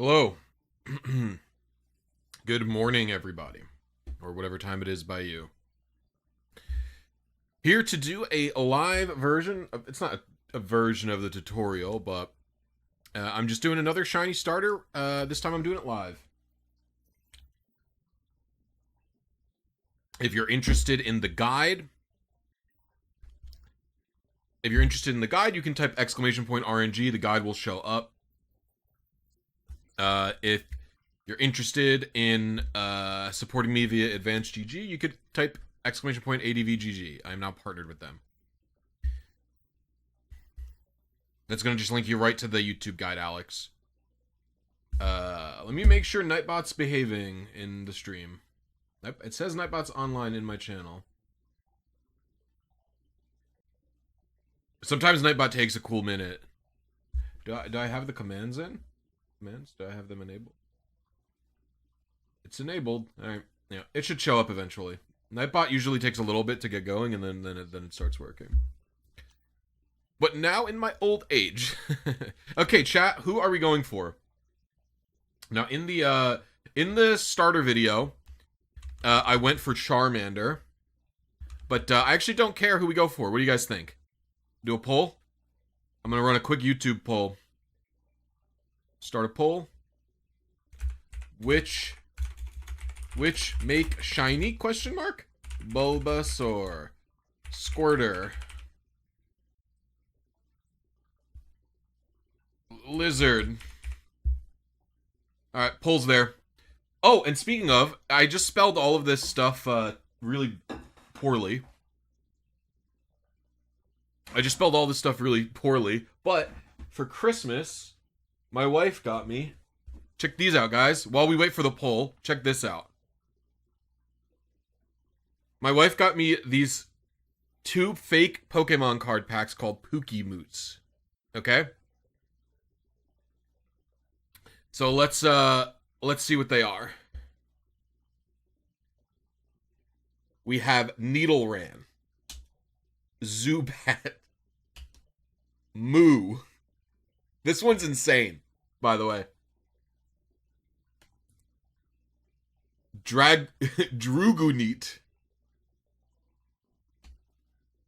Hello. Good morning, everybody. Or whatever time it is by you. Here to do a live version of, it's not a version of the tutorial, but I'm just doing another shiny starter. This time I'm doing it live. If you're interested in the guide, you can type !RNG. The guide will show up. If you're interested in supporting me via advgg, you could type !advgg. I'm now partnered with them. That's going to just link you right to the YouTube guide, Alex. Let me make sure Nightbot's behaving in the stream. It says Nightbot's online in my channel. Sometimes Nightbot takes a cool minute. Do I have the commands in? Commands? Do I have them enabled? It's enabled. Alright. Yeah, it should show up eventually. Nightbot usually takes a little bit to get going, and then it starts working. But now in my old age. Okay, chat, who are we going for? Now in the starter video, I went for Charmander. But I actually don't care who we go for. What do you guys think? Do a poll? I'm gonna run a quick YouTube poll. Start a poll. Which make shiny? Question mark. Bulbasaur, Squirter, Lizard. All right, poll's there. Oh, and speaking of, I just spelled all of this stuff really poorly. But for Christmas, my wife got me, check these out, guys. While we wait for the poll, check this out. My wife got me these 2 fake Pokemon card packs called Pokemoots. Okay? So let's see what they are. We have Needleran, Zubat, Moo. This one's insane, by the way. Drugunite.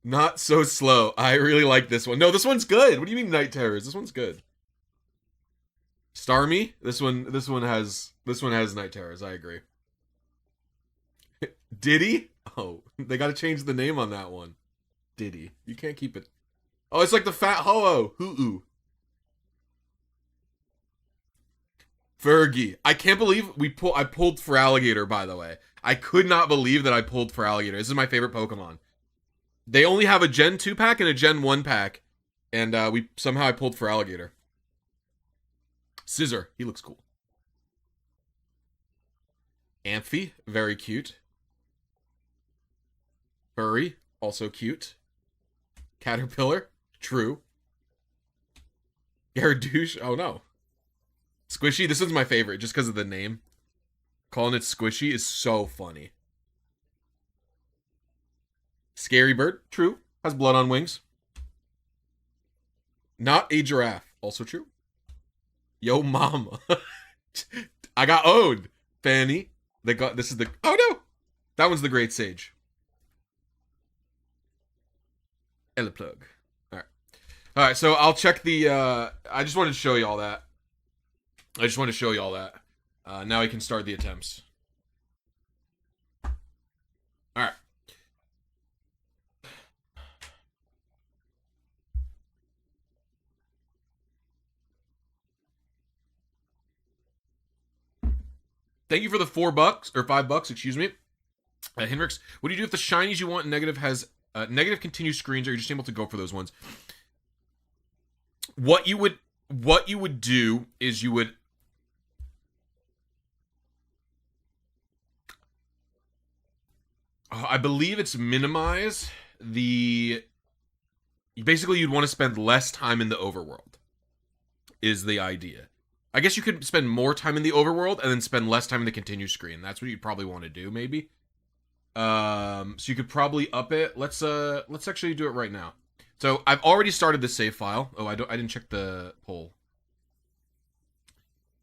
Not so slow. I really like this one. No, this one's good. What do you mean Night Terrors? This one's good. Starmie? This one has Night Terrors. I agree. Diddy? Oh, they got to change the name on that one. Diddy. You can't keep it. Oh, it's like the fat ho-oh. Hoo-oo. Fergie. I can't believe I pulled for Alligator, by the way. I could not believe that I pulled for Alligator. This is my favorite Pokemon. They only have a Gen 2 pack and a Gen 1 pack. And somehow I pulled for Alligator. Scissor. He looks cool. Amphi. Very cute. Furry. Also cute. Caterpillar. True. Gyarados. Oh no. Squishy. This one's my favorite just because of the name. Calling it Squishy is so funny. Scary Bird. True. Has blood on wings. Not a giraffe. Also true. Yo mama. I got owned. Fanny. This is the... Oh no! That one's the Great Sage. Eleplug. Alright, so I'll check the... I just wanted to show you all that. Now I can start the attempts. Alright. Thank you for the $4 or $5, excuse me. Hendrix, what do you do if the shinies you want negative has negative continuous screens, or you're just able to go for those ones? What you would do is you would I believe it's minimize the... Basically, you'd want to spend less time in the overworld, is the idea. I guess you could spend more time in the overworld and then spend less time in the continue screen. That's what you'd probably want to do, maybe. So you could probably up it. Let's actually do it right now. So I've already started the save file. Oh, I didn't check the poll.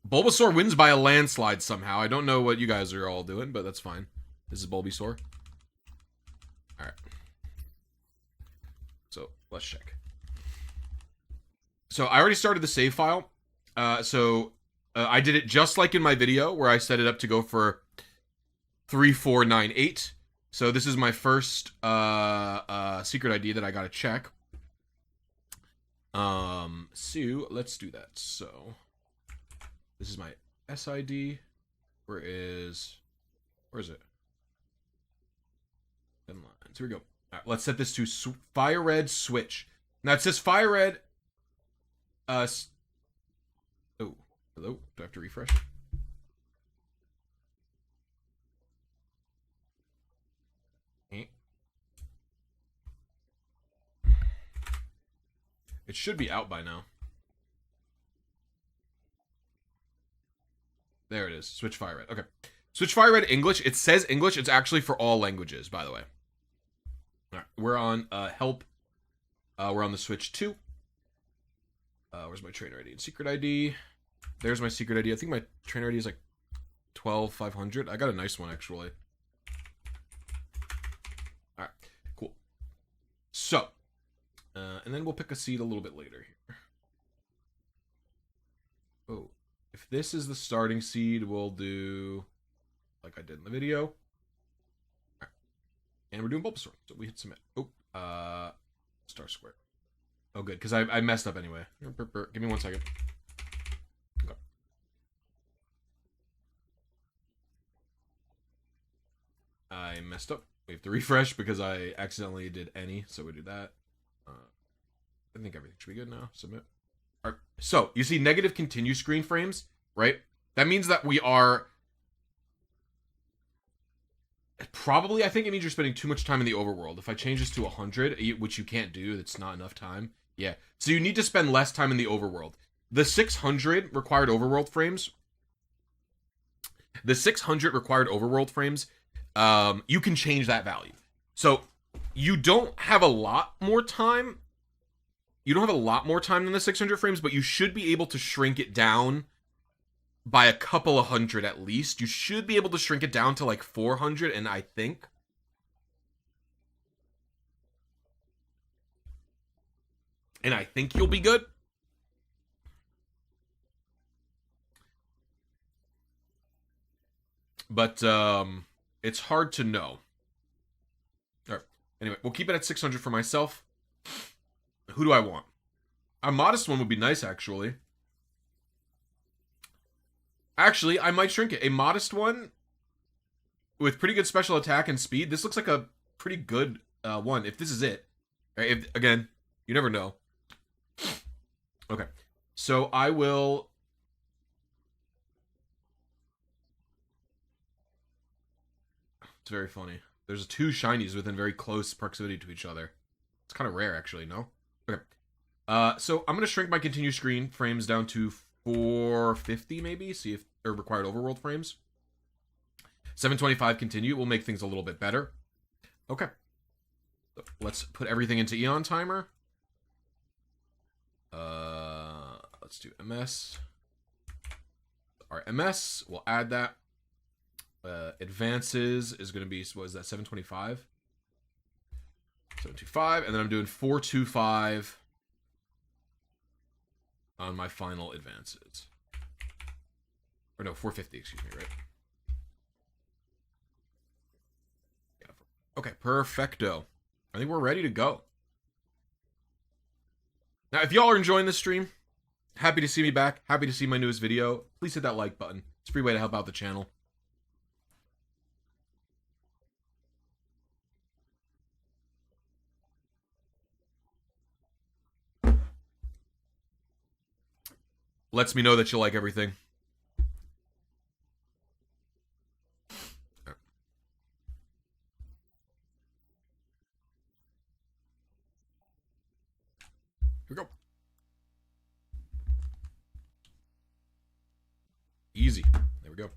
Bulbasaur wins by a landslide somehow. I don't know what you guys are all doing, but that's fine. This is Bulbasaur. Alright. So, let's check. So, I already started the save file. I did it just like in my video, where I set it up to go for 3498. So, this is my first secret ID that I gotta check. So, let's do that. So, this is my SID. Where is it? 10 lines. Here we go. All right, let's set this to Fire Red Switch. Now it says Fire Red. Oh, hello. Do I have to refresh? It should be out by now. There it is. Switch Fire Red. Okay. Switch Fire Red English. It says English. It's actually for all languages, by the way. All right. We're on help. We're on the Switch 2. Where's my trainer ID and secret ID? There's my secret ID. I think my trainer ID is like 12500. I got a nice one, actually. All right. Cool. So, and then we'll pick a seed a little bit later here. Oh. If this is the starting seed, we'll do like I did in the video. All right. And we're doing Bulbasaur. So we hit submit. Oh, star square. Oh, good, because I messed up anyway. Give me 1 second. Okay. I messed up. We have to refresh because I accidentally did any, so we do that. I think everything should be good now. Submit. All right. So, you see negative continue screen frames, right? That means that we are... Probably, I think it means you're spending too much time in the overworld. If I change this to 100, which you can't do, that's not enough time. Yeah. So you need to spend less time in the overworld. The 600 required overworld frames... you can change that value. So, you don't have a lot more time... You don't have a lot more time than the 600 frames, but you should be able to shrink it down by a couple of hundred at least. You should be able to shrink it down to like 400, and I think you'll be good. But it's hard to know. All right. Anyway, we'll keep it at 600 for myself. Who do I want? A modest one would be nice, actually. Actually, I might shrink it. A modest one with pretty good special attack and speed. This looks like a pretty good one, if this is it. Right, again, you never know. Okay. So I will... It's very funny. There's 2 shinies within very close proximity to each other. It's kind of rare, actually, no? Okay. So I'm going to shrink my continue screen frames down to 450, maybe? See if they're required overworld frames. 725 continue will make things a little bit better. Okay. So let's put everything into EonTimer. Let's do MS. Our MS, we'll add that. Advances is going to be, what is that, 725? 725, and then I'm doing 425 on my final advances. Or no, 450, excuse me, right? Yeah. Okay, perfecto. I think we're ready to go. Now, if y'all are enjoying this stream, happy to see me back, happy to see my newest video, please hit that like button. It's a free way to help out the channel. Lets me know that you like everything. Here we go. Easy. There we go.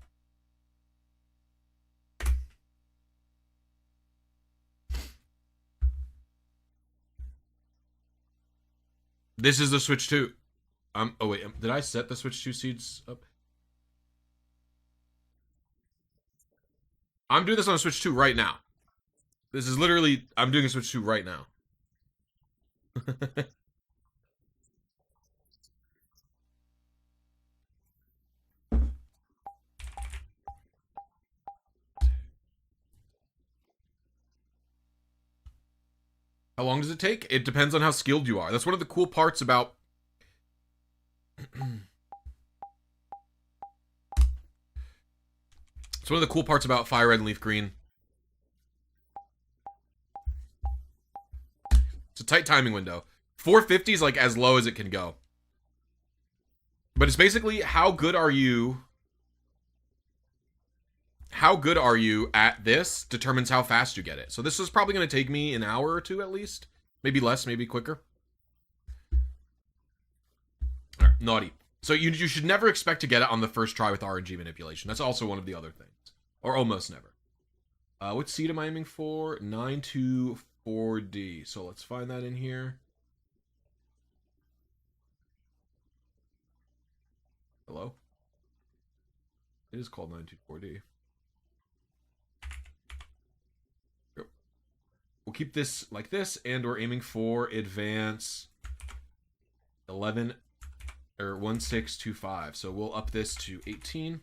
This is the Switch 2. Oh wait, did I set the Switch 2 seeds up? I'm doing this on a Switch 2 right now. This is literally, I'm doing a Switch 2 right now. How long does it take? It depends on how skilled you are. That's one of the cool parts about... It's one of the cool parts about Fire Red and Leaf Green. It's a tight timing window. 450 is like as low as it can go. But it's basically how good are you... How good are you at this determines how fast you get it. So this is probably going to take me an hour or two at least. Maybe less, maybe quicker. All right, naughty. So you should never expect to get it on the first try with RNG manipulation. That's also one of the other things. Or almost never. What seed am I aiming for? 924D. So let's find that in here. Hello? It is called 924D. We'll keep this like this, and we're aiming for advance 11 or 1625. So we'll up this to 18.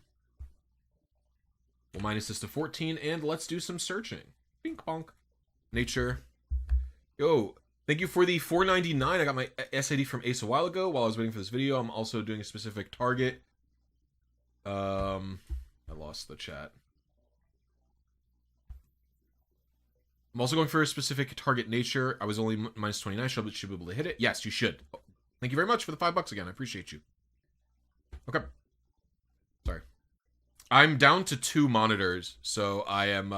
We'll minus this to 14, and let's do some searching. Bing bonk. Nature. Yo, thank you for the $4.99. I got my SID from Ace a while ago while I was waiting for this video. I'm also doing a specific target. I lost the chat. I'm also going for a specific target nature. I was only minus 29. Should be able to hit it. Yes, you should. Thank you very much for the $5 again. I appreciate you. Okay. Sorry. I'm down to 2 monitors, so I am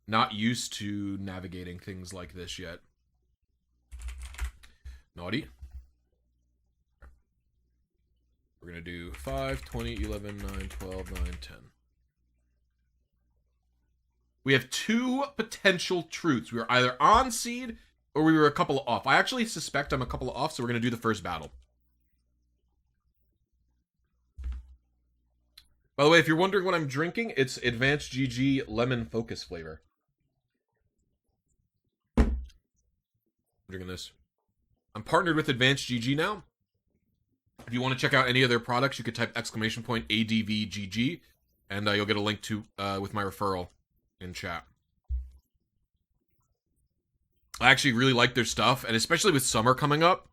not used to navigating things like this yet. Naughty. We're going to do 5, 20, 11, 9, 12, 9, 10. We have 2 potential truths. We were either on seed or we were a couple off. I actually suspect I'm a couple off, so we're going to do the first battle. By the way, if you're wondering what I'm drinking, it's advgg lemon focus flavor. I'm drinking this. I'm partnered with advgg now. If you want to check out any of their products, you could type !advgg, and you'll get a link to with my referral in chat. I actually really like their stuff, and especially with summer coming up.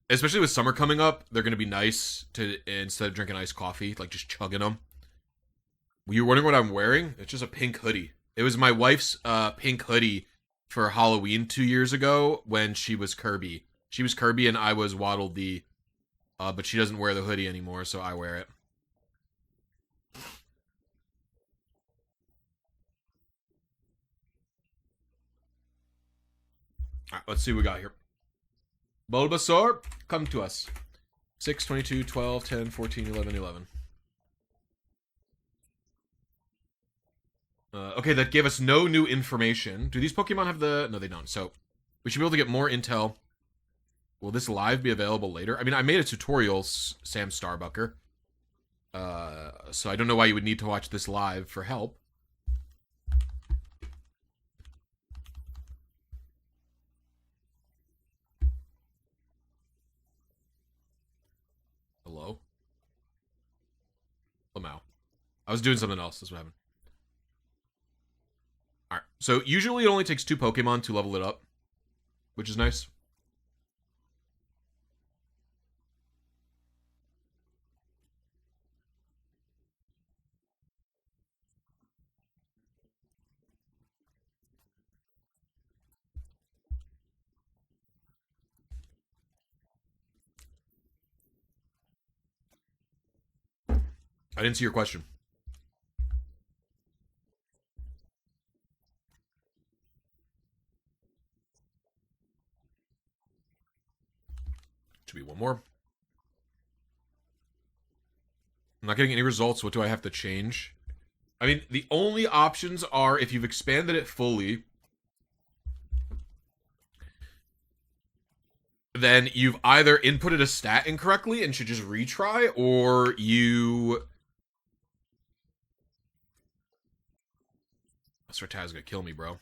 Especially with summer coming up, they're going to be nice to, instead of drinking iced coffee, like just chugging them. Were you wondering what I'm wearing? It's just a pink hoodie. It was my wife's pink hoodie for Halloween 2 years ago when she was Kirby. She was Kirby and I was Waddle Dee. But she doesn't wear the hoodie anymore, so I wear it. Alright, let's see what we got here. Bulbasaur, come to us. 6, 22, 12, 10, 14, 11, 11. Okay, that gave us no new information. Do these Pokemon have the... No, they don't. So, we should be able to get more intel. Will this live be available later? I mean, I made a tutorial, Sam Starbucker. So I don't know why you would need to watch this live for help. Hello? Lamau. I was doing something else. That's what happened. Alright. So usually it only takes 2 Pokemon to level it up, which is nice. I didn't see your question. Should be one more. I'm not getting any results. What do I have to change? I mean, the only options are if you've expanded it fully. then you've either inputted a stat incorrectly and should just retry, or you... I swear Taz is gonna kill me, bro.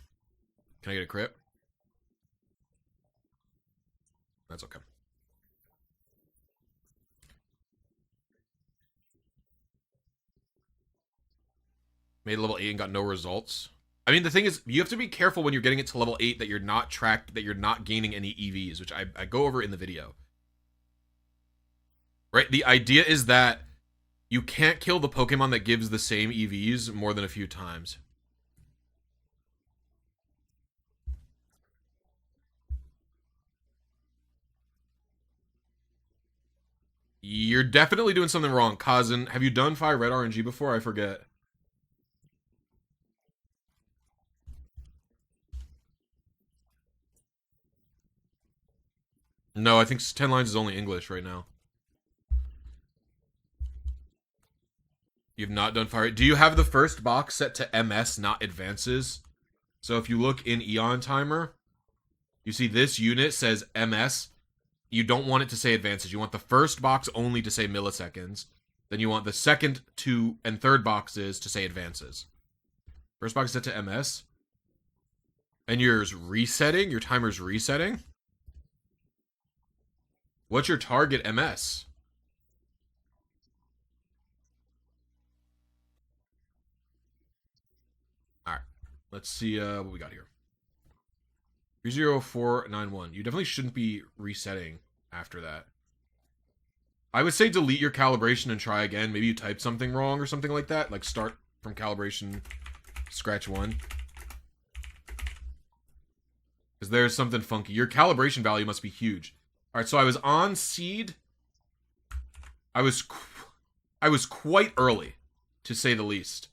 Can I get a crit? That's okay. Made level 8 and got no results. I mean, the thing is, you have to be careful when you're getting it to level 8 that you're not tracked, that you're not gaining any EVs, which I go over in the video. Right? The idea is that you can't kill the Pokemon that gives the same EVs more than a few times. You're definitely doing something wrong, Kazan. Have you done Fire Red RNG before? I forget. No, I think 10 lines is only English right now. You've not done Fire... Do you have the first box set to MS, not Advances? So if you look in EonTimer, you see this unit says MS. You don't want it to say Advances. You want the first box only to say milliseconds. Then you want the second, two, and third boxes to say Advances. First box is set to MS. And yours resetting? Your timer's resetting? What's your target MS? Alright. Let's see what we got here. 30491. You definitely shouldn't be resetting after that. I would say delete your calibration and try again. Maybe you typed something wrong or something like that. Like start from calibration, scratch 1. Because there's something funky. Your calibration value must be huge. Alright, so I was on seed. I was quite early, to say the least.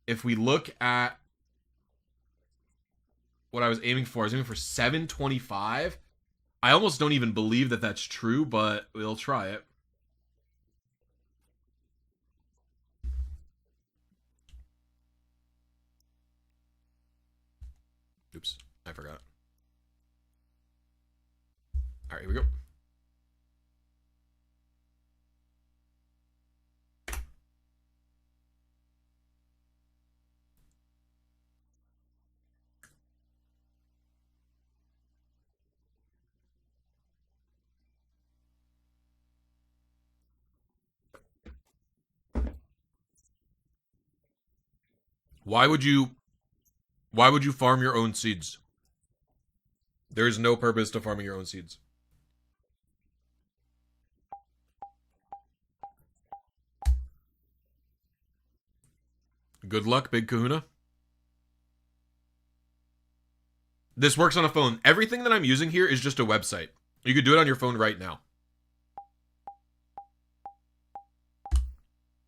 If we look at what I was aiming for, I was aiming for 725. I almost don't even believe that that's true, but we'll try it. Oops, I forgot. All right, here we go. Why would you farm your own seeds? There's no purpose to farming your own seeds. Good luck, Big Kahuna. This works on a phone. Everything that I'm using here is just a website. You could do it on your phone right now.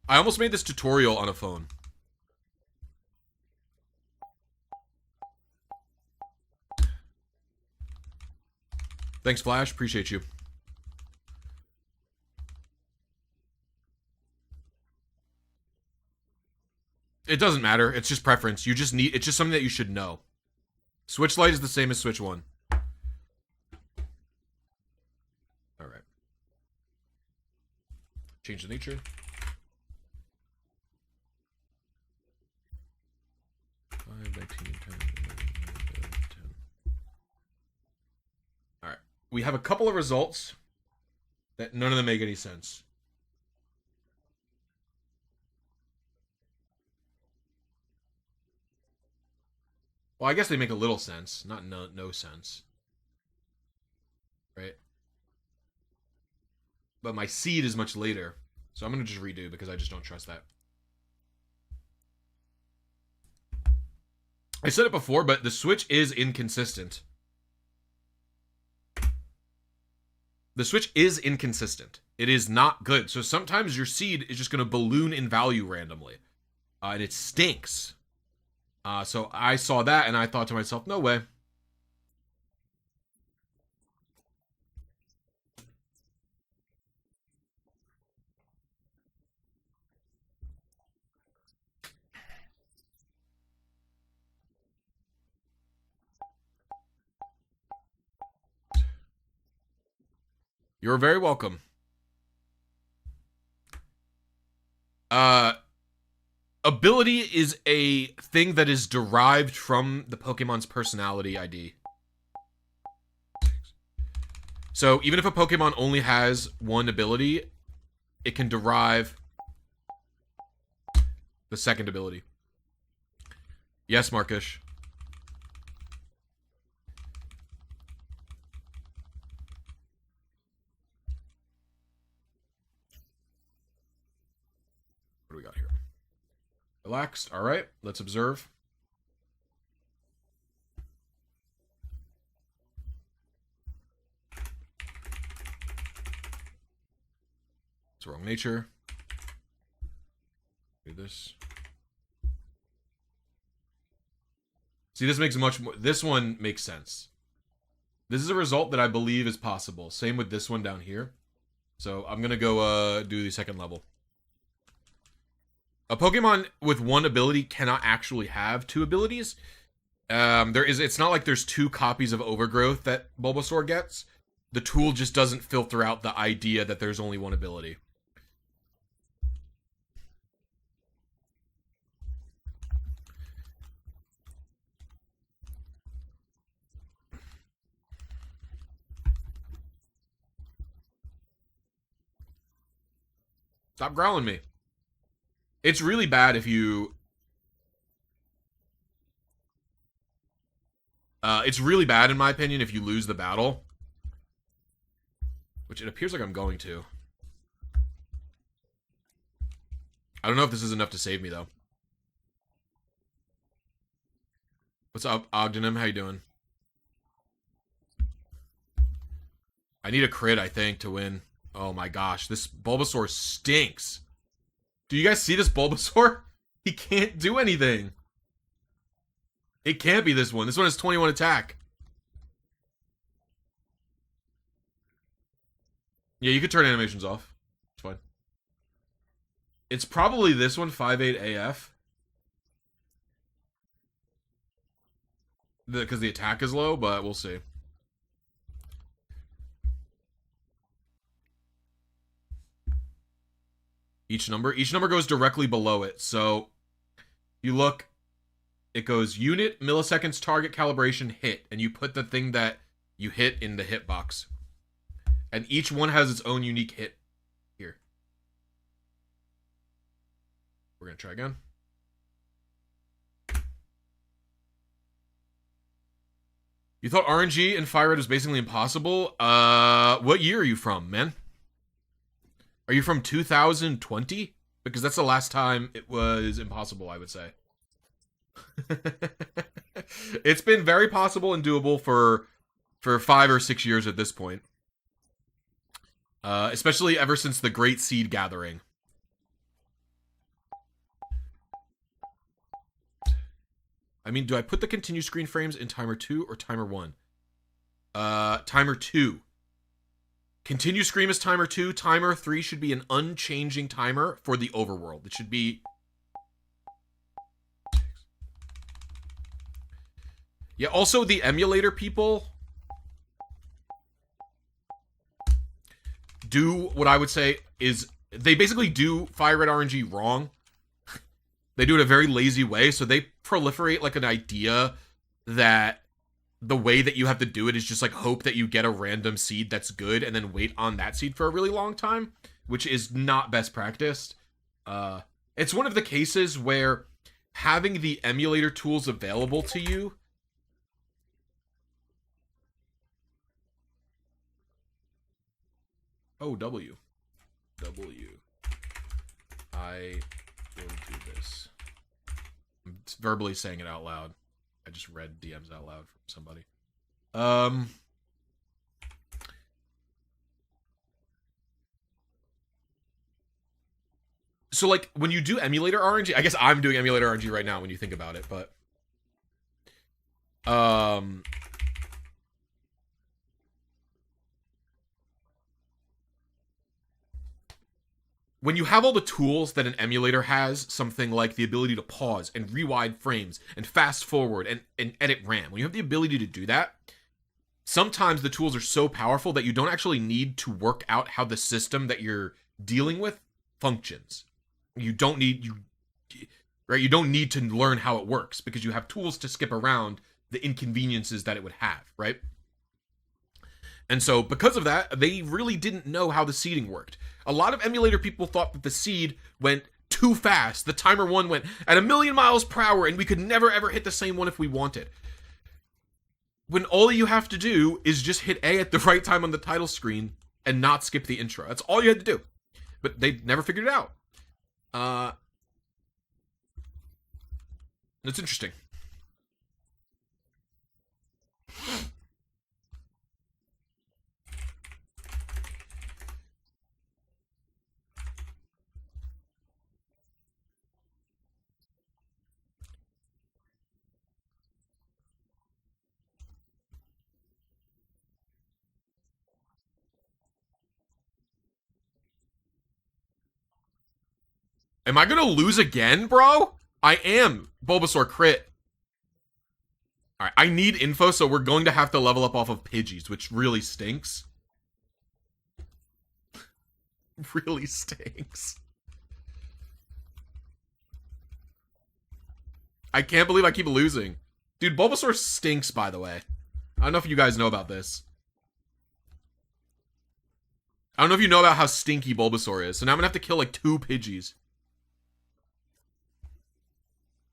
I almost made this tutorial on a phone. Thanks, Flash. Appreciate you. It doesn't matter. It's just preference. You just need... It's just something that you should know. Switch light is the same as switch 1. Alright. Change the nature. 5, 19, 10, 11, 10. Alright. We have a couple of results that none of them make any sense. Well, I guess they make a little sense, not no sense. Right? But my seed is much later, so I'm going to just redo because I just don't trust that. I said it before, but the Switch is inconsistent. The Switch is inconsistent. It is not good. So sometimes your seed is just going to balloon in value randomly. And it stinks. So I saw that and I thought to myself, no way. You're very welcome. Ability is a thing that is derived from the Pokemon's personality ID. So even if a Pokemon only has one ability, it can derive the second ability. Yes, Markish. What do we got here? Relaxed. All right, let's observe. It's wrong nature. Do this. See, this makes much more. This one makes sense. This is a result that I believe is possible. Same with this one down here. So I'm gonna go do the second level. A Pokemon with one ability cannot actually have two abilities. It's not like there's two copies of Overgrowth that Bulbasaur gets. The tool just doesn't filter out the idea that there's only one ability. Stop growling me. It's really bad if you... it's really bad, in my opinion, if you lose the battle. Which it appears like I'm going to. I don't know if this is enough to save me, though. What's up, Ogdenim? How you doing? I need a crit, I think, to win. Oh my gosh, this Bulbasaur stinks. Do you guys see this Bulbasaur? He can't do anything. It can't be this one. This one has 21 attack. Yeah, you could turn animations off. It's fine. It's probably this one, 5'8 AF. Because the attack is low, but we'll see. Each number goes directly below it. So you look, it goes unit, milliseconds, target, calibration, hit, and you put the thing that you hit in the hit box. And each one has its own unique hit here. We're gonna try again. You thought RNG and Fire Red was basically impossible? What year are you from, man? Are you from 2020? Because that's the last time it was impossible, I would say. It's been very possible and doable for 5 or 6 years at this point. Especially ever since the Great Seed Gathering. I mean, do I put the continue screen frames in timer 2 or timer 1? Timer 2. Continue scream is timer 2. Timer 3 should be an unchanging timer for the overworld. It should be... Yeah, also the emulator people do what I would say is... They basically do Fire Red RNG wrong. They do it a very lazy way, so they proliferate like an idea that the way that you have to do it is just like hope that you get a random seed that's good and then wait on that seed for a really long time, which is not best practice. It's one of the cases where having the emulator tools available to you W. I will do this. I'm verbally saying it out loud. I just read DMs out loud from somebody. So, like, when you do emulator RNG, I guess I'm doing emulator RNG right now when you think about it, but... when you have all the tools that an emulator has, something like the ability to pause and rewind frames and fast forward and edit RAM, when you have the ability to do that, sometimes the tools are so powerful that you don't actually need to work out how the system that you're dealing with functions. You don't need you don't need to learn how it works because you have tools to skip around the inconveniences that it would have, right? And so because of that, they really didn't know how the seeding worked. A lot of emulator people thought that the seed went too fast. The timer 1 went at 1,000,000 miles per hour and we could never ever hit the same one if we wanted. When all you have to do is just hit A at the right time on the title screen and not skip the intro. That's all you had to do. But they never figured it out. That's interesting. Am I gonna lose again, bro? I am. Bulbasaur crit. Alright, I need info, so we're going to have to level up off of Pidgeys, which really stinks. Really stinks. I can't believe I keep losing. Dude, Bulbasaur stinks, by the way. I don't know if you guys know about this. I don't know if you know about how stinky Bulbasaur is, so now I'm gonna have to kill like 2 Pidgeys.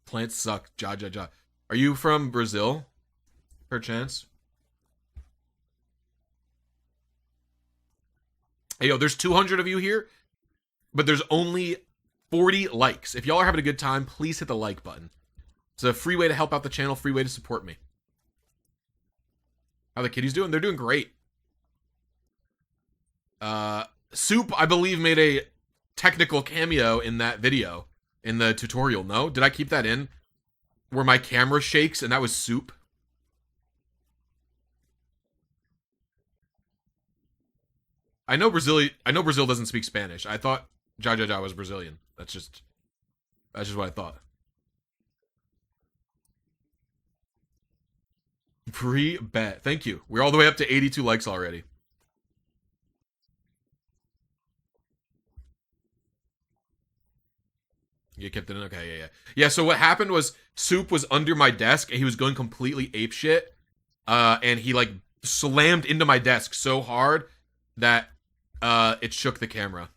Plants suck. Ja. Are you from Brazil? Perchance? Hey, yo, there's 200 of you here, but there's only 40 likes. If y'all are having a good time, please hit the like button. It's a free way to help out the channel, free way to support me. How the kiddies doing? They're doing great. Soup, I believe, made a technical cameo in that video. In the tutorial, no? Did I keep that in? Where my camera shakes and that was Soup? I know Brazil doesn't speak Spanish. I thought Ja was Brazilian. That's just what I thought. Free bet. Thank you. We're all the way up to 82 likes already. You kept it in? Okay, yeah. Yeah, so what happened was Soup was under my desk and he was going completely apeshit. And he like slammed into my desk so hard that it shook the camera.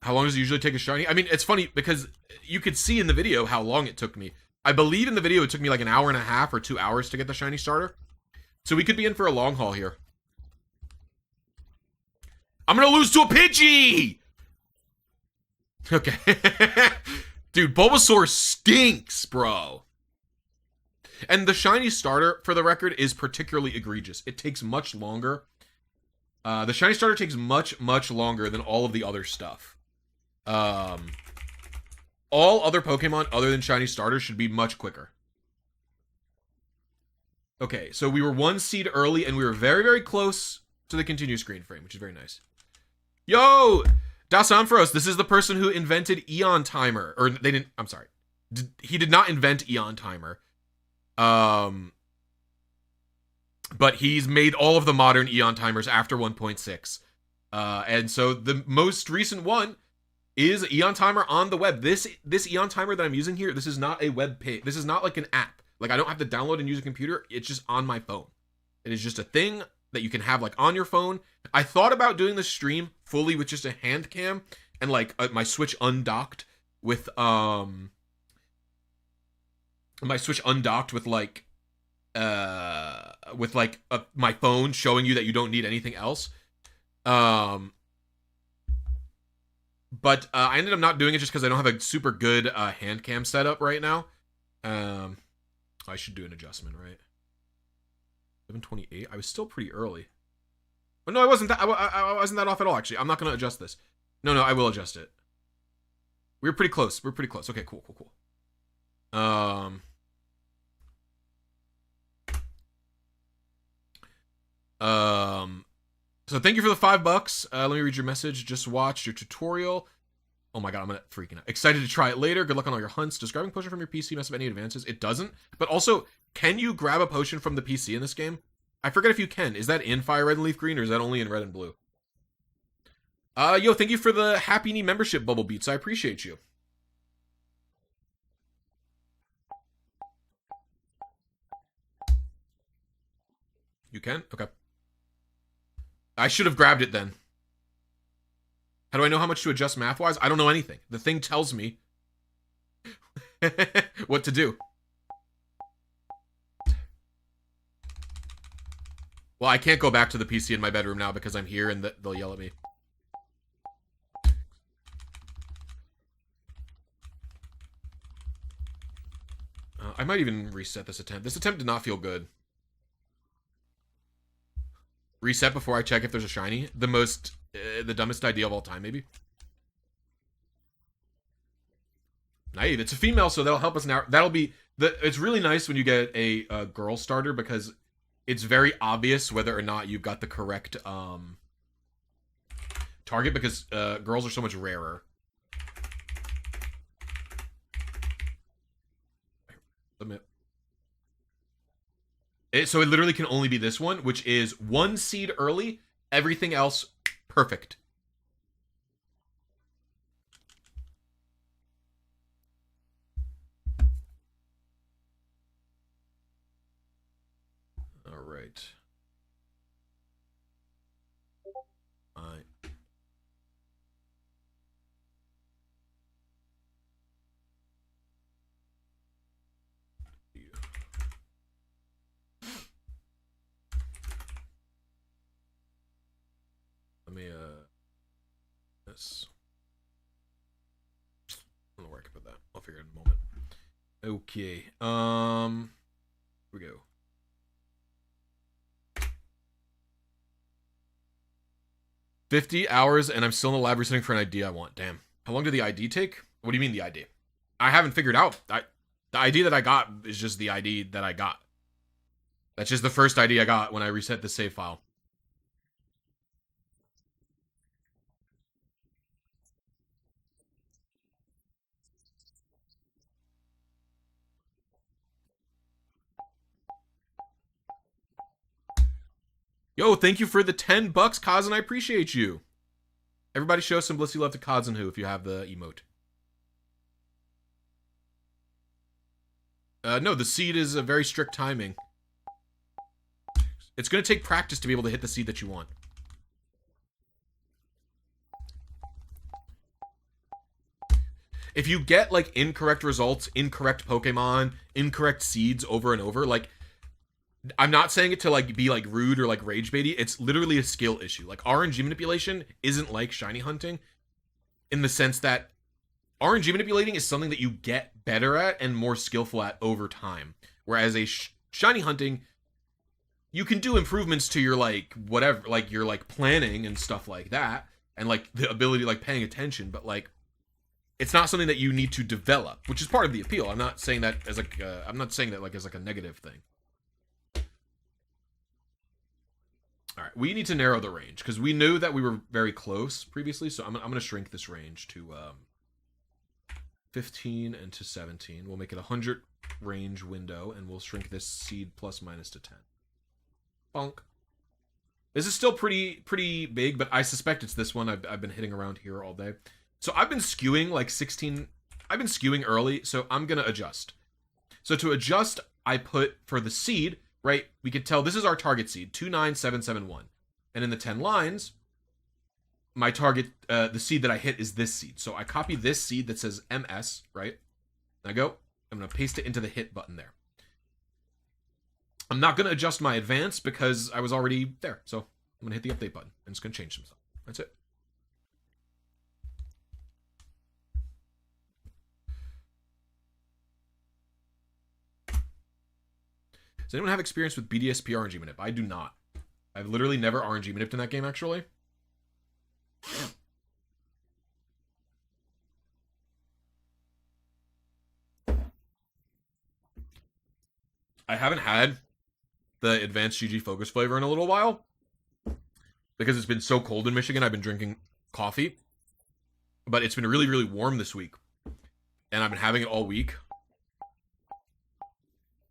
How long does it usually take a shiny? I mean, it's funny because you could see in the video how long it took me. I believe in the video it took me like an hour and a half or 2 hours to get the shiny starter. So we could be in for a long haul here. I'm gonna lose to a Pidgey! Okay. Dude, Bulbasaur stinks, bro. And the shiny starter, for the record, is particularly egregious. It takes much longer. The shiny starter takes much longer than all of the other stuff. All other Pokemon other than shiny starters should be much quicker. Okay, so we were 1 seed early, and we were very close to the continue screen frame, which is very nice. Yo! Das Ampharos, this is the person who invented EonTimer. Or, they didn't, I'm sorry. He did not invent EonTimer. But he's made all of the modern EonTimers after 1.6. And so the most recent one is EonTimer on the web. This EonTimer that I'm using here, this is not a web page. This is not like an app. Like, I don't have to download and use a computer. It's just on my phone. It is just a thing that you can have, like, on your phone. I thought about doing the stream fully with just a hand cam and, like, my Switch undocked with, my Switch undocked with, like, my phone showing you that you don't need anything else. But I ended up not doing it just because I don't have a super good hand cam setup right now. I should do an adjustment, right? 7:28. I was still pretty early. But no, I wasn't that. I wasn't that off at all. Actually, I'm not gonna adjust this. No, I will adjust it. We were pretty close. Okay, cool. So So thank you for the $5. Let me read your message. Just watched your tutorial. Oh my god, I'm gonna freaking out. Excited to try it later. Good luck on all your hunts. Does grabbing potion from your PC mess up any advances? It doesn't. But also, can you grab a potion from the PC in this game? I forget if you can. Is that in Fire Red and Leaf Green, or is that only in Red and Blue? Yo, thank you for the Happy Knee membership, Bubble Beats. I appreciate you. You can? Okay. I should have grabbed it then. How do I know how much to adjust math-wise? I don't know anything. The thing tells me what to do. Well, I can't go back to the PC in my bedroom now because I'm here and they'll yell at me. I might even reset this attempt. This attempt did not feel good. Reset before I check if there's a shiny. The dumbest idea of all time, maybe. Naive. It's a female, so that'll help us now. That'll be it's really nice when you get a girl starter because it's very obvious whether or not you've got the correct target because girls are so much rarer. Submit. So it literally can only be this one, which is 1 seed early, everything else perfect. All right. Let me this. I don't know where I can put that. I'll figure it in a moment. Okay. Here we go. $50 hours and I'm still in the lab resetting for an ID I want. Damn. How long did the ID take? What do you mean the ID? I haven't figured out. The ID that I got is just the ID that I got. That's just the first ID I got when I reset the save file. Yo, thank you for the $10, Kaz, and I appreciate you. Everybody show some blissy love to Kaz and Who if you have the emote. No, the seed is a very strict timing. It's going to take practice to be able to hit the seed that you want. If you get, like, incorrect results, incorrect Pokemon, incorrect seeds over and over, like, I'm not saying it to, like, be, like, rude or, like, rage baity. It's literally a skill issue. Like, RNG manipulation isn't like shiny hunting in the sense that RNG manipulating is something that you get better at and more skillful at over time. Whereas a shiny hunting, you can do improvements to your, like, whatever, like, your, like, planning and stuff like that. And, like, the ability, like, paying attention. But, like, it's not something that you need to develop, which is part of the appeal. I'm not saying that as, like, I'm not saying that, like, as, like, a negative thing. All right, we need to narrow the range because we knew that we were very close previously. So I'm going to shrink this range to 15 and to 17. We'll make it a 100 range window, and we'll shrink this seed plus minus to 10. Bonk. This is still pretty big, but I suspect it's this one. I've been hitting around here all day. So I've been skewing like 16. I've been skewing early, so I'm going to adjust. So to adjust, I put for the seed, right, we could tell this is our target seed, 29771. And in the 10 lines, my target, the seed that I hit is this seed. So I copy this seed that says MS, right? And I go, I'm going to paste it into the hit button there. I'm not going to adjust my advance because I was already there. So I'm going to hit the update button. I'm just going to change some stuff. That's it. Does anyone have experience with BDSP RNG manip? I do not. I've literally never RNG manipped in that game, actually. I haven't had the advanced GG focus flavor in a little while. because it's been so cold in Michigan, I've been drinking coffee. But it's been really, really warm this week. And I've been having it all week.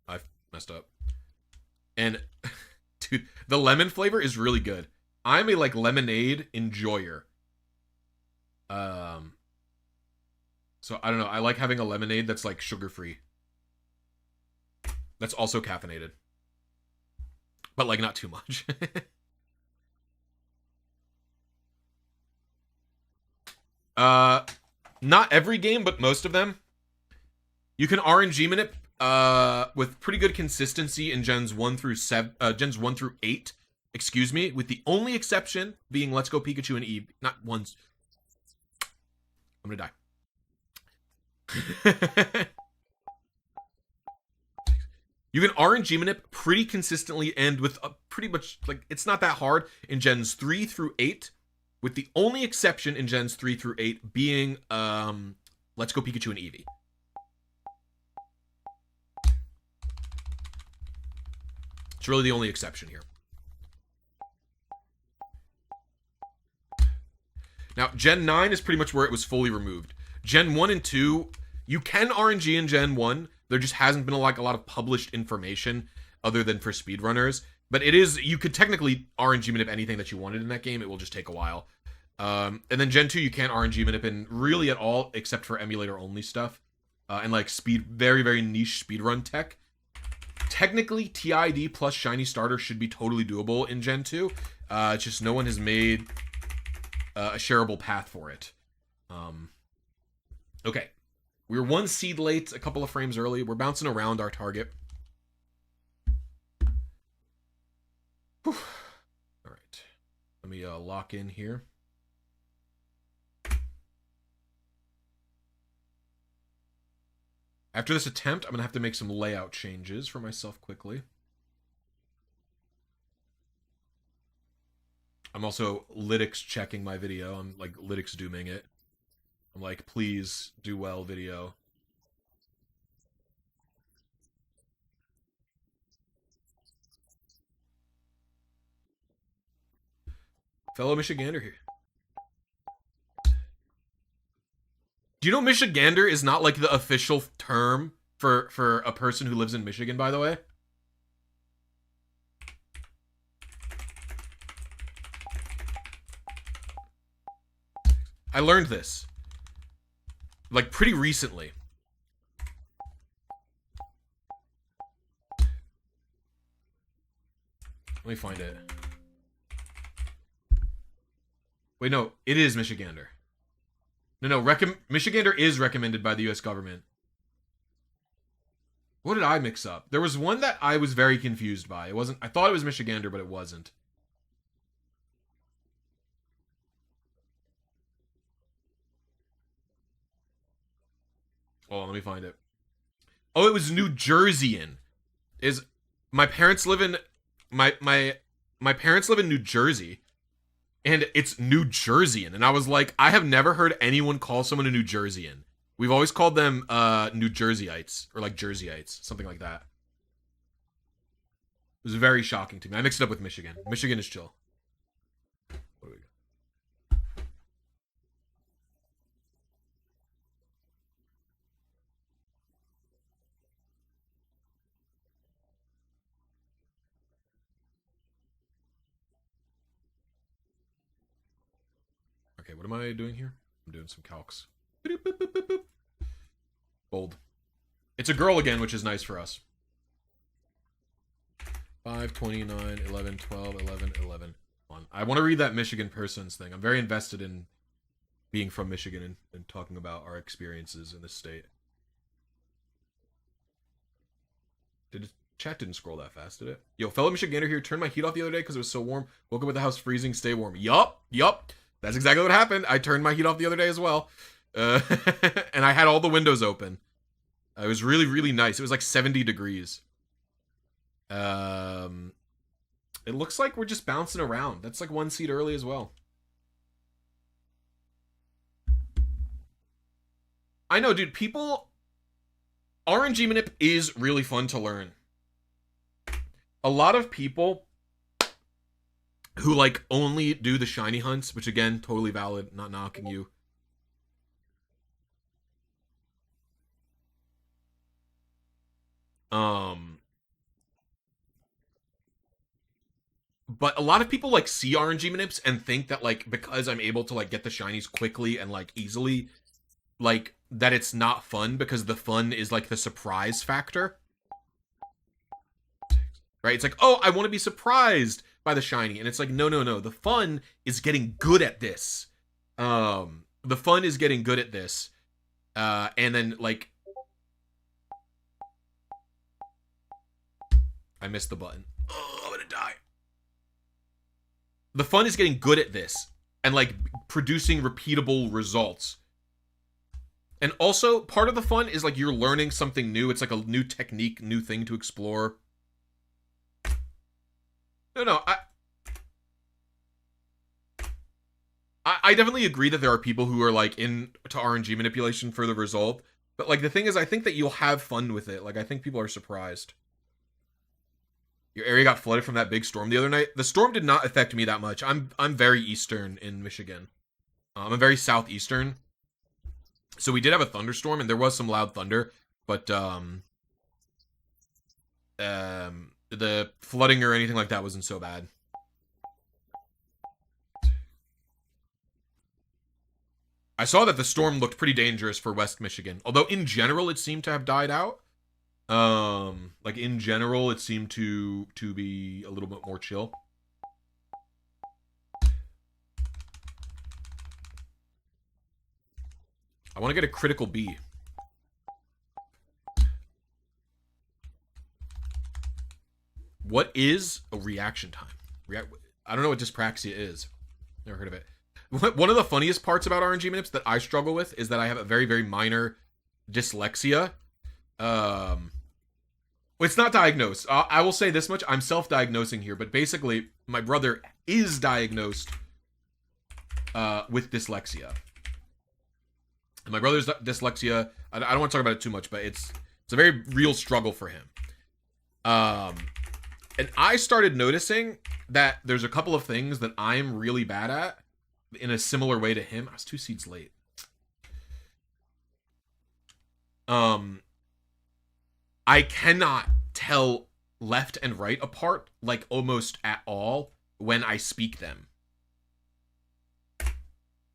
I've messed up. And, dude, the lemon flavor is really good. I'm a, like, lemonade enjoyer. So, I don't know. I like having a lemonade that's, like, sugar-free. That's also caffeinated. But, like, not too much. Not every game, but most of them. You can RNG minute with pretty good consistency in gens 1 through 8. Excuse me, with the only exception being Let's Go Pikachu and Eevee. Not ones. I'm gonna die. You can RNG manip pretty consistently and with a pretty much, like, it's not that hard in gens 3 through 8, with the only exception in gens 3 through 8 being Let's Go Pikachu and Eevee. It's really the only exception here. Now, Gen 9 is pretty much where it was fully removed. Gen 1 and 2, you can RNG in Gen 1. There just hasn't been a lot of published information other than for speedrunners. But it is, you could technically RNG manip anything that you wanted in that game. It will just take a while. And then Gen 2, you can't RNG manip in really at all, except for emulator-only stuff. And like very, very niche speedrun tech. Technically, TID plus Shiny Starter should be totally doable in Gen 2. It's just no one has made a shareable path for it. Okay. We were 1 seed late, a couple of frames early. We're bouncing around our target. Whew. All right. Let me lock in here. After this attempt, I'm going to have to make some layout changes for myself quickly. I'm also lytics checking my video. I'm like lytics dooming it. I'm like, please do well, video. Fellow Michigander here. Do you know Michigander is not like the official term for a person who lives in Michigan, by the way? I learned this. Like, pretty recently. Let me find it. Wait, no. It is Michigander. No. Michigander is recommended by the US government. What did I mix up? There was one that I was very confused by. It wasn't... I thought it was Michigander, but it wasn't. Hold on, let me find it. Oh, it was New Jerseyan. My parents live in my parents live in New Jersey, and it's New Jerseyan. And I was like, I have never heard anyone call someone a New Jerseyan. We've always called them New Jerseyites or like Jerseyites, something like that. It was very shocking to me. I mixed it up with Michigan. Michigan is chill. What do we got? Okay, what am I doing here? I'm doing some calcs. Bold. It's a girl again, which is nice for us. 5, 29, 11, 12, 11, 11. 1. I want to read that Michigan persons thing. I'm very invested in being from Michigan and talking about our experiences in this state. Chat didn't scroll that fast, did it? Yo, fellow Michigander here. Turned my heat off the other day because it was so warm. Woke up with the house freezing. Stay warm. Yup. That's exactly what happened. I turned my heat off the other day as well. And I had all the windows open. It was really, really nice. It was like 70 degrees. It looks like we're just bouncing around. That's like 1 seed early as well. I know, dude. RNG manip is really fun to learn. A lot of people who like only do the shiny hunts, which again, totally valid, not knocking you. But a lot of people like see RNG manips and think that like because I'm able to like get the shinies quickly and like easily, like that it's not fun because the fun is like the surprise factor. Right? It's like, oh, I want to be surprised by the shiny. And it's like, no, no, no. The fun is getting good at this. The fun is getting good at this. And then like I missed the button. Oh, I'm gonna die. The fun is getting good at this and like producing repeatable results. And also, part of the fun is like you're learning something new. It's like a new technique, new thing to explore. No, I definitely agree that there are people who are like into RNG manipulation for the result. But like the thing is, I think that you'll have fun with it. Like I think people are surprised. Your area got flooded from that big storm the other night. The storm did not affect me that much. I'm very eastern in Michigan. I'm very southeastern. So we did have a thunderstorm and there was some loud thunder, but the flooding or anything like that wasn't so bad. I saw that the storm looked pretty dangerous for West Michigan, although in general it seemed to have died out. Like in general it seemed to be a little bit more chill. I want to get a critical B. What is a reaction time? I don't know what dyspraxia is. Never heard of it. One of the funniest parts about RNG manips that I struggle with is that I have a very, very minor dyslexia. It's not diagnosed. I will say this much. I'm self-diagnosing here, but basically, my brother is diagnosed with dyslexia. My brother's dyslexia, I don't want to talk about it too much, but it's a very real struggle for him. And I started noticing that there's a couple of things that I'm really bad at in a similar way to him. I was 2 seeds late. I cannot tell left and right apart, like almost at all, when I speak them.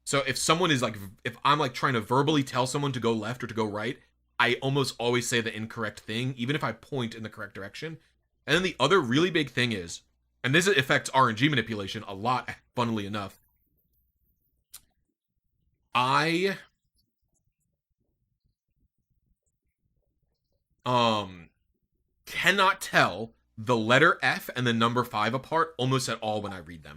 So if someone is like, if I'm like trying to verbally tell someone to go left or to go right, I almost always say the incorrect thing, even if I point in the correct direction. And then the other really big thing is, and this affects RNG manipulation a lot, funnily enough, I cannot tell the letter F and the number 5 apart almost at all when I read them.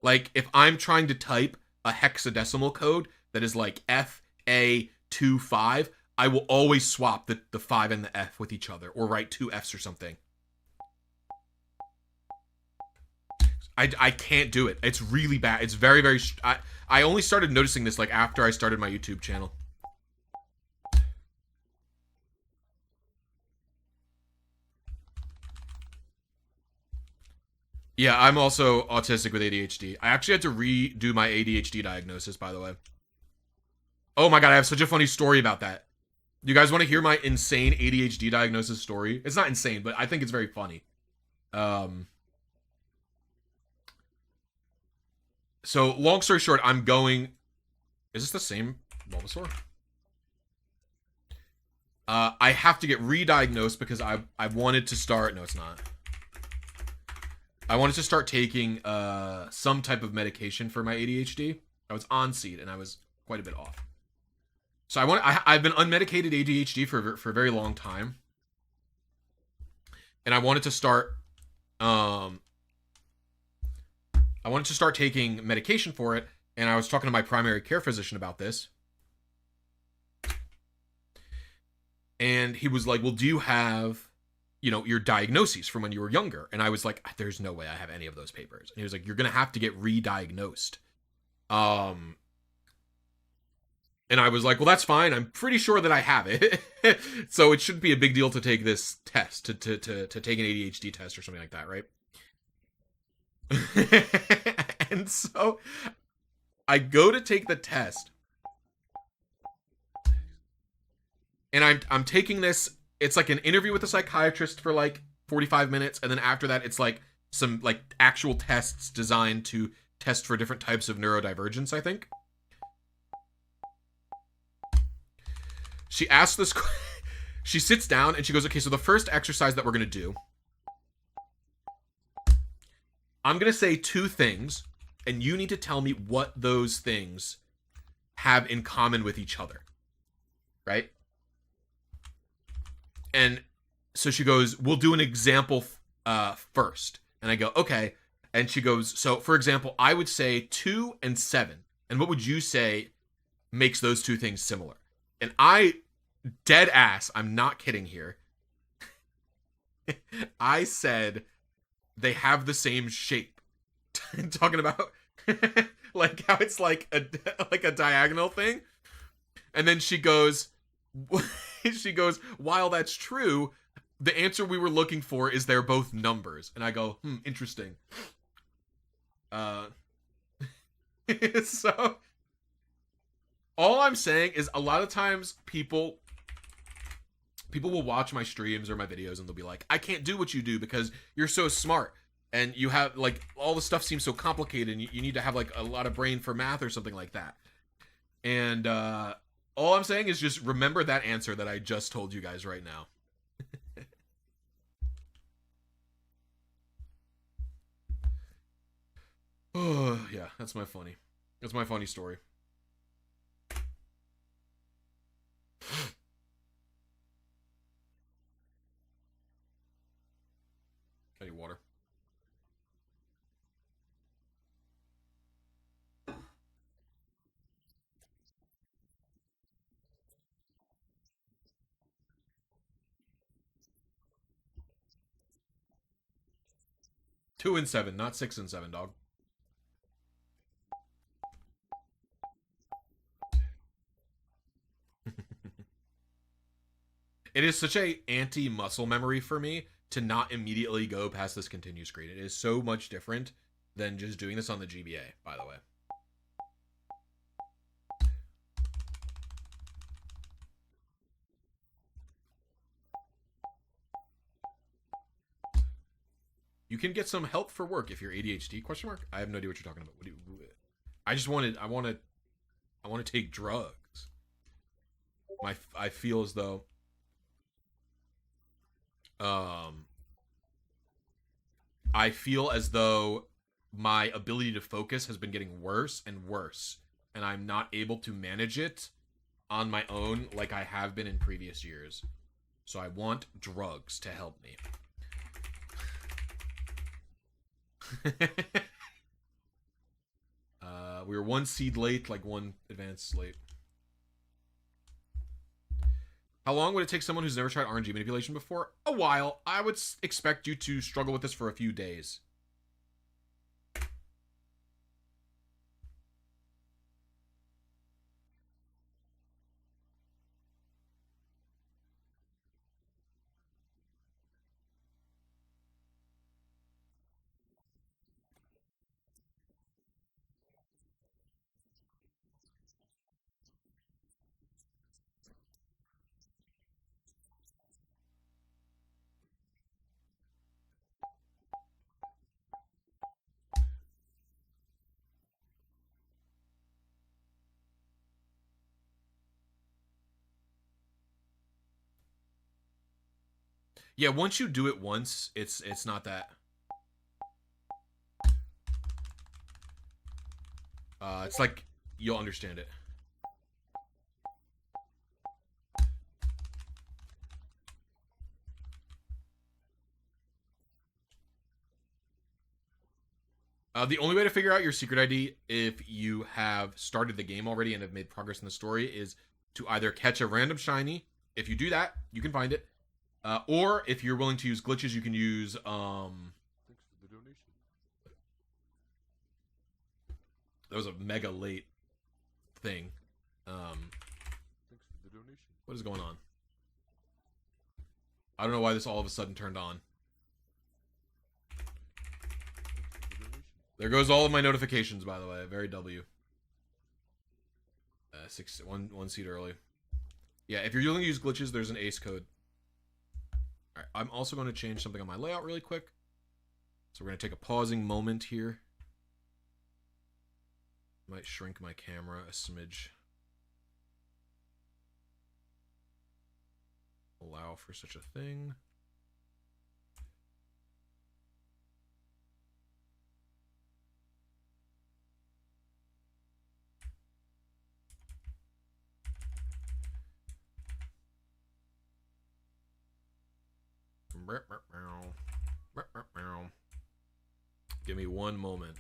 Like, if I'm trying to type a hexadecimal code that is like FA25, I will always swap the 5 and the F with each other, or write 2 Fs or something. I can't do it. It's really bad. It's very, very... I only started noticing this like after I started my YouTube channel. Yeah, I'm also autistic with ADHD. I actually had to redo my ADHD diagnosis, by the way. Oh my god, I have such a funny story about that. You guys want to hear my insane ADHD diagnosis story? It's not insane, but I think it's very funny. So, long story short, I'm going... Is this the same Bulbasaur? I have to get re-diagnosed because I wanted to start... No, it's not. I wanted to start taking some type of medication for my ADHD. I was on seed and I was quite a bit off. So I've been unmedicated ADHD for a very long time. And I wanted to start taking medication for it, and I was talking to my primary care physician about this. And he was like, "Well, do you have, your diagnoses from when you were younger?" And I was like, "There's no way I have any of those papers." And he was like, "You're going to have to get re-diagnosed." And I was like, well, that's fine. I'm pretty sure that I have it. So it shouldn't be a big deal to take this test, to take an ADHD test or something like that, right? And so I go to take the test. And I'm taking this. It's like an interview with a psychiatrist for like 45 minutes. And then after that, it's like some like actual tests designed to test for different types of neurodivergence, I think. She asks this. She sits down and she goes, okay, so the first exercise that we're going to do, I'm going to say two things, and you need to tell me what those things have in common with each other. Right? And so she goes, we'll do an example first. And I go, okay. And she goes, so for example, I would say 2 and 7. And what would you say makes those two things similar? And I, dead ass, I'm not kidding here. I said they have the same shape. Talking about like how it's like a diagonal thing. And then she goes, while that's true, the answer we were looking for is they're both numbers. And I go, interesting. So all I'm saying is a lot of times people will watch my streams or my videos and they'll be like, I can't do what you do because you're so smart. And you have, like, all the stuff seems so complicated and you need to have, like, a lot of brain for math or something like that. And all I'm saying is just remember that answer that I just told you guys right now. Oh, yeah, that's my funny story. I need water. Two and 7, not 6 and 7, dog. It is such a anti-muscle memory for me to not immediately go past this continue screen. It is so much different than just doing this on the GBA, by the way. You can get some help for work if you're ADHD? Question mark. I have no idea what you're talking about. I want to take drugs. I feel as though I feel as though my ability to focus has been getting worse and worse, and I'm not able to manage it on my own like I have been in previous years. So I want drugs to help me. We were 1 seed late, like 1 advance late. How long would it take someone who's never tried RNG manipulation before? A while. I would expect you to struggle with this for a few days. Yeah, once you do it once, it's not that. It's like you'll understand it. The only way to figure out your secret ID if you have started the game already and have made progress in the story is to either catch a random shiny. If you do that, you can find it. Or if you're willing to use glitches, you can use thanks for the donation. That was a mega late thing. Thanks for the donation. What is going on? I don't know why this all of a sudden turned on. There goes all of my notifications, by the way. Very W. One seat early. Yeah, if you're going to use glitches, there's an ace code. Alright, I'm also going to change something on my layout really quick. So we're going to take a pausing moment here. Might shrink my camera a smidge. Allow for such a thing. Give me one moment.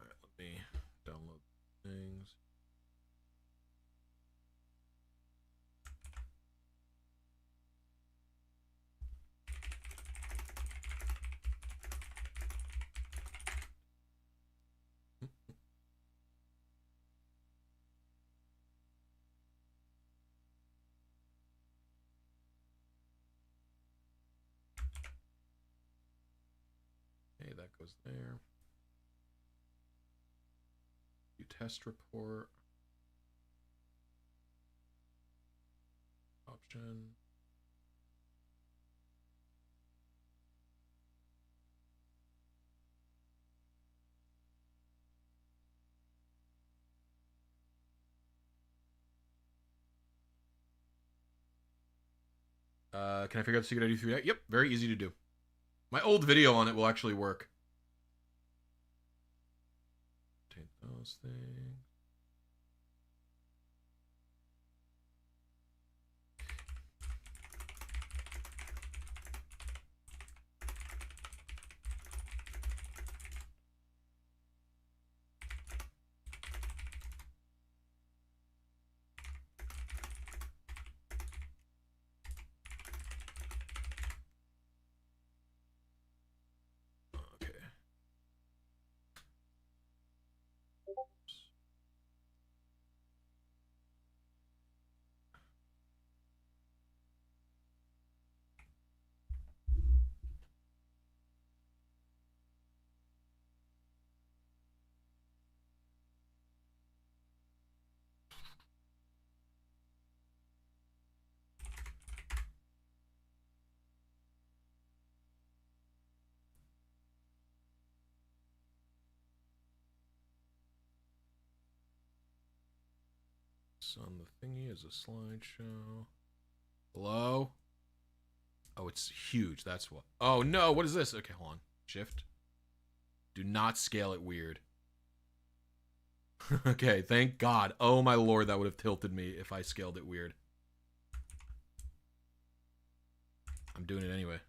All right, let me download things. Okay, that goes there. Do test report. Option. Can I figure out the secret ID through that? Yep, very easy to do. My old video on it will actually work. Take those things. On the thingy is a slideshow. Hello? Oh, it's huge. That's what. Oh, no. What is this? Okay, hold on. Shift. Do not scale it weird. Okay, thank God. Oh, my lord, that would have tilted me if I scaled it weird. I'm doing it anyway.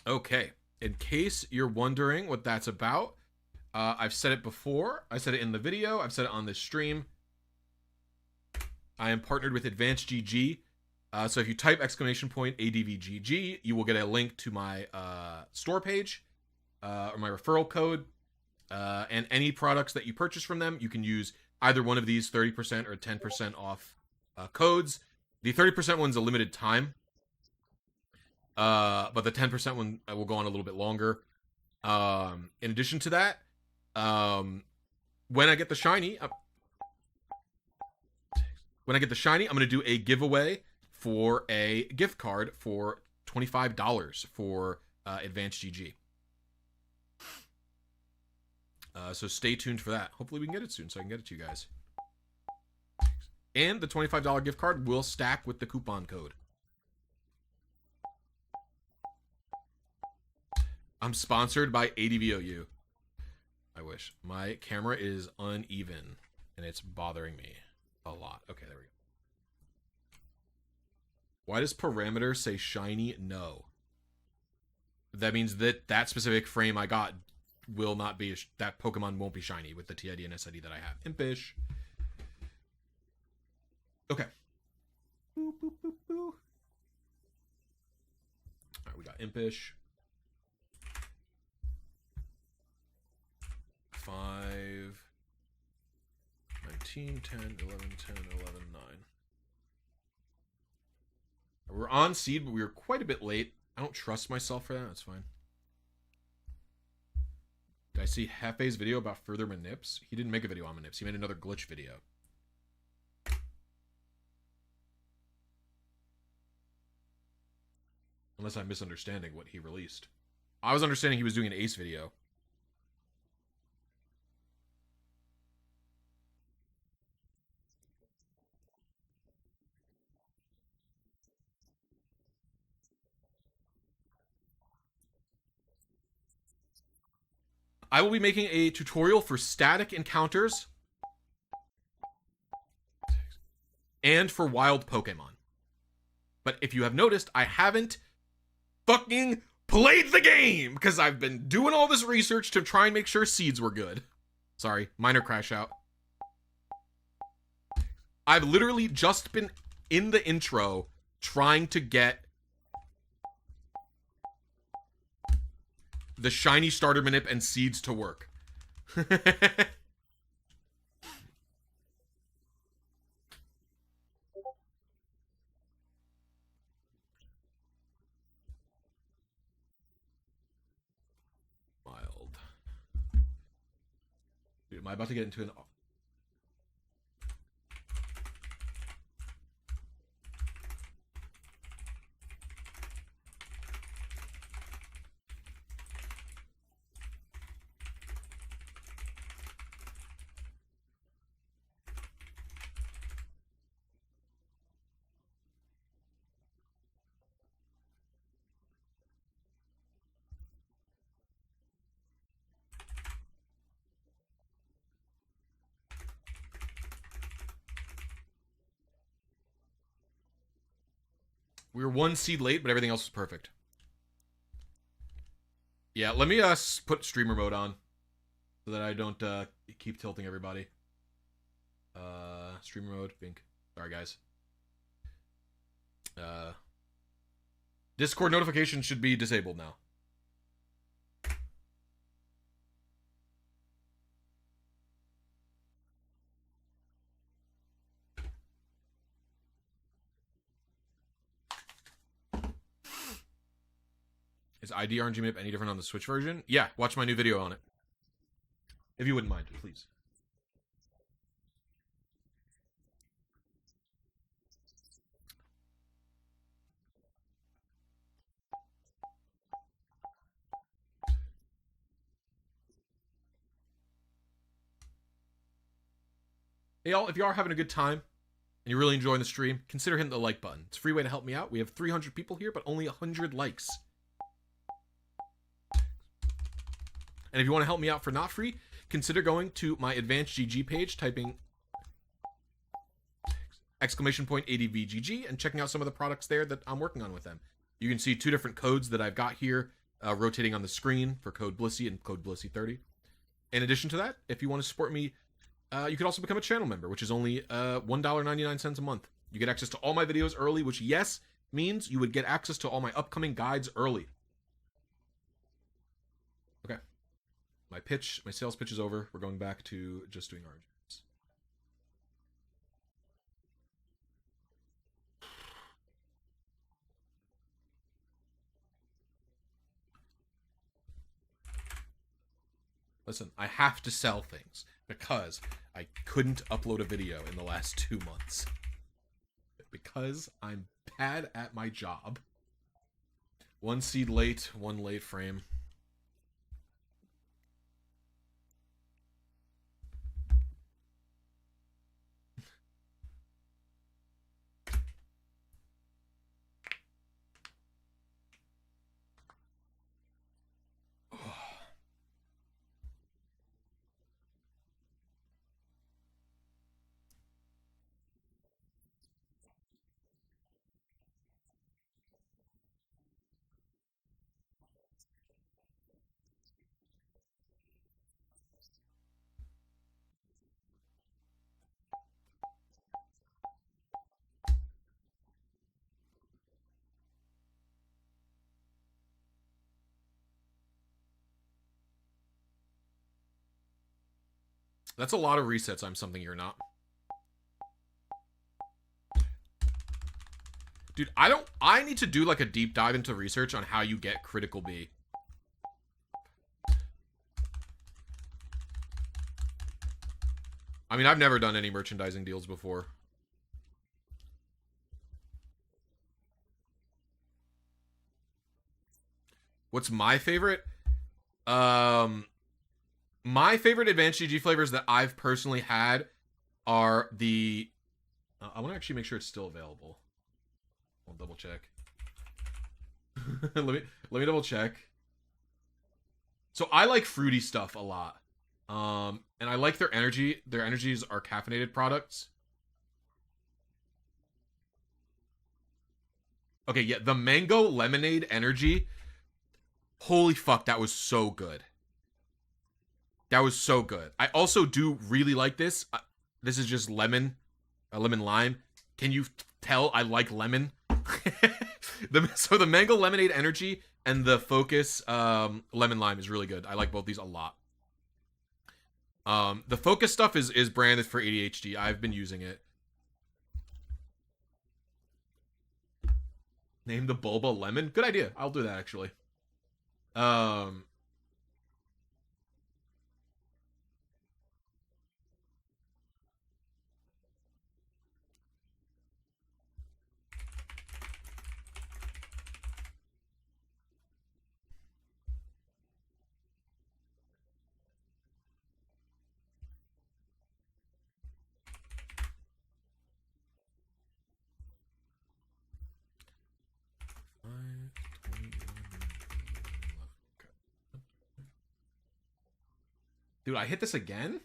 Okay, in case you're wondering what that's about, I've said it before. I said it in the video. I've said it on this stream. I am partnered with advgg. So if you type !advgg, you will get a link to my store page or my referral code. And any products that you purchase from them, you can use either one of these 30% or 10% off codes. The 30% one's a limited time. But the 10% one will go on a little bit longer. In addition to that, when I get the shiny, I'm going to do a giveaway for a gift card for $25 for advgg. So stay tuned for that. Hopefully we can get it soon so I can get it to you guys. And the $25 gift card will stack with the coupon code. I'm sponsored by ADVOU. I wish. My camera is uneven, and it's bothering me a lot. Okay, there we go. Why does parameter say shiny? No. That means that that specific frame I got will not be... that Pokemon won't be shiny with the TID and SID that I have. Impish. Okay. Boop, boop, boop, boop. Alright, we got Impish. 5, 19, 10, 11, 10, 11, 9. We're on seed, but we were quite a bit late. I don't trust myself for that. That's fine. Did I see Hefe's video about further manips? He didn't make a video on manips. He made another glitch video. Unless I'm misunderstanding what he released. I was understanding he was doing an Ace video. I will be making a tutorial for static encounters and for wild Pokemon. But if you have noticed, I haven't fucking played the game because I've been doing all this research to try and make sure seeds were good. Sorry, minor crash out. I've literally just been in the intro trying to get the shiny starter manip and seeds to work. Wild. Dude, am I about to get into an... We were 1 seed late, but everything else was perfect. Yeah, let me put streamer mode on so that I don't keep tilting everybody. Streamer mode, Bink. Sorry, guys. Discord notifications should be disabled now. Is ID RNG map any different on the Switch version? Yeah, watch my new video on it. If you wouldn't mind, please. Hey, y'all, if you are having a good time and you're really enjoying the stream, consider hitting the like button. It's a free way to help me out. We have 300 people here, but only 100 likes. And if you want to help me out for not free, consider going to my advgg page, typing !advgg, and checking out some of the products there that I'm working on with them. You can see 2 different codes that I've got here rotating on the screen for code blisy and code blisy30. In addition to that, if you want to support me, you could also become a channel member, which is only $1.99 a month. You get access to all my videos early, which, yes, means you would get access to all my upcoming guides early. Okay. My sales pitch is over. We're going back to just doing RNGs. Listen, I have to sell things because I couldn't upload a video in the last 2 months. Because I'm bad at my job. 1 seed late, 1 late frame. That's a lot of resets. I'm something you're not. Dude, I need to do like a deep dive into research on how you get critical B. I mean, I've never done any merchandising deals before. What's my favorite? My favorite advgg flavors that I've personally had are the... I want to actually make sure it's still available. I'll double check. let me double check. So I like fruity stuff a lot. And I like their energy. Their energies are caffeinated products. Okay, yeah, the mango lemonade energy. Holy fuck, that was so good. That was so good. I also do really like this. This is just lemon, a lemon lime. Can you tell I like lemon? So the mango lemonade energy and the focus lemon lime is really good. I like both these a lot. The focus stuff is branded for ADHD. I've been using it. Name the boba lemon. Good idea. I'll do that actually. Dude, I hit this again?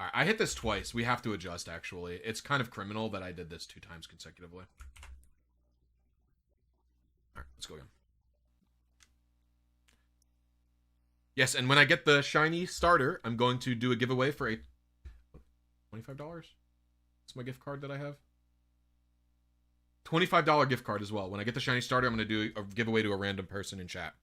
Alright, I hit this twice. We have to adjust, actually. It's kind of criminal that I did this 2 times consecutively. Alright, let's go again. Yes, and when I get the shiny starter, I'm going to do a giveaway for a... $25? That's my gift card that I have. $25 gift card as well. When I get the shiny starter, I'm going to do a giveaway to a random person in chat.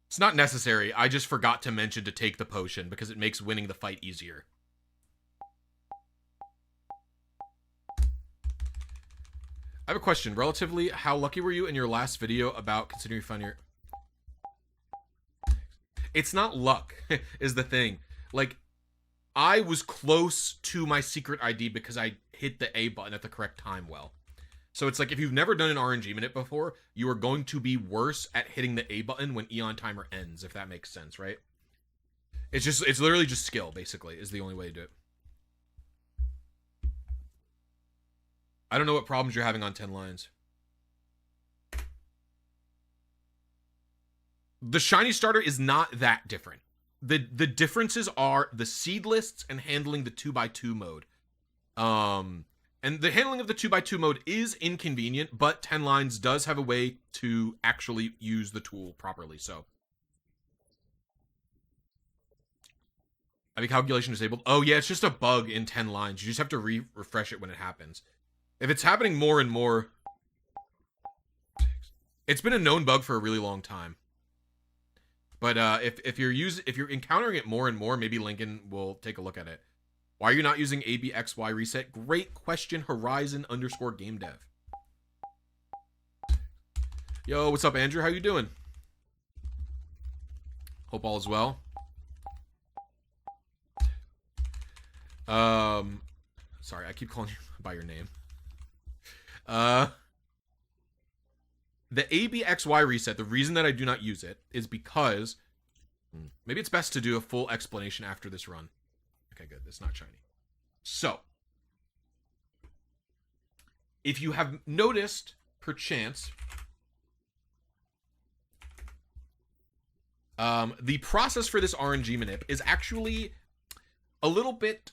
It's not necessary. I just forgot to mention to take the potion because it makes winning the fight easier. I have a question. Relatively, how lucky were you in your last video about considering you found your... It's not luck, is the thing. Like, I was close to my secret ID because I hit the A button at the correct time well. So it's like, if you've never done an RNG minute before, you are going to be worse at hitting the A button when EonTimer ends, if that makes sense, right? It's literally just skill, basically, is the only way to do it. I don't know what problems you're having on 10 lines. The shiny starter is not that different. The differences are the seed lists and handling the 2x2 mode. And the handling of the 2x2 mode is inconvenient, but 10 lines does have a way to actually use the tool properly, so. I mean, calculation disabled. Oh, yeah, it's just a bug in 10 lines. You just have to refresh it when it happens. If it's happening more and more... It's been a known bug for a really long time. But if you're encountering it more and more, maybe Lincoln will take a look at it. Why are you not using ABXY reset? Great question, Horizon_GameDev. Yo, what's up, Andrew? How you doing? Hope all is well. Sorry, I keep calling you by your name. The ABXY reset, the reason that I do not use it is because... Maybe it's best to do a full explanation after this run. Okay, good. It's not shiny. So, if you have noticed, perchance, The process for this RNG manip is actually a little bit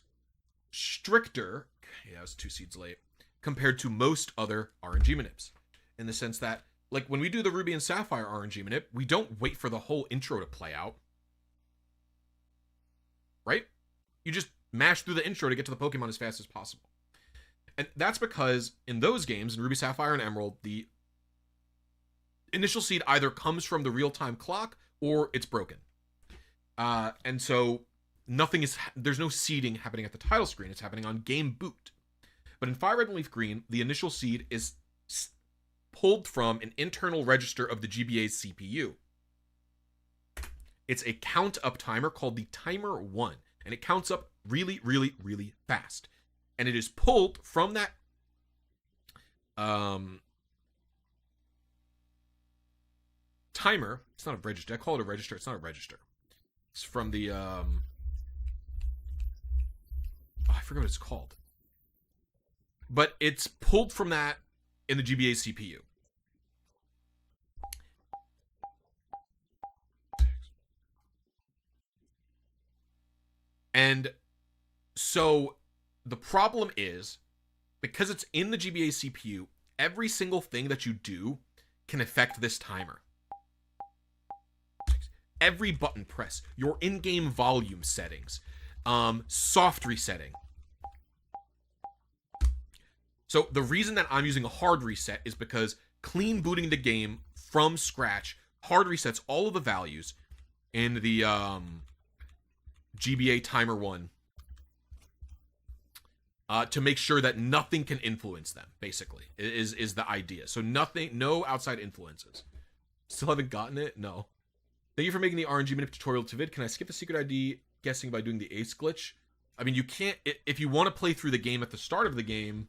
stricter. Yeah, I was 2 seeds late compared to most other RNG manips, in the sense that, like, when we do the Ruby and Sapphire RNG manip, we don't wait for the whole intro to play out. Right? You just mash through the intro to get to the Pokemon as fast as possible. And that's because in those games, in Ruby, Sapphire, and Emerald, the initial seed either comes from the real-time clock or it's broken. And so there's no seeding happening at the title screen. It's happening on game boot. But in Fire Red and Leaf Green, the initial seed is pulled from an internal register of the GBA's CPU. It's a count up timer called the Timer 1, and it counts up really, really, really fast. And it is pulled from that timer. It's not a register. I call it a register. It's not a register. It's from the I forget what it's called. But it's pulled from that in the GBA CPU. And so the problem is, because it's in the GBA CPU, every single thing that you do can affect this timer. Every button press, your in-game volume settings, soft resetting. So the reason that I'm using a hard reset is because clean booting the game from scratch hard resets all of the values in the GBA Timer 1 to make sure that nothing can influence them, basically, is the idea. So no outside influences. Still haven't gotten it? No. Thank you for making the RNG manip tutorial to vid. Can I skip the secret ID guessing by doing the ace glitch? I mean, you can't. If you want to play through the game at the start of the game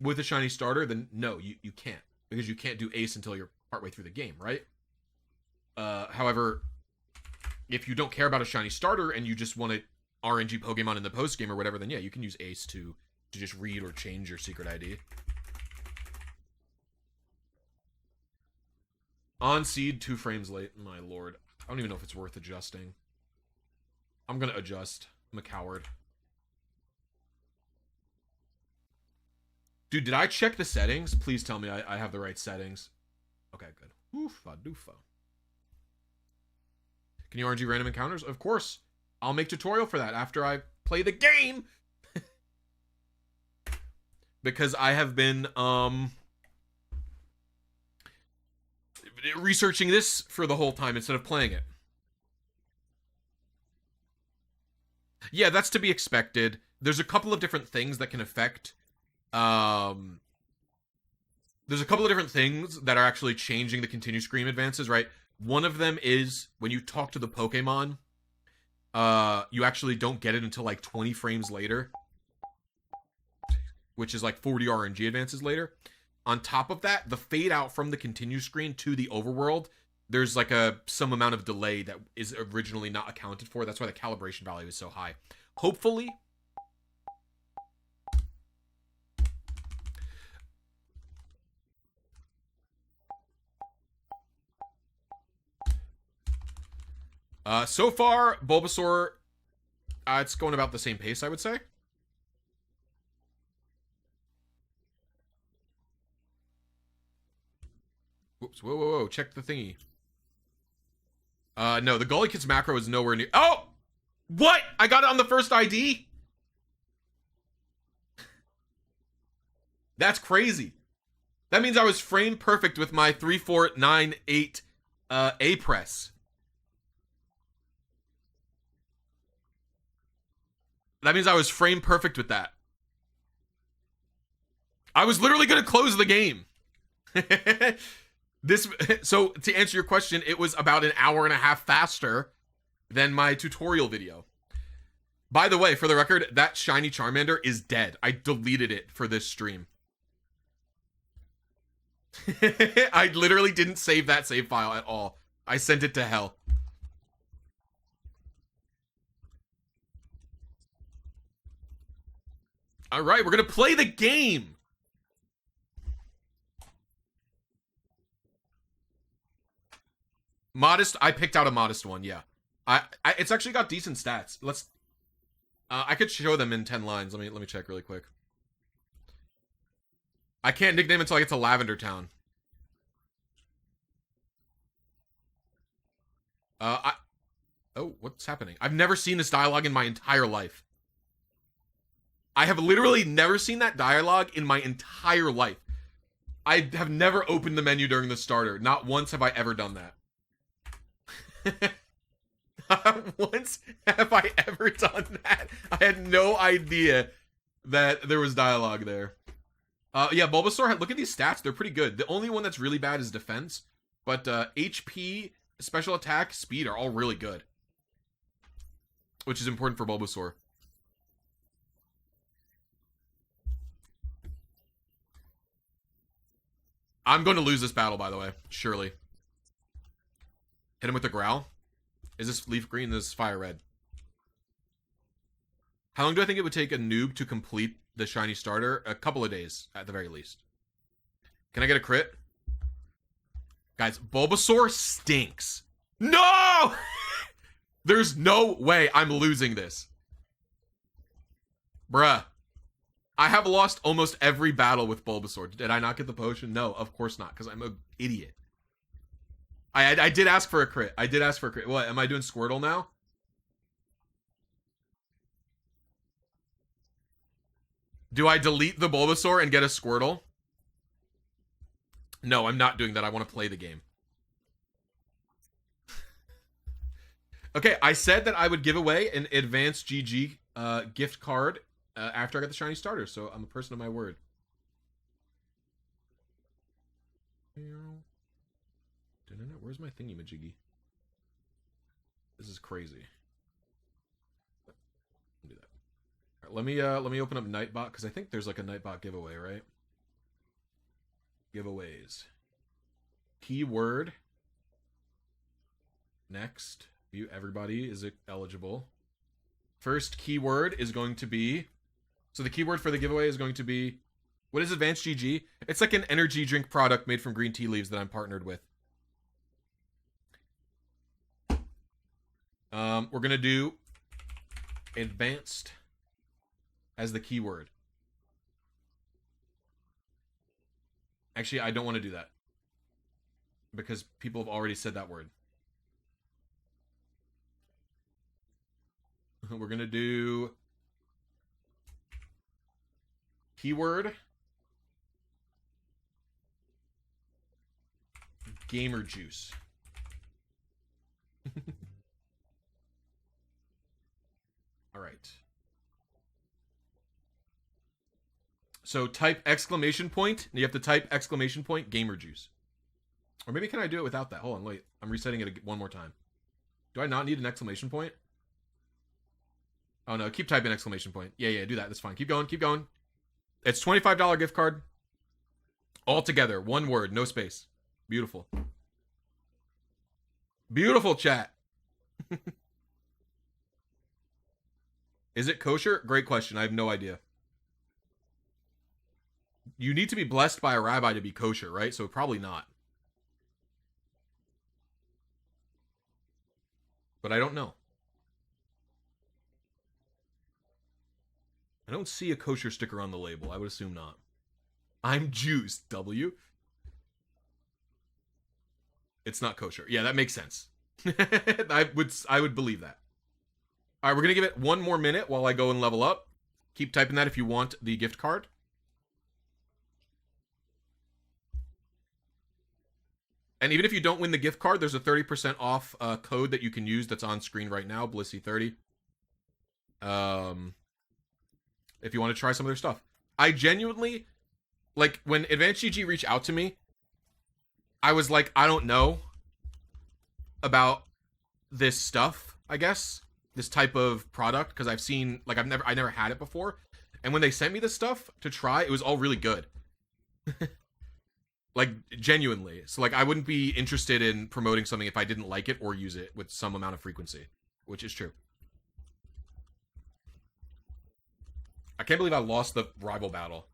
with a shiny starter, then no, you can't. Because you can't do ace until you're partway through the game, right? However, if you don't care about a shiny starter and you just want to RNG Pokemon in the post game or whatever, then yeah, you can use ace to just read or change your secret ID. On seed, 2 frames late. My lord. I don't even know if it's worth adjusting. I'm gonna adjust. I'm a coward. Dude, did I check the settings? Please tell me I have the right settings. Okay, good. Oofa doofa. Can you RNG random encounters? Of course. I'll make tutorial for that after I play the game. Because I have been researching this for the whole time instead of playing it. Yeah, that's to be expected. There's a couple of different things that can affect there's a couple of different things that are actually changing the continue screen advances, right? One of them is when you talk to the Pokemon, you actually don't get it until like 20 frames later, which is like 40 RNG advances later. On top of that, the fade out from the continue screen to the overworld, there's like some amount of delay that is originally not accounted for. That's why the calibration value is so high. Hopefully, so far, Bulbasaur, it's going about the same pace, I would say. Whoops, whoa, check the thingy. No, the Gully Kids macro is nowhere near. Oh! What? I got it on the first ID? That's crazy. That means I was frame perfect with my 3498 A press. That means I was frame perfect with that. I was literally gonna close the game. So to answer your question, it was about an hour and a half faster than my tutorial video. By the way, for the record, that shiny Charmander is dead. I deleted it for this stream. I literally didn't save that save file at all. I sent it to hell. All right, we're gonna play the game. Modest, I picked out a modest one, yeah. It's actually got decent stats. I could show them in 10 lines. Let me check really quick. I can't nickname until I get to Lavender Town. Oh, what's happening? I've never seen this dialogue in my entire life. I have literally never seen that dialogue in my entire life. I have never opened the menu during the starter. Not once have I ever done that. Not once have I ever done that. I had no idea that there was dialogue there. Yeah, Bulbasaur, look at these stats. They're pretty good. The only one that's really bad is defense. But HP, special attack, speed are all really good. Which is important for Bulbasaur. I'm going to lose this battle, by the way. Surely. Hit him with the growl. Is this leaf green? This is fire red. How long do I think it would take a noob to complete the shiny starter? A couple of days, at the very least. Can I get a crit? Guys, Bulbasaur stinks. No! There's no way I'm losing this. Bruh. I have lost almost every battle with Bulbasaur. Did I not get the potion? No, of course not, because I'm an idiot. I did ask for a crit. I did ask for a crit. What, am I doing Squirtle now? Do I delete the Bulbasaur and get a Squirtle? No, I'm not doing that. I want to play the game. Okay, I said that I would give away an advgg gift card after I got the shiny starter, so I'm a person of my word. Where's my thingy-majiggy? This is crazy. Do that. All right, let me open up Nightbot, because I think there's like a Nightbot giveaway, right? Giveaways. Keyword. Next. View everybody is eligible. First keyword is going to be... So the keyword for the giveaway is going to be... What is advgg? It's like an energy drink product made from green tea leaves that I'm partnered with. We're going to do advanced as the keyword. Actually, I don't want to do that. Because people have already said that word. We're going to do keyword gamer juice. All right. So type exclamation point. You have to type exclamation point gamer juice. Or maybe can I do it without that? Hold on, wait. I'm resetting it one more time. Do I not need an exclamation point? Oh no, keep typing exclamation point. Yeah, do that. That's fine. Keep going, keep going. It's $25 gift card. All together. One word, no space. Beautiful. Beautiful, chat. Is it kosher? Great question. I have no idea. You need to be blessed by a rabbi to be kosher, right? So probably not. But I don't know. I don't see a kosher sticker on the label. I would assume not. I'm juiced, W. It's not kosher. Yeah, that makes sense. I would believe that. All right, we're going to give it one more minute while I go and level up. Keep typing that if you want the gift card. And even if you don't win the gift card, there's a 30% off code that you can use that's on screen right now, blisy30. If you want to try some of their stuff. I genuinely, like, when advantgg reached out to me, I was like, I don't know about this stuff, I guess. This type of product, because I've seen, like, I never had it before. And when they sent me this stuff to try, it was all really good. Like, genuinely. So, like, I wouldn't be interested in promoting something if I didn't like it or use it with some amount of frequency. Which is true. I can't believe I lost the rival battle.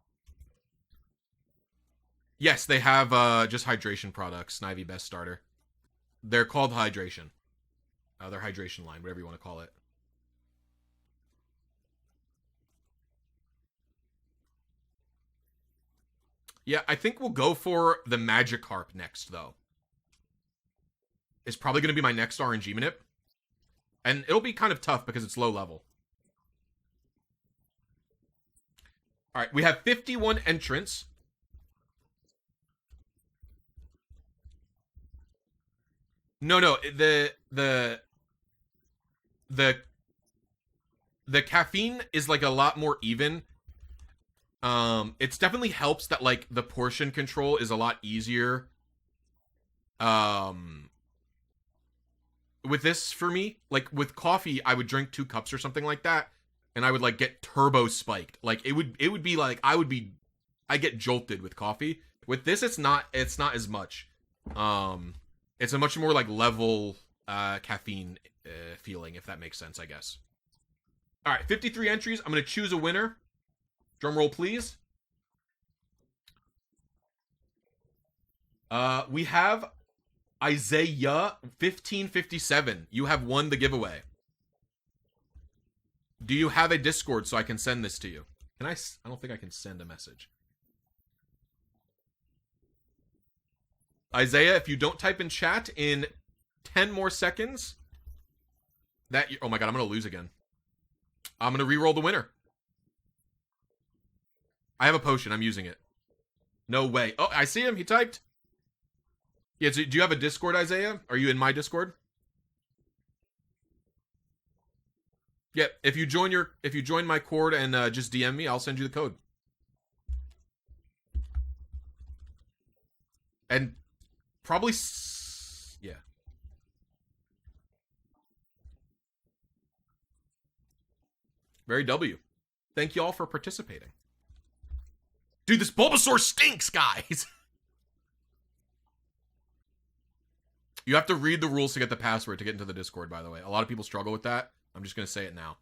Yes, they have just hydration products. Snivy best starter. They're called hydration. Their hydration line, whatever you want to call it. Yeah, I think we'll go for the Magikarp next, though. It's probably going to be my next RNG minute. And it'll be kind of tough because it's low level. Alright, we have 51 entrants. No, the caffeine is like a lot more even. It's definitely helps that like the portion control is a lot easier. With this for me, like with coffee, I would drink 2 cups or something like that, and I would like get turbo spiked. Like it would be like I get jolted with coffee. With this, it's not as much. It's a much more like level caffeine feeling, if that makes sense, I guess. All right, 53 entries. I'm gonna choose a winner. Drum roll, please. We have Isaiah 1557. You have won the giveaway. Do you have a Discord so I can send this to you? Can I don't think I can send a message. Isaiah, if you don't type in chat in 10 more seconds, oh my god, I'm gonna lose again. I'm gonna re-roll the winner. I have a potion, I'm using it. No way. Oh, I see him, he typed. Yeah, so do you have a Discord, Isaiah? Are you in my Discord? Yeah, if you join my Cord and just DM me, I'll send you the code. And probably, yeah. Very W. Thank you all for participating. Dude, this Bulbasaur stinks, guys! You have to read the rules to get the password to get into the Discord, by the way. A lot of people struggle with that. I'm just going to say it now.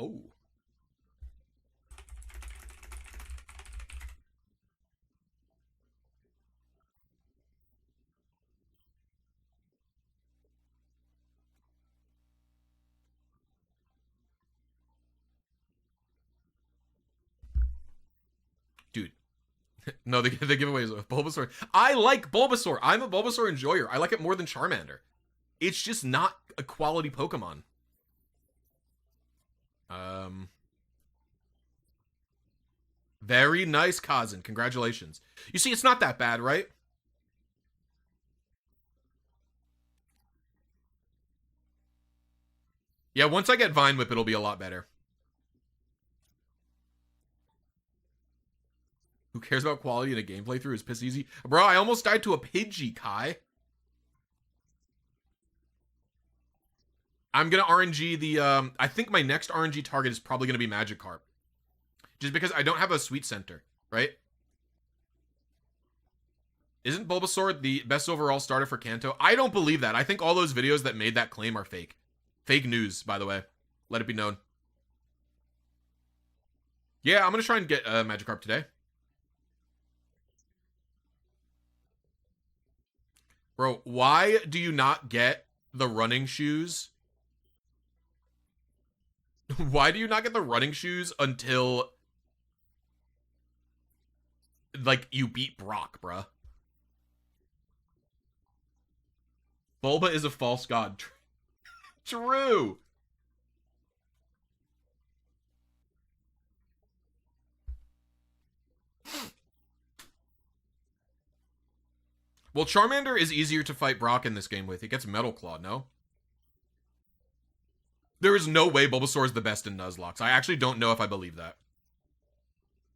Oh. Dude. No, the giveaway is Bulbasaur. I like Bulbasaur. I'm a Bulbasaur enjoyer. I like it more than Charmander. It's just not a quality Pokemon. Very nice, Kazan. Congratulations. You see, it's not that bad, right? Yeah, once I get Vine Whip, it'll be a lot better. Who cares about quality in a game playthrough? Is piss easy? Bro, I almost died to a Pidgey, Kai. I'm gonna RNG the, I think my next RNG target is probably gonna be Magikarp. Just because I don't have a Sweet Center, right? Isn't Bulbasaur the best overall starter for Kanto? I don't believe that. I think all those videos that made that claim are fake. Fake news, by the way. Let it be known. Yeah, I'm gonna try and get Magikarp today. Bro, why do you not get the running shoes? Why do you not get the running shoes until, like, you beat Brock, bruh? Bulba is a false god. True. Well, Charmander is easier to fight Brock in this game with. He gets Metal Claw, no? There is no way Bulbasaur is the best in Nuzlocke. I actually don't know if I believe that.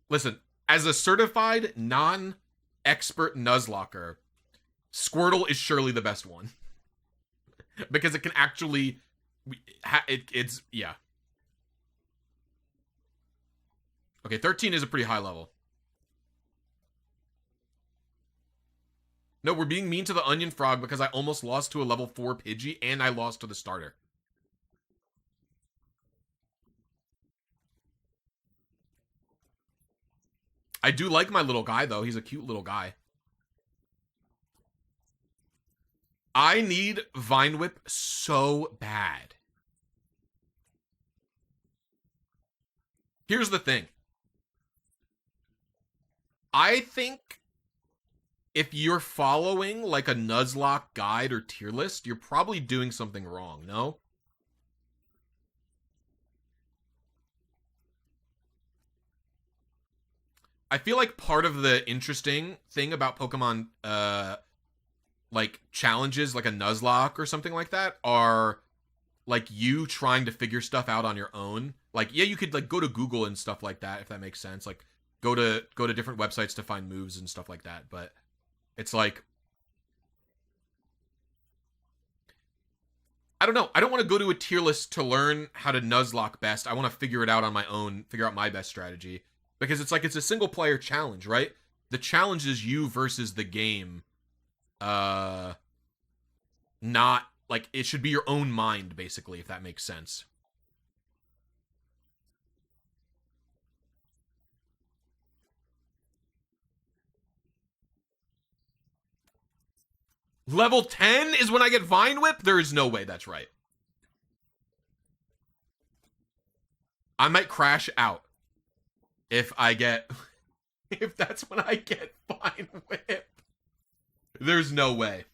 Listen, as a certified, non-expert Nuzlocker, Squirtle is surely the best one. Because it can actually... It's... Yeah. Okay, 13 is a pretty high level. No, we're being mean to the Onion Frog because I almost lost to a level 4 Pidgey and I lost to the starter. I do like my little guy, though. He's a cute little guy. I need Vine Whip so bad. Here's the thing. I think if you're following like a Nuzlocke guide or tier list, you're probably doing something wrong, no? I feel like part of the interesting thing about Pokemon, like challenges, like a Nuzlocke or something like that, are like you trying to figure stuff out on your own. Like, yeah, you could like go to Google and stuff like that, if that makes sense. Like, go to different websites to find moves and stuff like that. But it's like, I don't know. I don't want to go to a tier list to learn how to Nuzlocke best. I want to figure it out on my own, figure out my best strategy. Because it's like, it's a single player challenge, right? The challenge is you versus the game. Not, like, it should be your own mind, basically, if that makes sense. Level 10 is when I get Vine Whip? There is no way that's right. I might crash out if I get... if that's when I get Vine Whip. There's no way.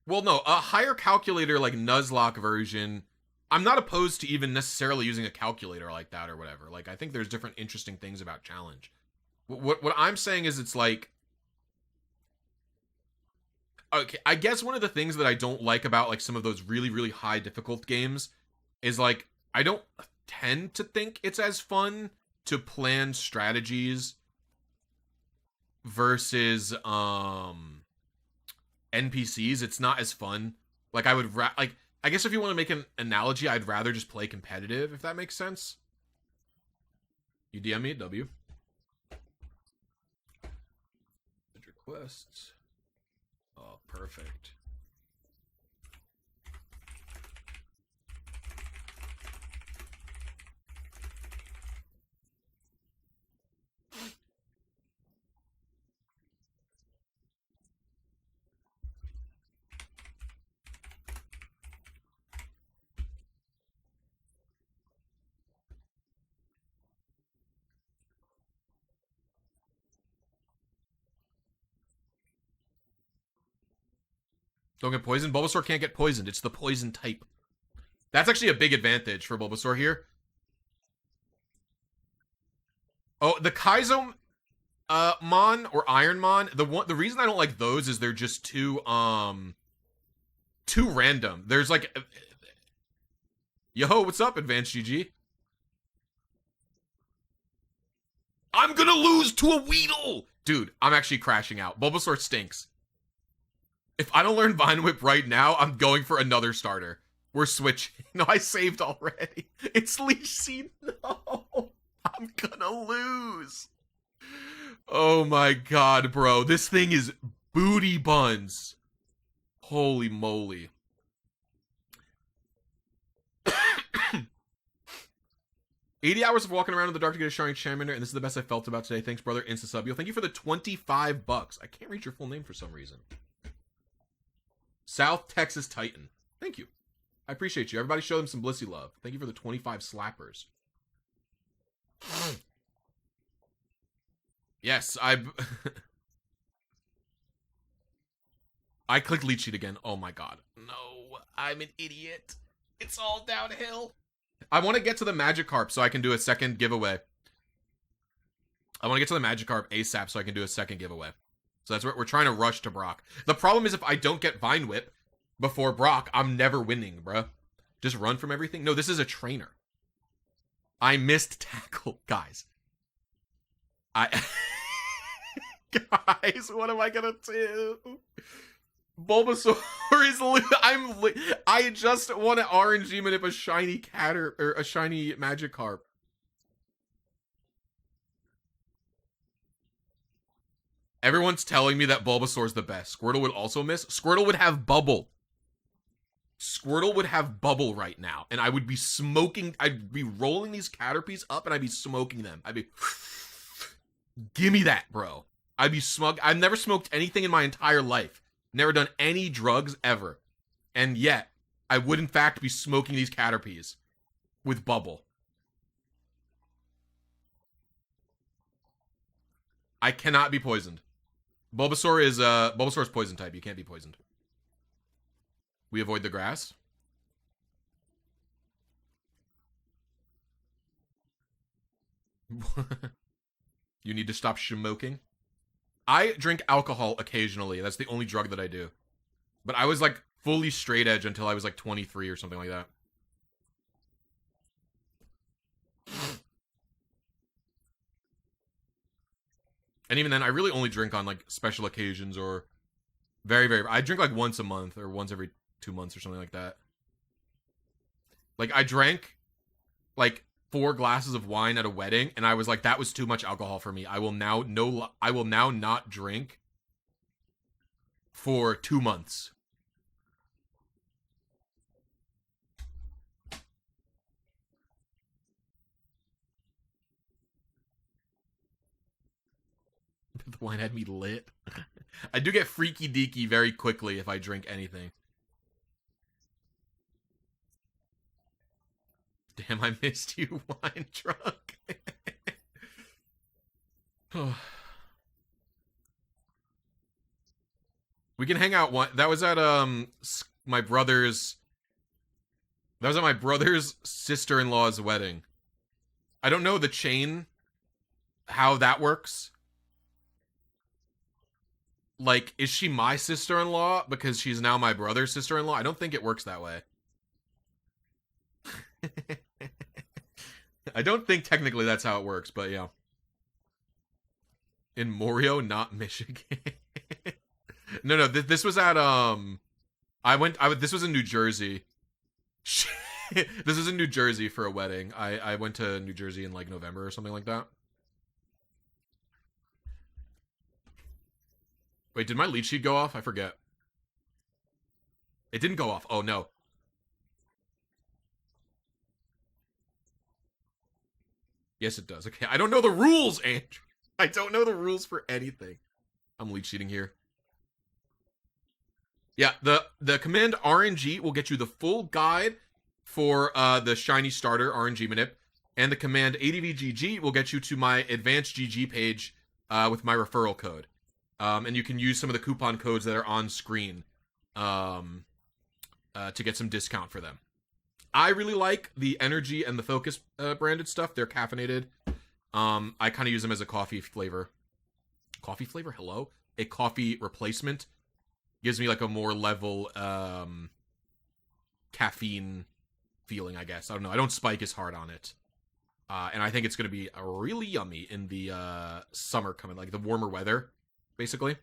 Well, no, a higher calculator like Nuzlocke version, I'm not opposed to even necessarily using a calculator like that or whatever. Like, I think there's different interesting things about challenge. What I'm saying is it's like... Okay, I guess one of the things that I don't like about like some of those really, really high difficult games is like, I don't tend to think it's as fun to plan strategies versus, NPCs. It's not as fun. Like, I would like, I guess if you want to make an analogy, I'd rather just play competitive, if that makes sense. You DM me, W. Requests. Oh, perfect. Don't get poisoned. Bulbasaur can't get poisoned. It's the poison type. That's actually a big advantage for Bulbasaur here. Oh, the Kaizo Mon or Iron Mon. The reason I don't like those is they're just too random. There's like, yo, what's up, advgg? I'm gonna lose to a Weedle! Dude, I'm actually crashing out. Bulbasaur stinks. If I don't learn Vine Whip right now, I'm going for another starter. We're switching. No, I saved already. It's Leech Seed. No. I'm gonna lose. Oh my god, bro. This thing is booty buns. Holy moly. 80 hours of walking around in the dark to get a shiny Charmander, and this is the best I felt about today. Thanks, brother. Insta-sub. Yo, thank you for the $25. I can't read your full name for some reason. South Texas Titan. Thank you. I appreciate you. Everybody show them some Blissey love. Thank you for the 25 slappers. Yes, I clicked Leech Seed again. Oh my god. No, I'm an idiot. It's all downhill. I want to get to the Magikarp so I can do a second giveaway. I want to get to the Magikarp ASAP so I can do a second giveaway. So that's what we're trying to rush to Brock. The problem is if I don't get Vine Whip before Brock, I'm never winning, bruh. Just run from everything. No, this is a trainer. I missed tackle, guys. Guys, what am I gonna do? Bulbasaur is I just want an RNG Manip a shiny cat or a shiny Magikarp. Everyone's telling me that Bulbasaur's the best. Squirtle would also miss. Squirtle would have Bubble. Squirtle would have Bubble right now, and I would be smoking. I'd be rolling these Caterpies up, and I'd be smoking them. I'd be, give me that, bro. I'd be smug. I've never smoked anything in my entire life. Never done any drugs ever, and yet I would in fact be smoking these Caterpies with Bubble. I cannot be poisoned. Bulbasaur's poison type. You can't be poisoned. We avoid the grass. You need to stop smoking. I drink alcohol occasionally. That's the only drug that I do. But I was like fully straight edge until I was like 23 or something like that. And even then, I really only drink on like special occasions or very. I drink like once a month or once every 2 months or something like that. Like I drank like 4 glasses of wine at a wedding, and I was like, that was too much alcohol for me. I will now not drink for 2 months. The wine had me lit. I do get freaky deaky very quickly if I drink anything. Damn, I missed you, wine drunk. We can hang out one. That was at my brother's. That was at my brother's sister-in-law's wedding. I don't know the chain, how that works. Like, is she my sister-in-law because she's now my brother's sister-in-law? I don't think it works that way. I don't think technically that's how it works, but yeah. In Morio, not Michigan. No, this was at this was in New Jersey. This was in New Jersey for a wedding. I went to New Jersey in like November or something like that. Wait, did my lead sheet go off? I forget. It didn't go off. Oh no. Yes, it does. Okay, I don't know the rules, Andrew. I don't know the rules for anything. I'm lead sheeting here. Yeah, the command RNG will get you the full guide for the shiny starter RNG Manip, and the command advgg will get you to my advgg page with my referral code. And you can use some of the coupon codes that are on screen to get some discount for them. I really like the Energy and the Focus branded stuff. They're caffeinated. I kind of use them as a coffee flavor. Coffee flavor? Hello? A coffee replacement. Gives me like a more level caffeine feeling, I guess. I don't know. I don't spike as hard on it. And I think it's going to be really yummy in the summer coming, like the warmer weather, basically.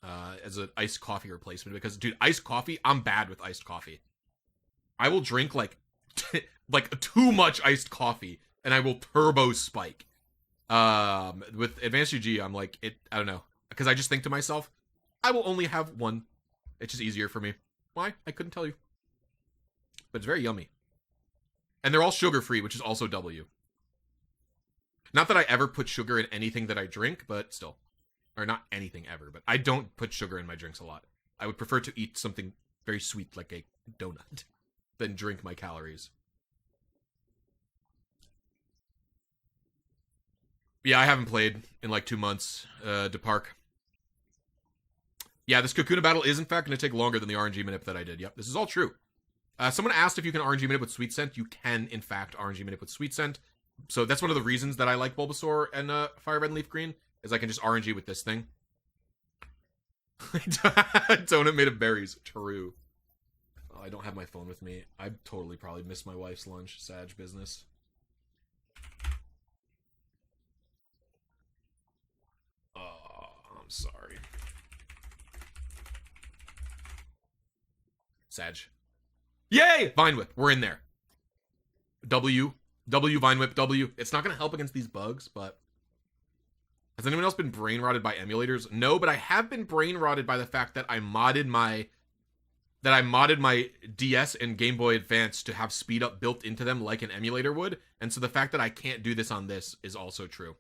As an iced coffee replacement. Because, dude, iced coffee, I'm bad with iced coffee. I will drink like like too much iced coffee, and I will turbo spike. With Advanced GG, I'm like, I don't know. Because I just think to myself, I will only have one. It's just easier for me. Why? I couldn't tell you. But it's very yummy. And they're all sugar-free, which is also W. Not that I ever put sugar in anything that I drink, but still. Or not anything ever, but I don't put sugar in my drinks a lot. I would prefer to eat something very sweet like a donut than drink my calories. Yeah, I haven't played in like 2 months. Depark. Yeah, this Kakuna battle is in fact going to take longer than the RNG Manip that I did. Yep, this is all true. Someone asked if you can RNG Manip with Sweet Scent. You can, in fact, RNG Manip with Sweet Scent. So that's one of the reasons that I like Bulbasaur and Fire Red and Leaf Green, is I can just RNG with this thing. Donut made of berries. True. Oh, I don't have my phone with me. I totally probably missed my wife's lunch. Sag business. Oh, I'm sorry. Sag. Yay! Vine Whip. We're in there. W. W, Vine Whip, W. It's not going to help against these bugs, but... Has anyone else been brain rotted by emulators? No, but I have been brain rotted by the fact that I modded my DS and Game Boy Advance to have speed up built into them like an emulator would, and so the fact that I can't do this on this is also true.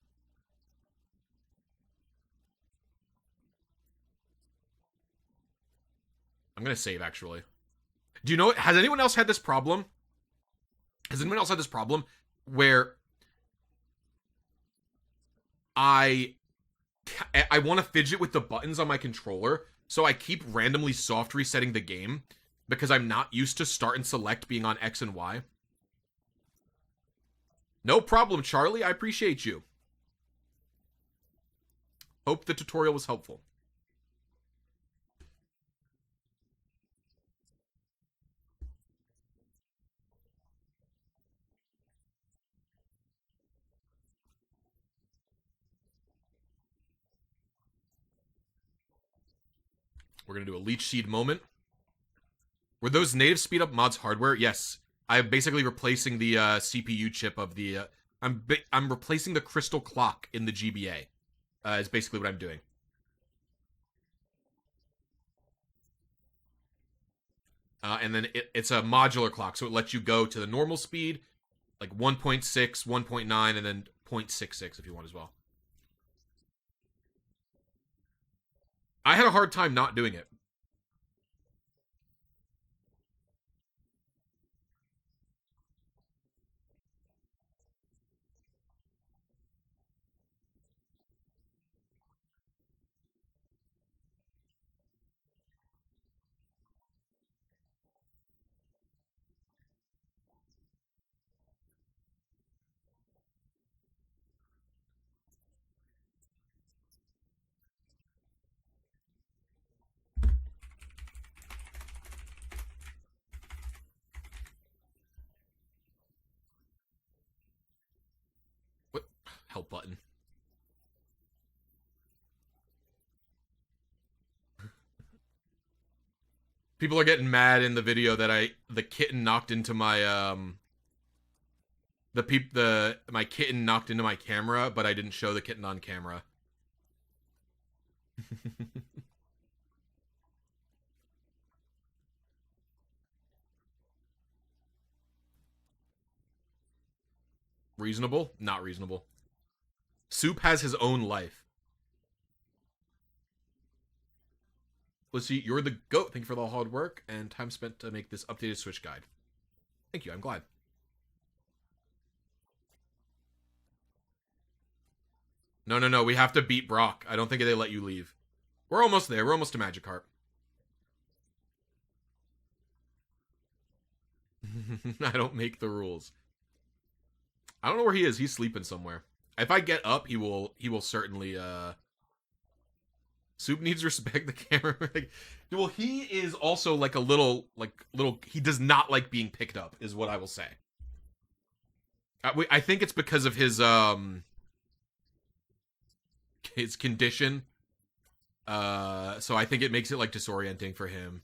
I'm gonna save, actually. Do you know what? Has anyone else had this problem? Has anyone else had this problem where I want to fidget with the buttons on my controller, so I keep randomly soft resetting the game because I'm not used to start and select being on X and Y? No problem, Charlie. I appreciate you. Hope the tutorial was helpful. We're going to do a Leech Seed moment. Were those native speed up mods hardware? Yes. I'm basically replacing the CPU chip of the... I'm replacing the crystal clock in the GBA. Is basically what I'm doing. And then it's a modular clock, so it lets you go to the normal speed, like 1.6, 1.9, and then 0.66 if you want as well. I had a hard time not doing it. What? Help button. People are getting mad in the video that the kitten knocked into my my kitten knocked into my camera, but I didn't show the kitten on camera. Reasonable? Not reasonable. Soup has his own life. Blisy, you're the GOAT. Thank you for the hard work and time spent to make this updated Switch guide. Thank you, I'm glad. No, we have to beat Brock. I don't think they let you leave. We're almost there. We're almost to Magikarp. I don't make the rules. I don't know where he is. He's sleeping somewhere. If I get up, he will certainly Soup needs respect the camera. Well, he is also like a little he does not like being picked up is what I will say. I think it's because of his condition. So I think it makes it like disorienting for him.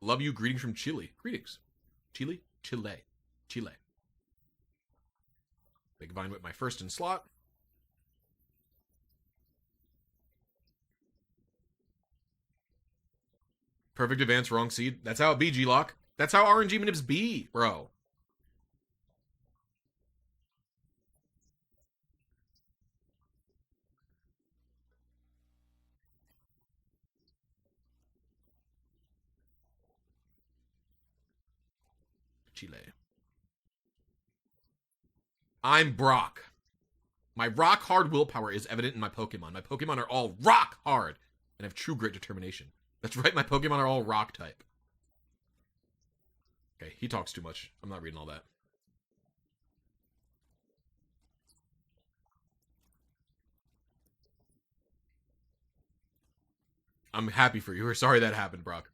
Love you. Greetings from Chile. Greetings. Chile? Chile. Big Vine with my first in slot. Perfect advance, wrong seed. That's how it be, G-Lock. That's how RNG manips be, bro. Chile. I'm Brock. My rock hard willpower is evident in my Pokemon. My Pokemon are all rock hard and have true great determination. That's right, my Pokemon are all rock type. Okay, he talks too much. I'm not reading all that. I'm happy for you. We're sorry that happened, Brock.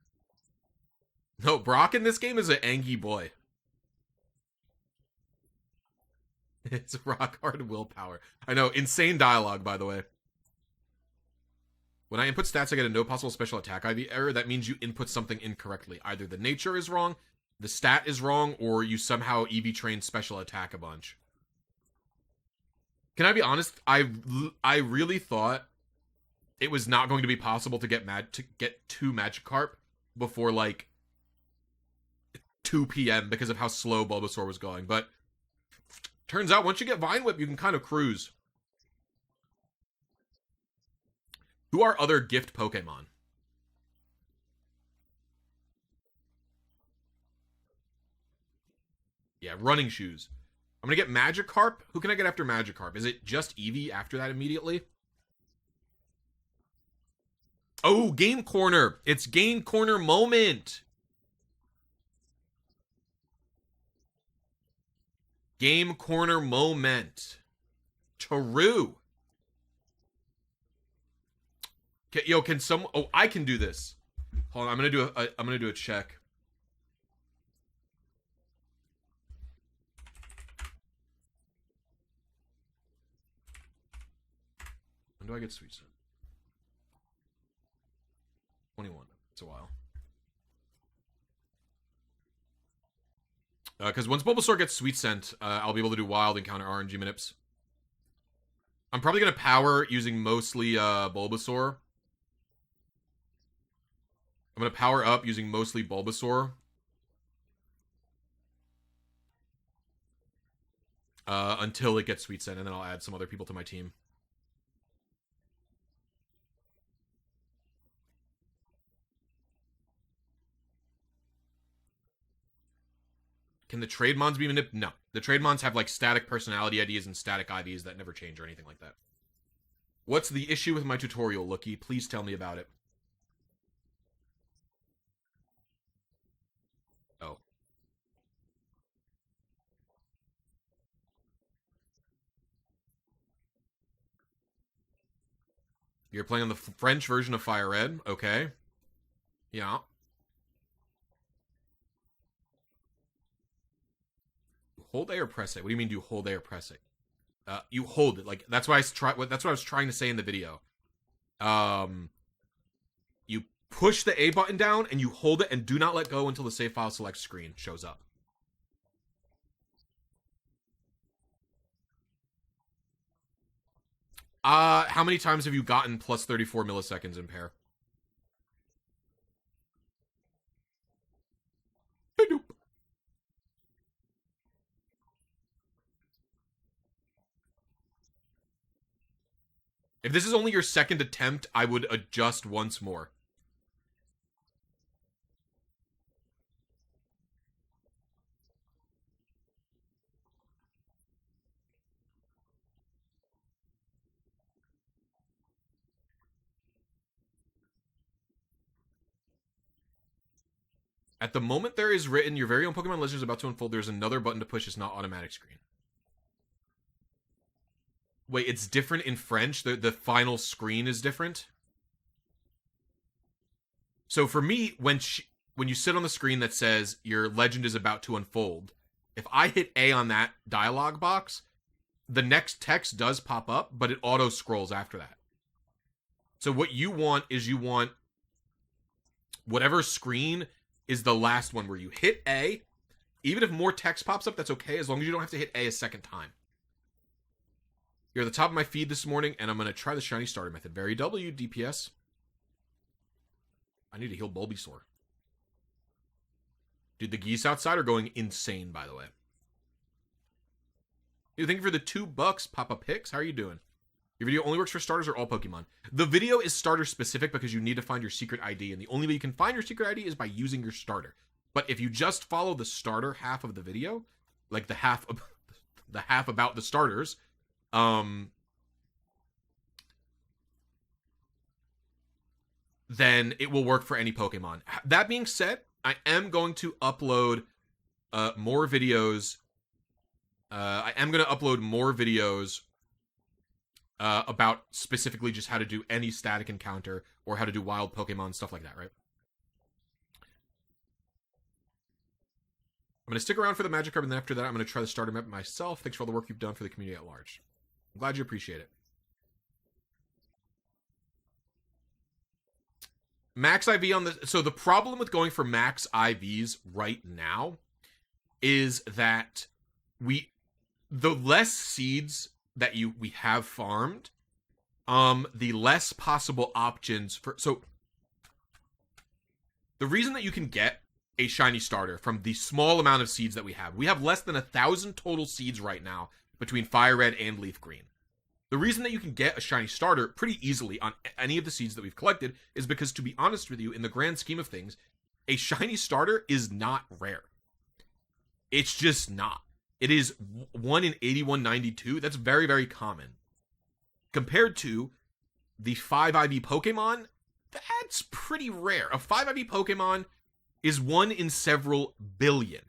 No, Brock in this game is an angry boy. It's rock hard willpower. I know, insane dialogue, by the way. When I input stats, I get a no possible special attack IV error. That means you input something incorrectly. Either the nature is wrong, the stat is wrong, or you somehow EV trained special attack a bunch. Can I be honest? I really thought it was not going to be possible to get two Magikarp before like 2 p.m. because of how slow Bulbasaur was going. But turns out once you get Vine Whip, you can kind of cruise. Who are other gift Pokemon? Yeah, running shoes. I'm gonna get Magikarp. Who can I get after Magikarp? Is it just Eevee after that immediately? Oh, Game Corner. It's Game Corner moment. Game Corner moment. True. Yo, can some? Oh, I can do this. Hold on, I'm gonna do a check. When do I get Sweet Scent? 21. It's a while. Because once Bulbasaur gets Sweet Scent, I'll be able to do Wild and counter RNG Manips. I'm probably gonna power using mostly Bulbasaur. I'm gonna power up using mostly Bulbasaur. Until it gets Sweet Scent, and then I'll add some other people to my team. Can the Trademons be manipulated? No. The Trademons have like static personality IDs and static IVs that never change or anything like that. What's the issue with my tutorial, Lookie? Please tell me about it. Oh. You're playing on the French version of Fire Red? Okay. Yeah. Hold A or press it? What do you mean do you hold A or press it? You hold it. Like that's what I was trying to say in the video. You push the A button down and you hold it and do not let go until the save file select screen shows up. How many times have you gotten plus 34 milliseconds in pair? If this is only your second attempt, I would adjust once more. At the moment there is written, your very own Pokemon Legend is about to unfold. There's another button to push. It's not automatic screen. Wait, it's different in French? The final screen is different? So for me, when you sit on the screen that says your legend is about to unfold, if I hit A on that dialog box, the next text does pop up, but it auto scrolls after that. So what you want is you want whatever screen is the last one where you hit A. Even if more text pops up, that's okay, as long as you don't have to hit A a second time. You're at the top of my feed this morning, and I'm going to try the shiny starter method. Very W, DPS. I need to heal Bulbasaur. Dude, the geese outside are going insane, by the way. Dude, thank you for the $2, Papa Pix. How are you doing? Your video only works for starters or all Pokemon? The video is starter specific because you need to find your secret ID, and the only way you can find your secret ID is by using your starter. But if you just follow the starter half of the video, like the half about the starters, then it will work for any Pokemon. That being said, I am going to upload more videos. I am going to upload more videos about specifically just how to do any static encounter or how to do wild Pokemon, stuff like that, right? I'm going to stick around for the Magikarp, and then after that, I'm going to try the starter map myself. Thanks for all the work you've done for the community at large. I'm glad you appreciate it. Max IV on the... So the problem with going for max IVs right now is that the less seeds that we have farmed, the less possible options for... So the reason that you can get a shiny starter from the small amount of seeds that we have less than 1,000 total seeds right now between Fire Red and Leaf Green. The reason that you can get a shiny starter pretty easily on any of the seeds that we've collected is because, to be honest with you, in the grand scheme of things, a shiny starter is not rare. It's just not. It is 1 in 8192. That's very, very common. Compared to the 5 IV Pokemon, that's pretty rare. A 5 IV Pokemon is 1 in several billion.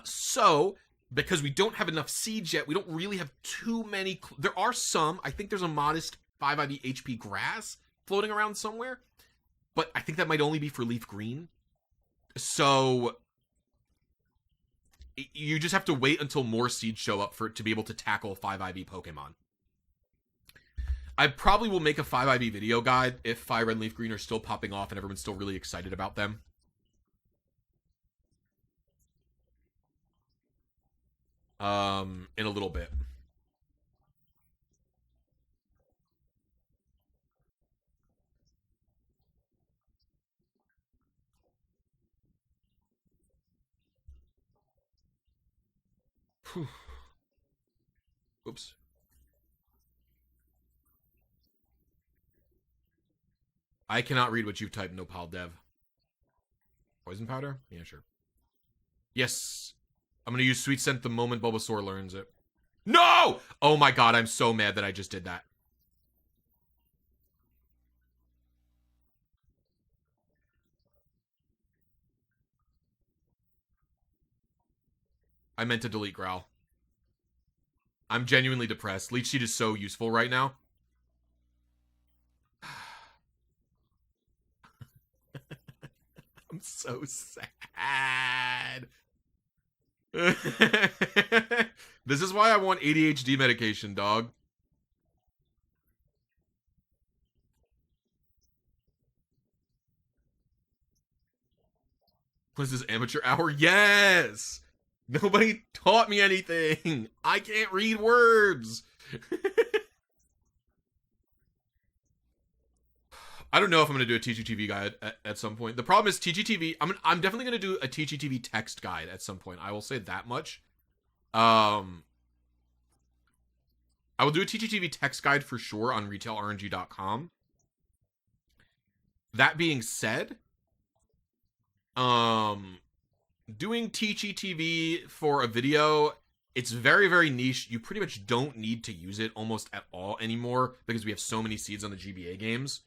So... because we don't have enough seeds yet, we don't really have too many... There are some. I think there's a modest 5 IV HP grass floating around somewhere. But I think that might only be for Leaf Green. So... you just have to wait until more seeds show up to be able to tackle 5 IV Pokemon. I probably will make a 5 IV video guide if Fire Red and Leaf Green are still popping off and everyone's still really excited about them. In a little bit. Whew. Oops. I cannot read what you've typed, Nopal Dev. Poison powder? Yeah, sure. Yes. I'm gonna use Sweet Scent the moment Bulbasaur learns it. No! Oh my god, I'm so mad that I just did that. I meant to delete Growl. I'm genuinely depressed. Leech Seed is so useful right now. I'm so sad. This is why I want ADHD medication, dog. Was this amateur hour? Yes! Nobody taught me anything. I can't read words. I don't know if I'm going to do a TGTV guide at some point. The problem is TGTV... I'm definitely going to do a TGTV text guide at some point. I will say that much. I will do a TGTV text guide for sure on retailrng.com. That being said, doing TGTV for a video, it's very, very niche. You pretty much don't need to use it almost at all anymore because we have so many seeds on the GBA games.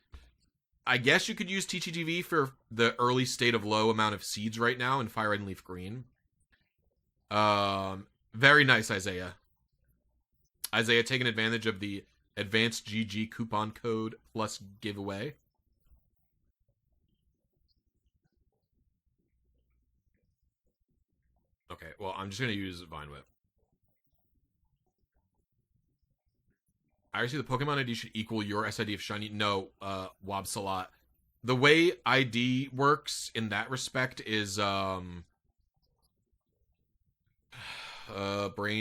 I guess you could use TGTV for the early state of low amount of seeds right now in Fire Red and Leaf Green. Very nice, Isaiah. Isaiah taking advantage of the advgg coupon code plus giveaway. Okay, well, I'm just going to use Vine Whip. I see the Pokemon ID should equal your SID of Shiny. No, Wobsalot. The way ID works in that respect is, brain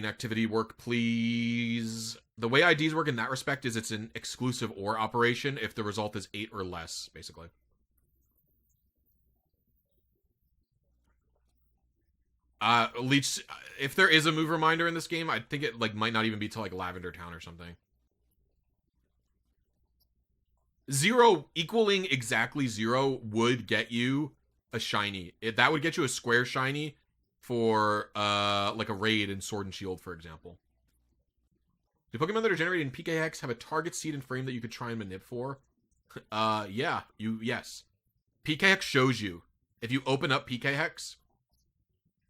activity work, please. The way IDs work in that respect is it's an exclusive OR operation if the result is 8 or less, basically. Leech, if there is a move reminder in this game, I think it might not even be till Lavender Town or something. 0 equaling exactly 0 would get you a shiny. That would get you a square shiny for a raid in Sword and Shield, for example. Do Pokemon that are generated in PKX have a target seed and frame that you could try and manip for? Yeah, yes. PKX shows you. If you open up PKX,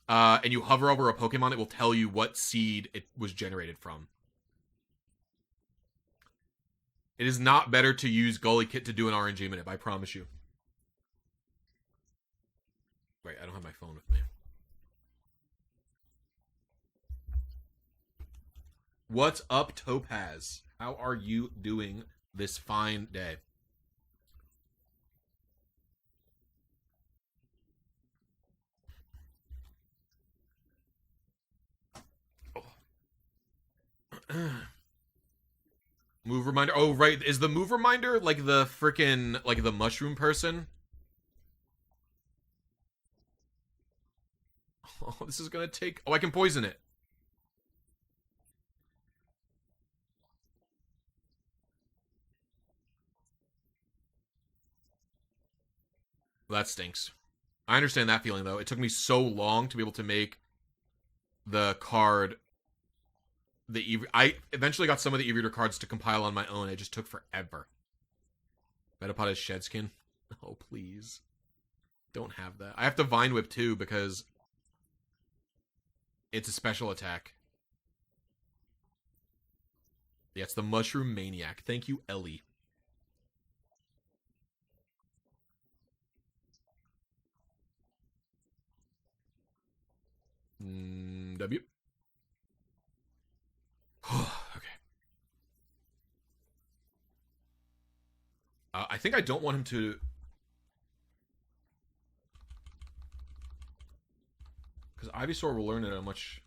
and you hover over a Pokemon, it will tell you what seed it was generated from. It is not better to use Gully Kit to do an RNG manip, I promise you. Wait, I don't have my phone with me. What's up, Topaz? How are you doing this fine day? Move reminder. Oh, right. Is the move reminder like the freaking, like the mushroom person? Oh, this is gonna take... Oh, I can poison it. Well, that stinks. I understand that feeling, though. It took me so long to be able to make the card... I eventually got some of the e-reader cards to compile on my own. It just took forever. Metapod is shed skin. Oh, please. Don't have that. I have to Vine Whip, too, because... it's a special attack. Yeah, it's the Mushroom Maniac. Thank you, Ellie. W. Okay. I think I don't want him to... because Ivysaur will learn it at a much...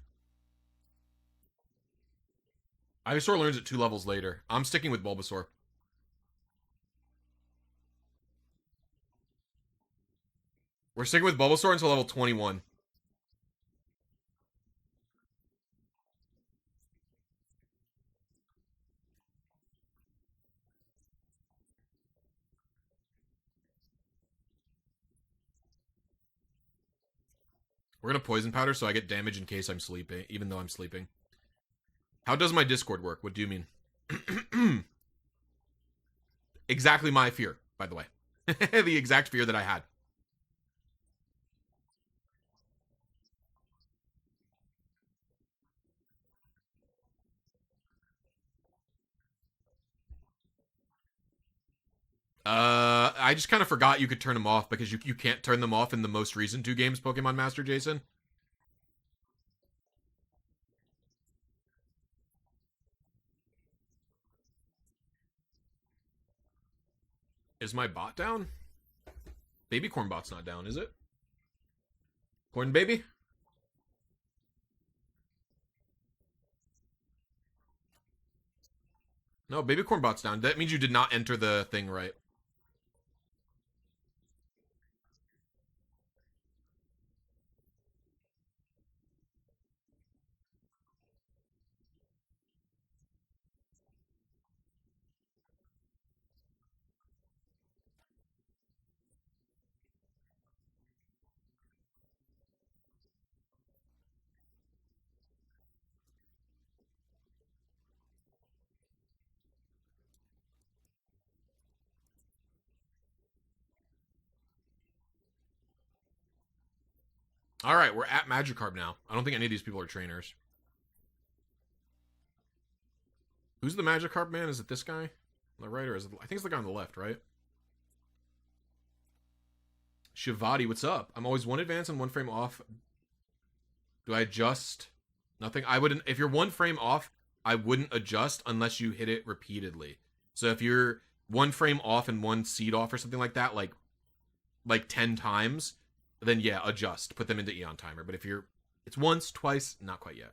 Ivysaur learns it 2 levels later. I'm sticking with Bulbasaur. We're sticking with Bulbasaur until level 21. We're gonna Poison Powder so I get damage in case I'm sleeping, even though I'm sleeping. How does my Discord work? What do you mean? Exactly my fear, by the way. The exact fear that I had. I just kind of forgot you could turn them off because you can't turn them off in the most recent 2 games, Pokemon Master Jason. Is my bot down? Baby Corn bot's not down, is it? Corn baby? No, Baby Corn bot's down. That means you did not enter the thing right. Alright, we're at Magikarp now. I don't think any of these people are trainers. Who's the Magikarp man? Is it this guy? On the right, or is it... I think it's the guy on the left, right? Shivati, what's up? I'm always 1 advance and 1 frame off. Do I adjust? Nothing. I wouldn't... If you're 1 frame off, I wouldn't adjust unless you hit it repeatedly. So if you're 1 frame off and 1 seed off or something like that, like 10 times, then yeah, adjust. Put them into EonTimer. But if you're... It's once, twice, not quite yet.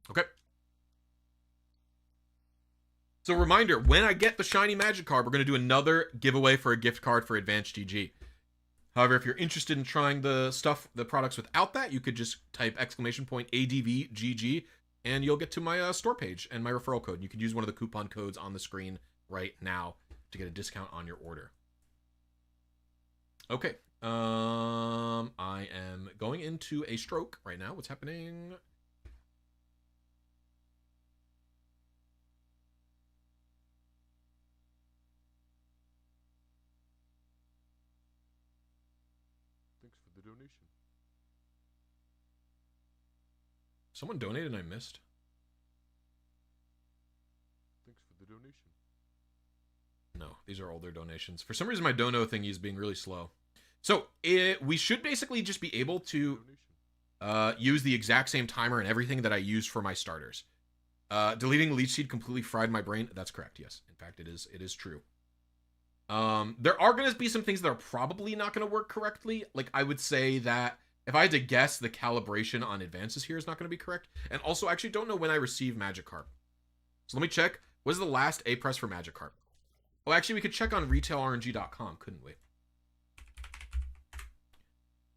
Okay. So reminder, when I get the shiny Magikarp, we're going to do another giveaway for a gift card for advgg. However, if you're interested in trying the products without that, you could just type !advgg and you'll get to my store page and my referral code. You can use one of the coupon codes on the screen right now to get a discount on your order. Okay. I am going into a stroke right now. What's happening? Thanks for the donation. Someone donated and I missed. Thanks for the donation. No, these are older donations. For some reason, my dono thingy is being really slow. So we should basically just be able to use the exact same timer and everything that I use for my starters. Deleting leech seed completely fried my brain. That's correct. Yes, in fact, it is true. There are going to be some things that are probably not going to work correctly. Like I would say that if I had to guess, the calibration on advances here is not going to be correct. And also, I actually don't know when I received Magikarp. So let me check. What is the last A press for Magikarp? Oh, actually, we could check on retailrng.com, couldn't we?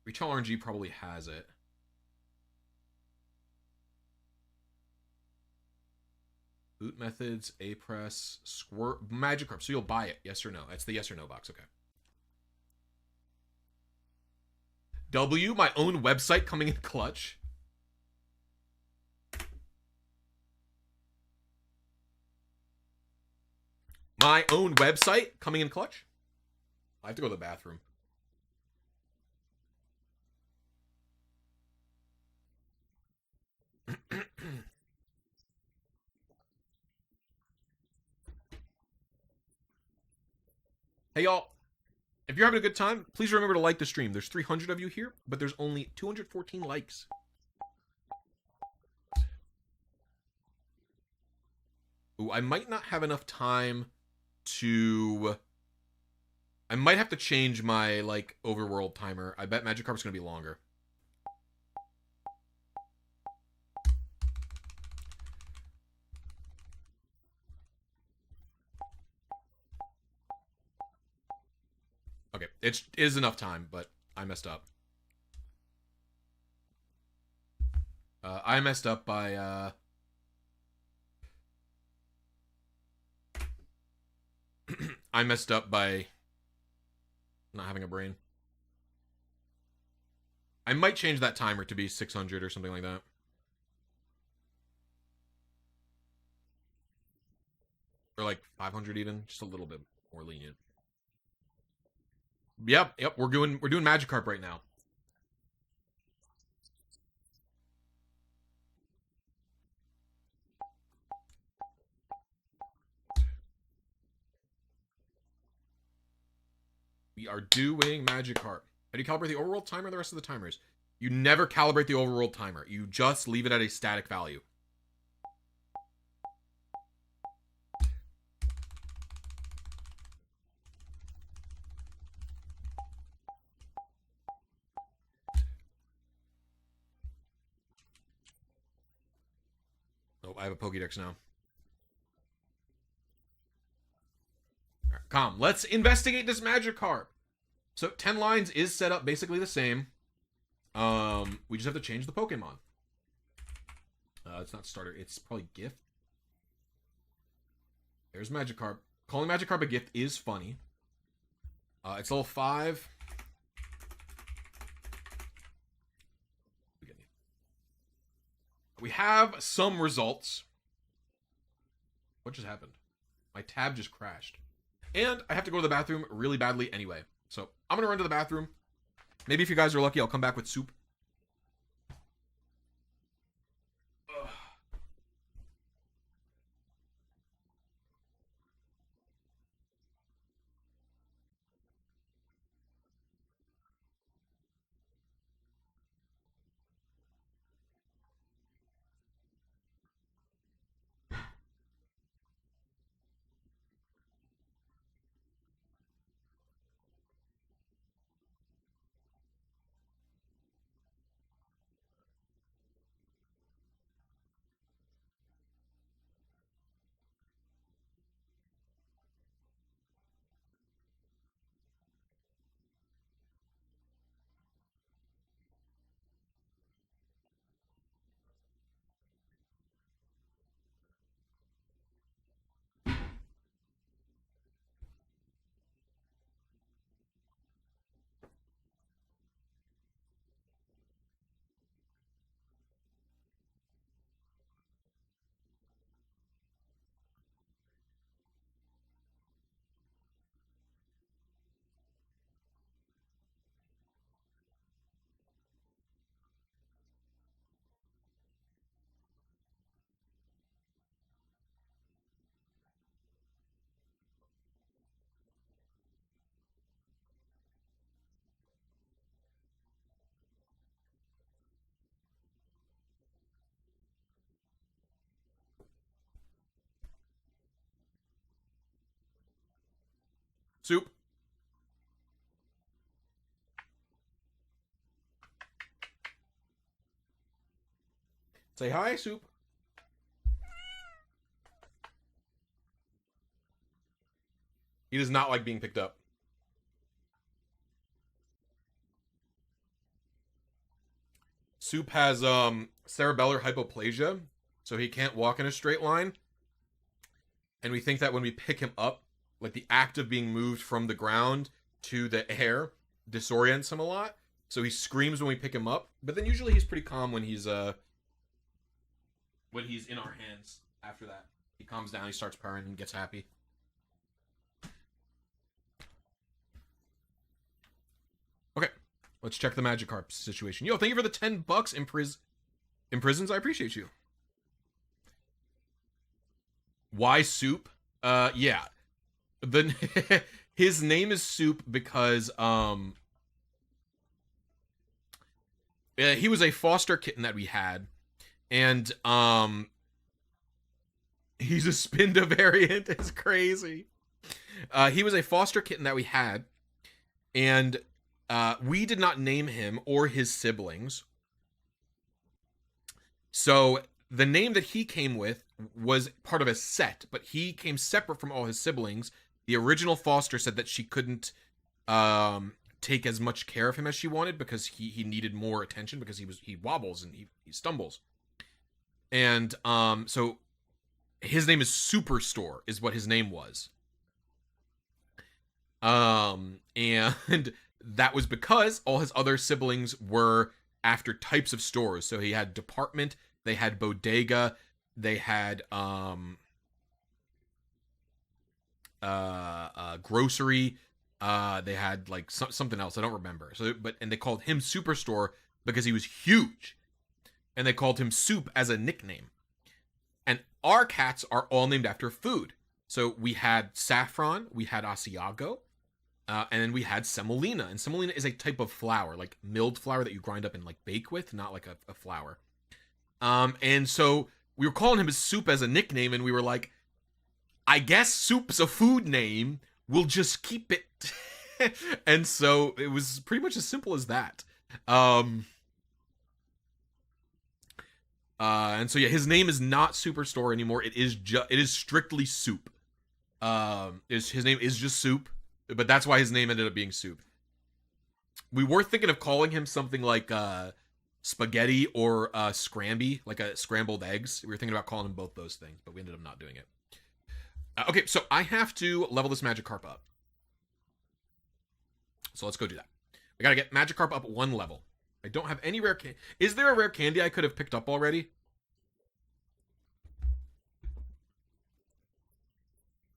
Retail RNG probably has it. Boot methods, A press, squirt, Magikarp. So you'll buy it, yes or no? That's the yes or no box. Okay. W, my own website coming in clutch. My own website coming in clutch. I have to go to the bathroom. Hey, y'all. If you're having a good time, please remember to like the stream. There's 300 of you here, but there's only 214 likes. Ooh, I might not have enough time to... I might have to change my, like, overworld timer. I bet Magikarp's gonna be longer. Okay, it is enough time, but I messed up. I messed up by, I messed up by not having a brain. I might change that timer to be 600 or something like that. Or like 500 even, just a little bit more lenient. Yep, we're doing Magikarp right now. We are doing Magikarp. How do you calibrate the overworld timer and the rest of the timers? You never calibrate the overworld timer. You just leave it at a static value. Oh, I have a Pokédex now. Right, calm. Let's investigate this Magikarp. So 10 lines is set up basically the same. We just have to change the Pokemon. It's not starter. It's probably gift. There's Magikarp. Calling Magikarp a gift is funny. It's level 5. We have some results. What just happened? My tab just crashed. And I have to go to the bathroom really badly anyway. So I'm going to run to the bathroom. Maybe if you guys are lucky, I'll come back with soup. Soup. Say hi, Soup. He does not like being picked up. Soup has cerebellar hypoplasia, so he can't walk in a straight line. And we think that when we pick him up, like the act of being moved from the ground to the air disorients him a lot. So he screams when we pick him up, but then usually he's pretty calm when he's in our hands. After that, he calms down, he starts purring, and gets happy. Okay, let's check the Magikarp situation. Yo, thank you for the $10 in prisons. I appreciate you. Why Soup? Yeah. His name is Soup because he was a foster kitten that we had, and he's a Spinda variant. It's crazy. He was a foster kitten that we had, and we did not name him or his siblings. So the name that he came with was part of a set, but he came separate from all his siblings. The original foster said that she couldn't take as much care of him as she wanted because he needed more attention because he wobbles and he stumbles. And so his name is Superstore is what his name was. And that was because all his other siblings were after types of stores. So he had department, they had bodega, they had grocery, they had like something else I don't remember. So and they called him Superstore because he was huge, and they called him Soup as a nickname. And our cats are all named after food. So we had Saffron, we had Asiago, and then we had semolina. And semolina is a type of flour, like milled flour that you grind up and like bake with, not like a flour. And so we were calling him Soup as a nickname, and we were like, I guess Soup's a food name. We'll just keep it. And so it was pretty much as simple as that. And so yeah, his name is not Superstore anymore. It is strictly Soup. His name is just Soup, but that's why his name ended up being Soup. We were thinking of calling him something like Spaghetti or Scramby, like a scrambled eggs. We were thinking about calling him both those things, but we ended up not doing it. Okay, so I have to level this Magikarp up. So let's go do that. I gotta get Magikarp up 1 level. I don't have any rare candy. Is there a rare candy I could have picked up already?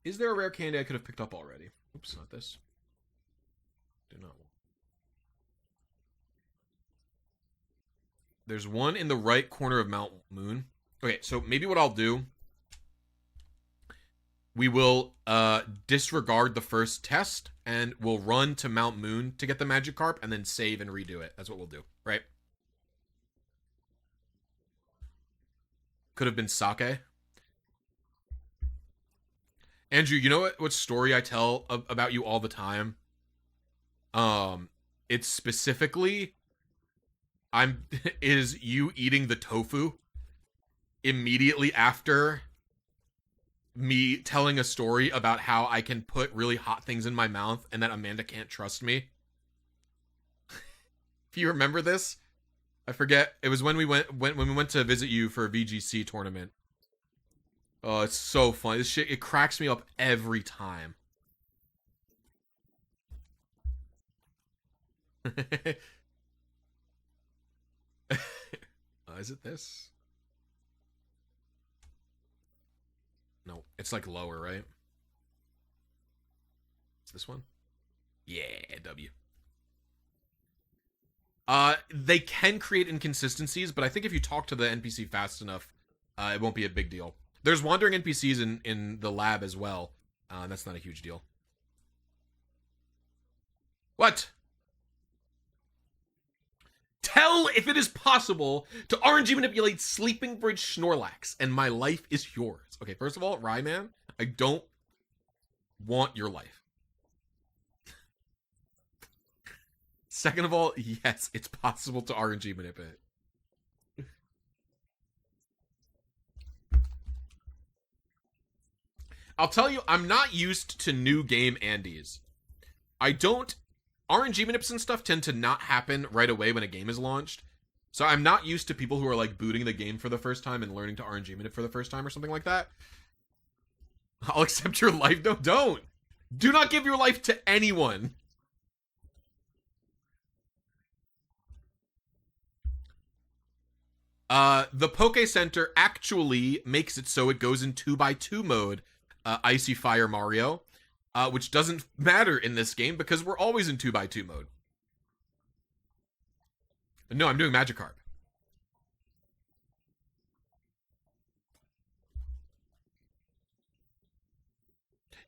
Is there a rare candy I could have picked up already? Oops, not this. Do not. There's one in the right corner of Mount Moon. Okay, so maybe what I'll do, we will disregard the first test and we'll run to Mount Moon to get the Magikarp and then save and redo it. That's what we'll do, right? Could have been Sake. Andrew, you know what story I tell about you all the time? It's specifically is you eating the tofu immediately after me telling a story about how I can put really hot things in my mouth and that Amanda can't trust me. If you remember this, I forget. It was when we went to visit you for a VGC tournament. Oh, it's so funny. This shit, it cracks me up every time. Is it this? No, it's like lower, right? It's this one? Yeah, W. They can create inconsistencies, but I think if you talk to the NPC fast enough, it won't be a big deal. There's wandering NPCs in the lab as well. That's not a huge deal. What? Tell if it is possible to RNG manipulate Sleeping Bridge Snorlax, and my life is yours. Okay, first of all, Rayman, I don't want your life. Second of all, yes, it's possible to RNG manipulate. I'll tell you, I'm not used to new game Andes. RNG manips and stuff tend to not happen right away when a game is launched. So I'm not used to people who are like booting the game for the first time and learning to RNG manip for the first time or something like that. I'll accept your life. No, don't. Do not give your life to anyone. The Poke Center actually makes it so it goes in 2x2 mode, Icy Fire Mario, which doesn't matter in this game because we're always in 2x2 mode. No, I'm doing Magikarp.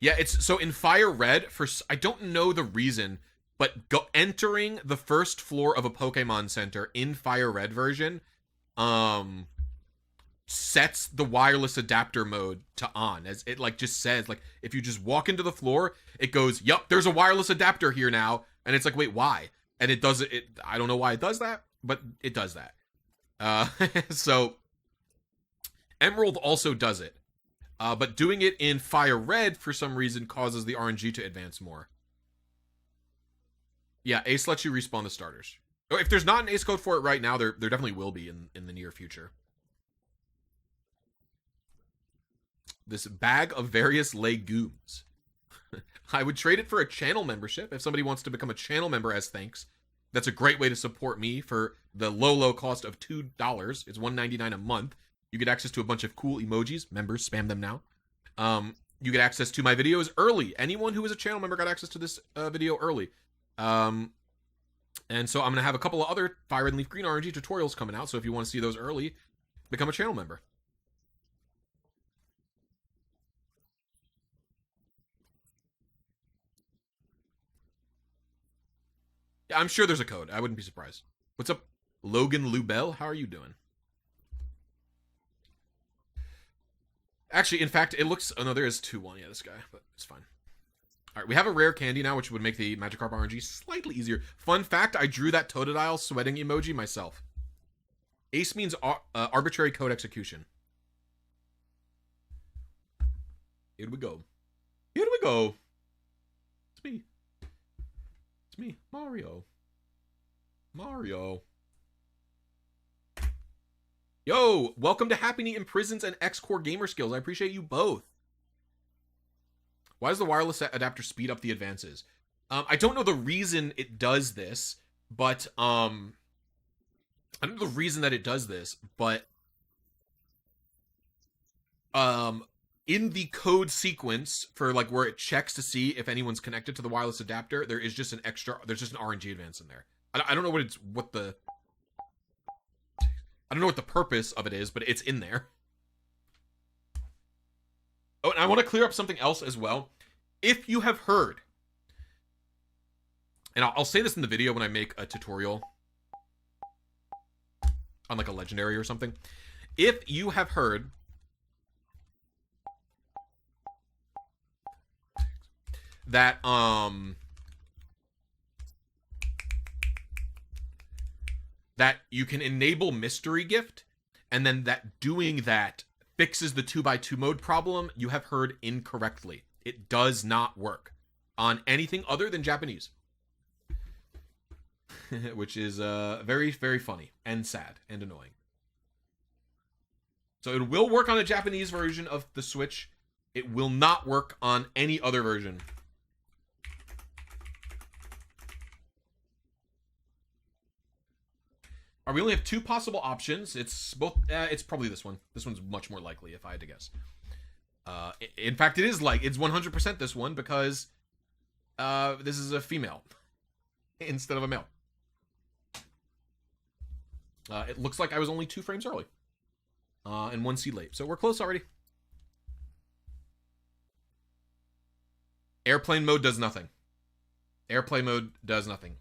Yeah, it's so in Fire Red, I don't know the reason, but entering the first floor of a Pokemon Center in Fire Red version sets the wireless adapter mode to on, as it like just says, like if you just walk into the floor, it goes, yup, there's a wireless adapter here now, and it's like, wait, why? And it does it. I don't know why it does that, but it does that. So Emerald also does it, but doing it in Fire Red for some reason causes the RNG to advance more. Yeah, Ace lets you respawn the starters. If there's not an Ace code for it right now, there definitely will be in the near future. This bag of various legumes. I would trade it for a channel membership if somebody wants to become a channel member as thanks. That's a great way to support me for the low cost of $2. It's $1.99 a month. You get access to a bunch of cool emojis. Members, spam them now. You get access to my videos early. Anyone who is a channel member got access to this video early. And so I'm going to have a couple of other Fire Red and Leaf Green RNG tutorials coming out, so if you want to see those early, become a channel member. Yeah, I'm sure there's a code. I wouldn't be surprised. What's up, Logan Lubell? How are you doing? Actually, in fact, it looks... Oh, no, there is 2-1. Yeah, this guy, but it's fine. All right, we have a rare candy now, which would make the Magikarp RNG slightly easier. Fun fact, I drew that Totodile sweating emoji myself. Ace means arbitrary code execution. Here we go. Here we go. It's me. It's me, Mario. Mario. Yo, welcome to Happy Neat Imprisons and X-Core Gamer Skills. I appreciate you both. Why does the wireless adapter speed up the advances? I don't know the reason it does this, but I don't know the reason that it does this, but in the code sequence for like where it checks to see if anyone's connected to the wireless adapter, there's just an RNG advance in there. I don't know I don't know what the purpose of it is, but it's in there. Oh, and I want to clear up something else as well. If you have heard, and I'll say this in the video when I make a tutorial on like a legendary or something. If you have heard that that you can enable mystery gift, and then that doing that fixes the 2x2 mode problem, you have heard incorrectly. It does not work on anything other than Japanese. Which is very, very funny and sad and annoying. So it will work on a Japanese version of the Switch. It will not work on any other version. We only have two possible options. It's both. It's probably this one. This one's much more likely, if I had to guess. In fact, it's 100% this one because this is a female instead of a male. It looks like I was only 2 frames early, and 1 seed late, so we're close already. Airplane mode does nothing. Airplane mode does nothing.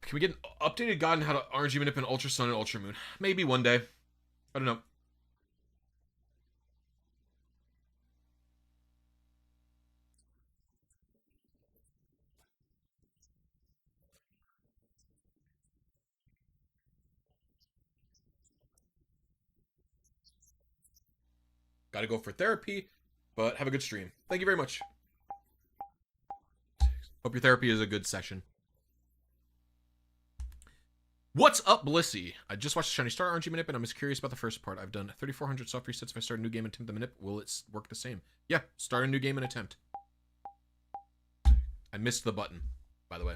Can we get an updated guide on how to RNG manip in Ultra Sun and Ultra Moon? Maybe one day. I don't know. Gotta go for therapy, but have a good stream. Thank you very much. Hope your therapy is a good session. What's up, Blissy? I just watched Shiny Star RNG Manip, and I'm just curious about the first part. I've done 3,400 soft resets. If I start a new game and attempt the Manip, will it work the same? Yeah, start a new game and attempt. I missed the button, by the way.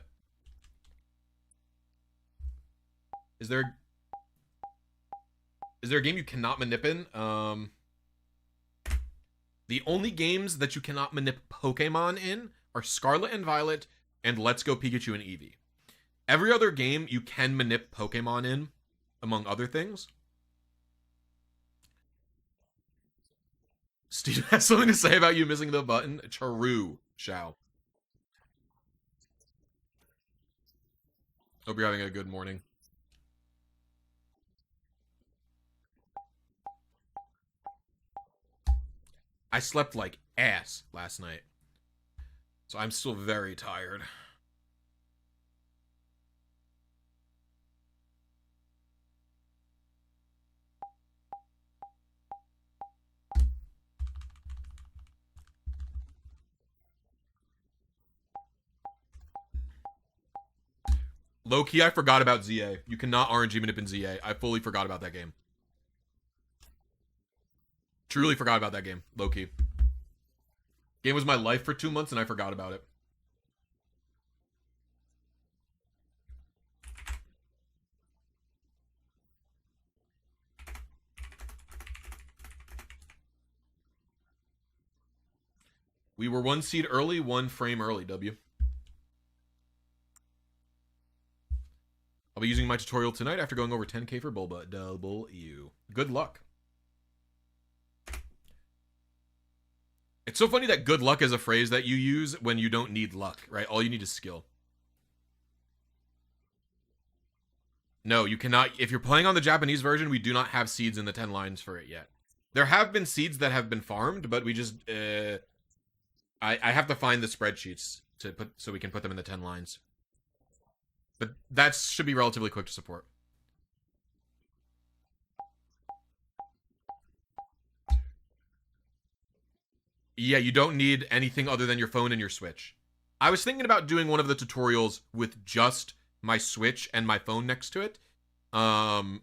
Is there a game you cannot manip in? The only games that you cannot manip Pokemon in are Scarlet and Violet and Let's Go Pikachu and Eevee. Every other game you can manip Pokemon in, among other things. Steve has something to say about you missing the button. True, Shao. Hope you're having a good morning. I slept like ass last night, so I'm still very tired. Low-key, I forgot about ZA. You cannot RNG manip in ZA. I fully forgot about that game. Truly forgot about that game. Low-key. Game was my life for 2 months and I forgot about it. We were 1 seed early, 1 frame early, W. I'll be using my tutorial tonight after going over 10k for Bulba. W. Good luck. It's so funny that good luck is a phrase that you use when you don't need luck, right? All you need is skill. No, you cannot. If you're playing on the Japanese version, we do not have seeds in the 10 lines for it yet. There have been seeds that have been farmed, but we just... I have to find the spreadsheets to put so we can put them in the 10 lines. But that should be relatively quick to support. Yeah, you don't need anything other than your phone and your Switch. I was thinking about doing one of the tutorials with just my Switch and my phone next to it. I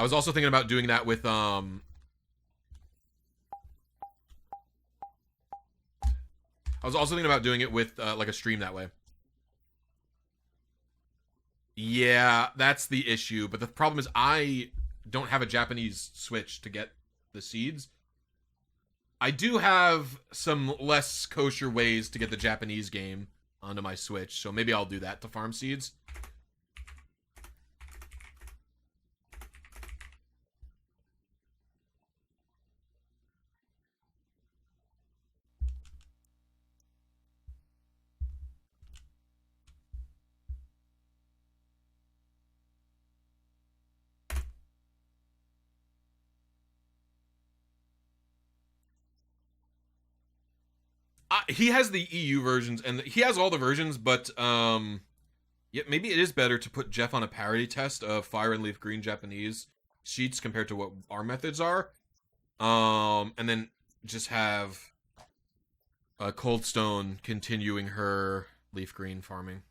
was also thinking about doing that with I was also thinking about doing it with like a stream that way. Yeah, that's the issue. But the problem is I don't have a Japanese Switch to get the seeds. I do have some less kosher ways to get the Japanese game onto my Switch, so maybe I'll do that to farm seeds. He has the EU versions, and he has all the versions, but yeah, maybe it is better to put Jeff on a parity test of Fire and Leaf Green Japanese sheets compared to what our methods are, and then just have Cold Stone continuing her Leaf Green farming.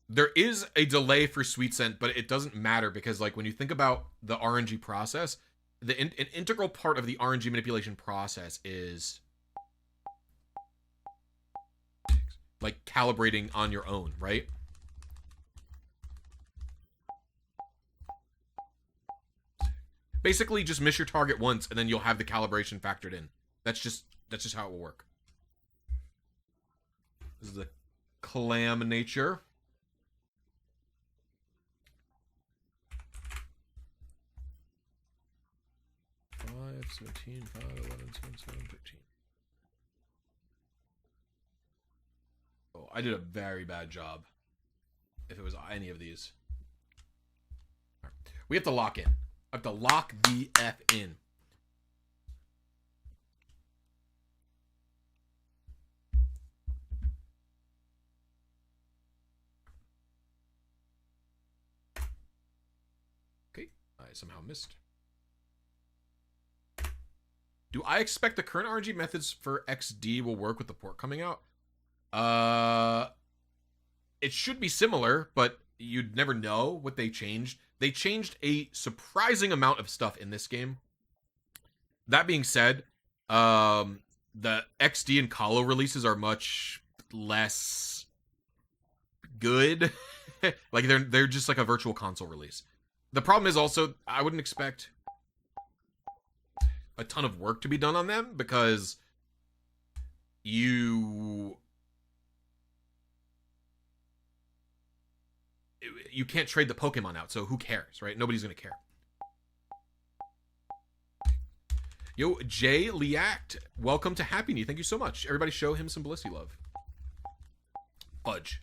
There is a delay for Sweet Scent, but it doesn't matter because, like, when you think about the RNG process, an integral part of the RNG manipulation process is, like, calibrating on your own, right? Basically, just miss your target once, and then you'll have the calibration factored in. That's just how it will work. This is the clam nature. 17, 5, 11, 7, 7, 13. Oh, I did a very bad job. If it was any of these. Right. We have to lock in. I have to lock the F in. I somehow missed. Do I expect the current RNG methods for XD will work with the port coming out? It should be similar, but you'd never know what they changed. They changed a surprising amount of stuff in this game. That being said, the XD and Kalo releases are much less good. Like they're just like a virtual console release. The problem is also I wouldn't expect a ton of work to be done on them because you can't trade the Pokemon out, so who cares, right? Nobody's gonna care. Yo, Jay Liact, welcome to Happy Knee. Thank you so much. Everybody show him some Blisy love. Fudge.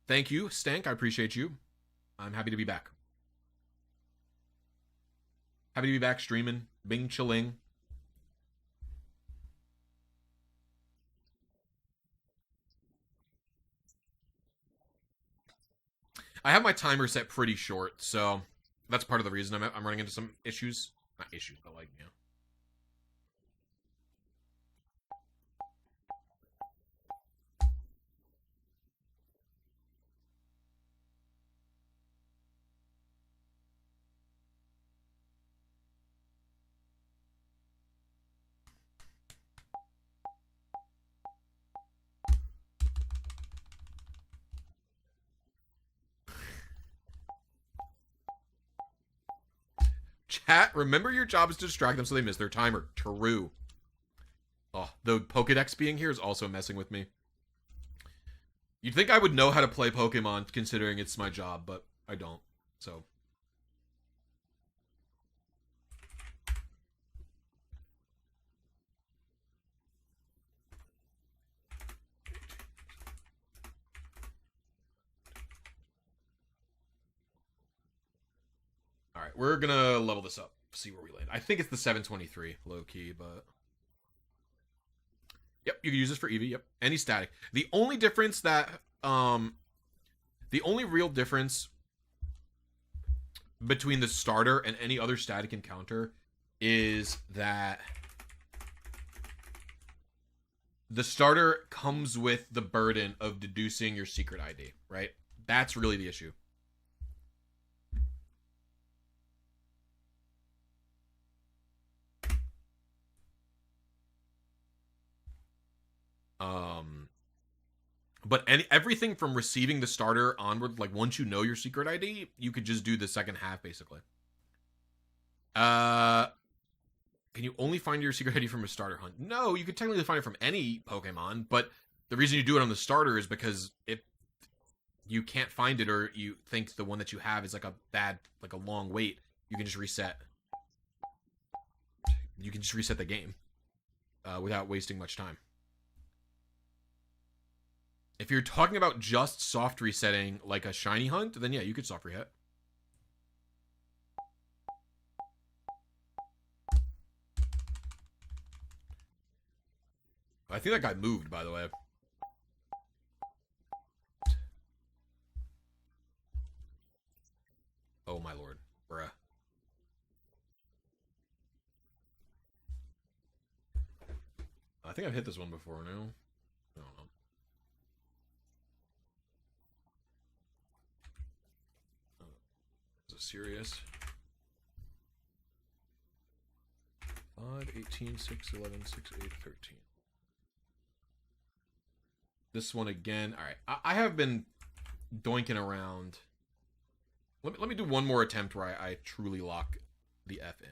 Thank you, Stank. I appreciate you. I'm happy to be back. Happy to be back streaming. Bing chilling. I have my timer set pretty short, so that's part of the reason I'm running into some issues. Not issues, but like, you know. Chat, remember your job is to distract them so they miss their timer. True. Oh, the Pokedex being here is also messing with me. You'd think I would know how to play Pokemon considering it's my job, but I don't. So. Alright, we're gonna level this up. See where we land. I think it's the 723, low-key, but... Yep, you can use this for Eevee, yep. Any static. The only difference that... the only real difference between the starter and any other static encounter is that the starter comes with the burden of deducing your secret ID, right? That's really the issue. But everything from receiving the starter onward, like once you know your secret ID, you could just do the second half basically. Can you only find your secret ID from a starter hunt? No, you could technically find it from any Pokemon, but the reason you do it on the starter is because if you can't find it or you think the one that you have is like a long wait, you can just reset. You can just reset the game without wasting much time. If you're talking about just soft resetting like a shiny hunt, then yeah, you could soft reset. I think that guy moved, by the way. Oh my lord, bruh. I think I've hit this one before now. I don't know. Is it serious? 5, 18, 6, 11, 6, 8, 13. This one again. Alright, I have been doinking around. Let me do one more attempt where I truly lock the F in.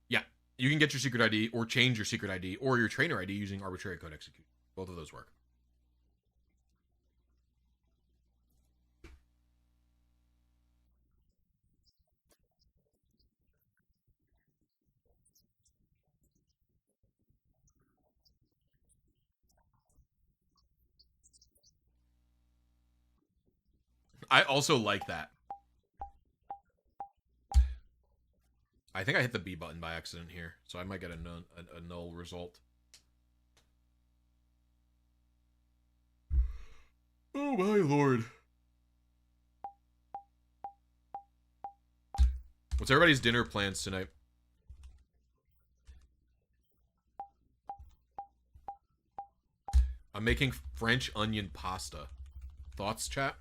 Yeah, you can get your secret ID or change your secret ID or your trainer ID using arbitrary code execute. Both of those work. I also like that. I think I hit the B button by accident here, so I might get a null result. Oh my lord. What's everybody's dinner plans tonight? I'm making French onion pasta. Thoughts, chat?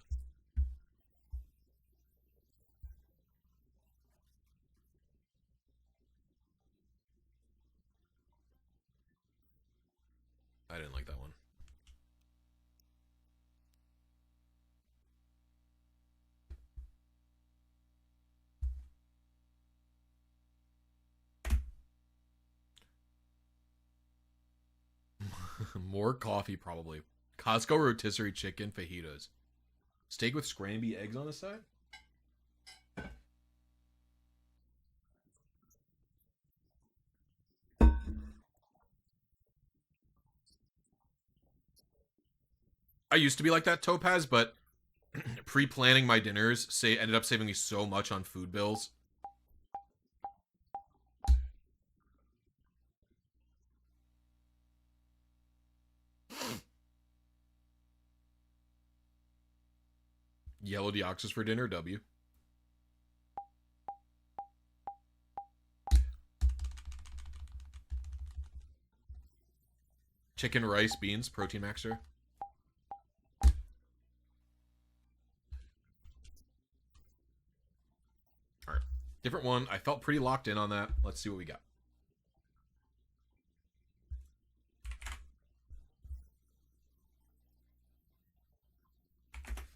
I didn't like that one. More coffee, probably. Costco rotisserie chicken fajitas. Steak with scramby eggs on the side? I used to be like that, Topaz, but pre-planning my dinners ended up saving me so much on food bills. Yellow Deoxys for dinner, W. Chicken, rice, beans, protein maxer. Alright. Different one. I felt pretty locked in on that. Let's see what we got.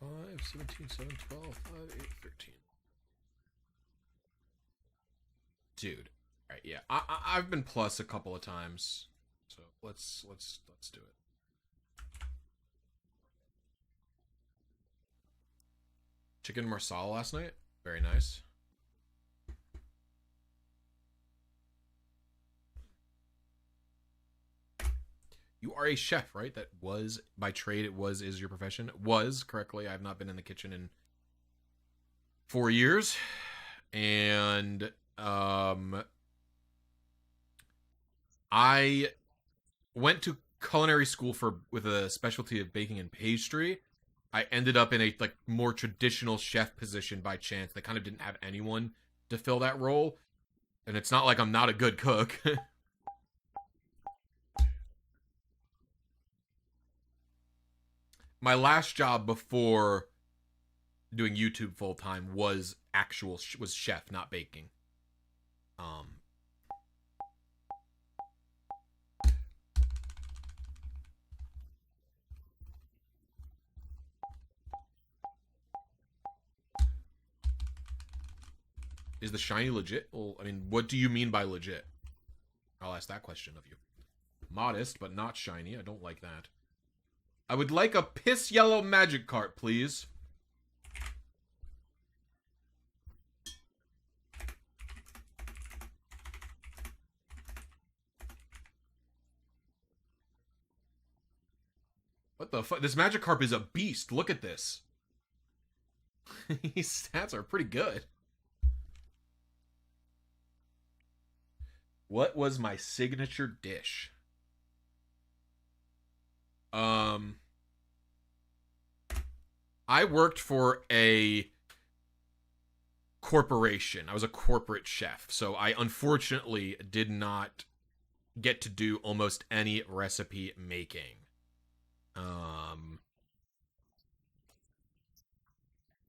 5, 17, 7, 12, 5, 8, 13. Dude. Alright, yeah. I've been plus a couple of times. So let's do it. Chicken marsala last night. Very nice. You are a chef, right? That was, by trade, is your profession. Was, correctly. I've not been in the kitchen in 4 years. And, I went to culinary school with a specialty of baking and pastry. I ended up in a more traditional chef position by chance. They kind of didn't have anyone to fill that role. And it's not like I'm not a good cook. My last job before doing YouTube full time was chef, not baking. Is the shiny legit? Well, I mean, what do you mean by legit? I'll ask that question of you. Modest, but not shiny. I don't like that. I would like a piss yellow Magikarp, please. What the fuck? This Magikarp is a beast. Look at this. His stats are pretty good. What was my signature dish? I worked for a corporation. I was a corporate chef, so I unfortunately did not get to do almost any recipe making.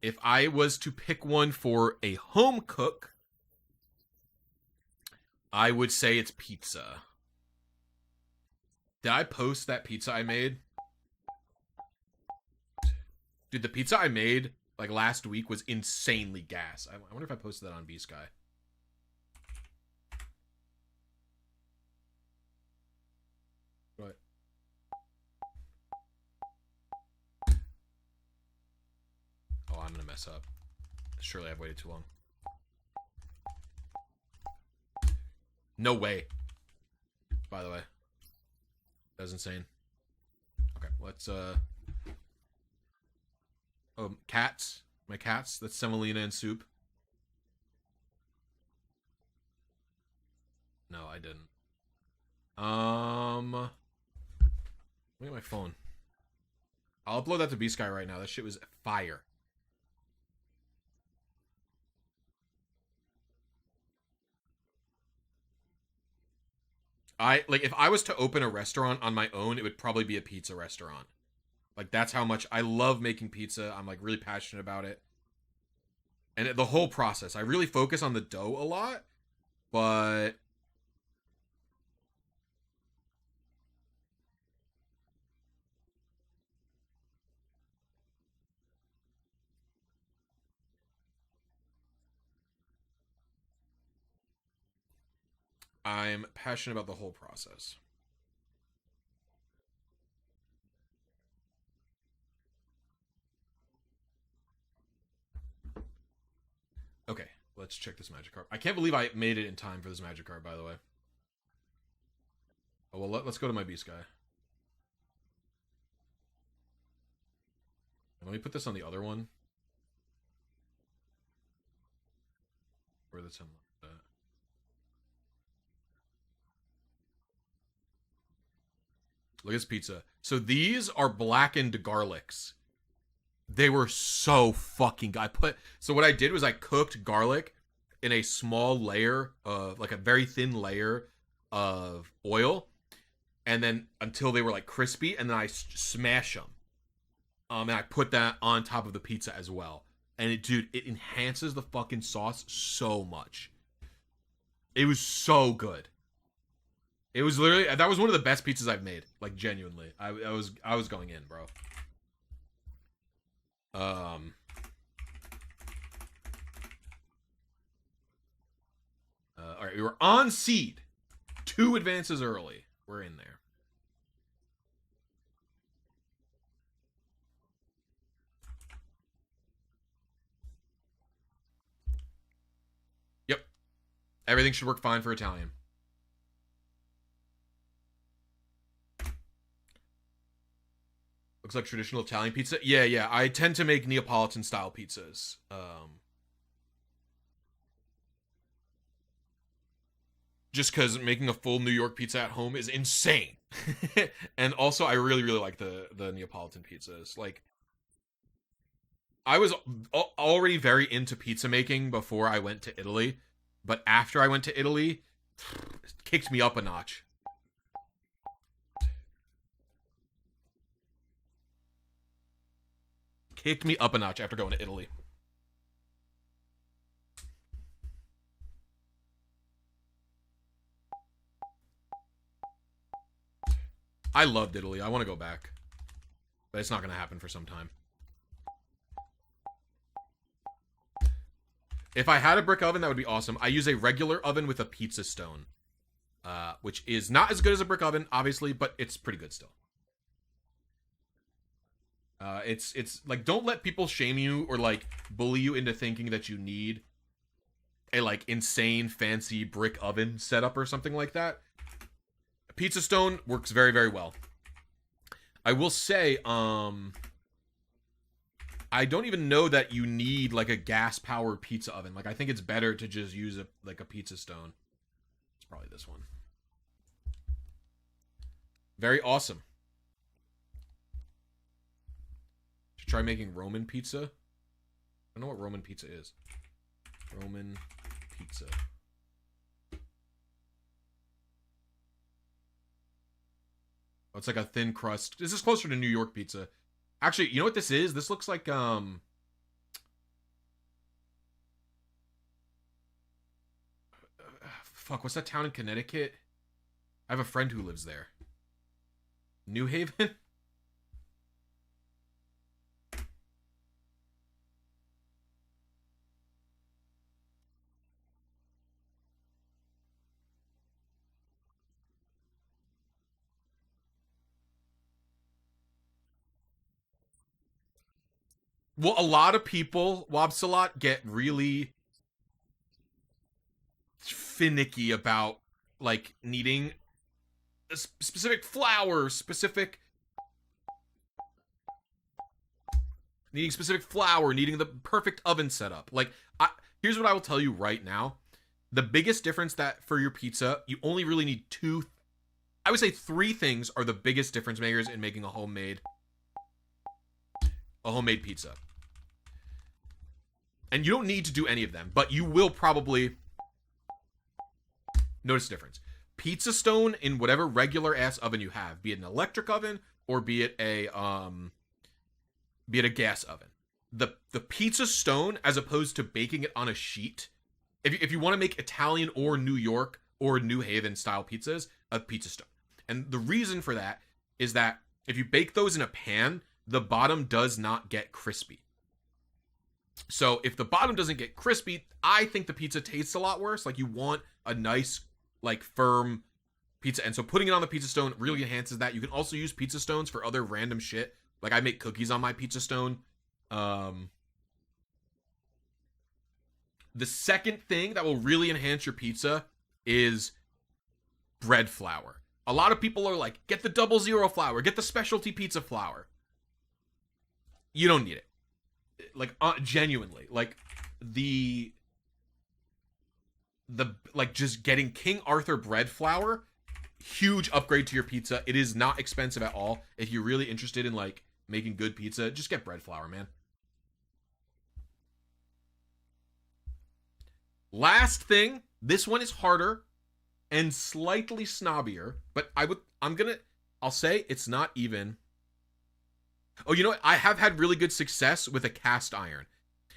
If I was to pick one for a home cook, I would say it's pizza. Did I post that pizza I made? Dude, the pizza I made last week was insanely gas. I wonder if I posted that on V-Sky. What? Oh, I'm gonna mess up. Surely I've waited too long. No way. By the way. That was insane. Okay, let's, oh, cats. My cats. That's Semolina and Soup. No, I didn't. Look at my phone. I'll upload that to B-Sky right now. That shit was fire. If I was to open a restaurant on my own, it would probably be a pizza restaurant. Like, that's how much I love making pizza. I'm, like, really passionate about it. And the whole process. I really focus on the dough a lot, but... I'm passionate about the whole process. Okay, let's check this Magikarp. I can't believe I made it in time for this Magikarp, by the way. Oh, well, let's go to my B-Sky. Let me put this on the other one. Where the 10 at. Look at this pizza. So these are blackened garlics. They were so fucking good. So what I did was I cooked garlic in a small layer of, like a very thin layer of oil. And then until they were like crispy, and then I smash them. And I put that on top of the pizza as well. And it enhances the fucking sauce so much. It was so good. It was literally, that was one of the best pizzas I've made. Like, genuinely. I was going in, bro. Alright, we were on seed. 2 advances early. We're in there. Yep. Everything should work fine for Italian. Looks like traditional Italian pizza. Yeah. I tend to make Neapolitan-style pizzas. Just because making a full New York pizza at home is insane. And also, I really, really like the Neapolitan pizzas. Like, I was already very into pizza making before I went to Italy. But after I went to Italy, it kicked me up a notch. Kicked me up a notch after going to Italy. I loved Italy. I want to go back. But it's not going to happen for some time. If I had a brick oven, that would be awesome. I use a regular oven with a pizza stone. Which is not as good as a brick oven, obviously, but it's pretty good still. It's like, don't let people shame you or like bully you into thinking that you need a like insane fancy brick oven setup or something like that. A pizza stone works very, very well. I will say, I don't even know that you need like a gas powered pizza oven. Like, I think it's better to just use a pizza stone. It's probably this one. Very awesome. Try making Roman pizza. I don't know what Roman pizza is. Roman pizza. Oh, it's like a thin crust. This is closer to New York pizza. Actually, you know what this is? This looks like, fuck, what's that town in Connecticut? I have a friend who lives there. New Haven? Well, a lot of people, Wobsalot, get really finicky about, like, needing a specific flour, specific... needing specific flour, needing the perfect oven setup. Like, here's what I will tell you right now. The biggest difference that for your pizza, you only really need I would say 3 things are the biggest difference makers in making a homemade pizza. And you don't need to do any of them, but you will probably notice a difference. Pizza stone in whatever regular ass oven you have, be it an electric oven or be it a gas oven. The pizza stone, as opposed to baking it on a sheet, if you want to make Italian or New York or New Haven style pizzas, a pizza stone. And the reason for that is that if you bake those in a pan, the bottom does not get crispy. So if the bottom doesn't get crispy, I think the pizza tastes a lot worse. Like, you want a nice, like, firm pizza. And so putting it on the pizza stone really enhances that. You can also use pizza stones for other random shit. Like, I make cookies on my pizza stone. The second thing that will really enhance your pizza is bread flour. A lot of people are like, get the 00 flour, get the specialty pizza flour. You don't need it. Like, genuinely. Like, like, just getting King Arthur bread flour, huge upgrade to your pizza. It is not expensive at all. If you're really interested in, like, making good pizza, just get bread flour, man. Last thing, this one is harder and slightly snobbier, but I'll say it's not even. Oh, you know what? I have had really good success with a cast iron.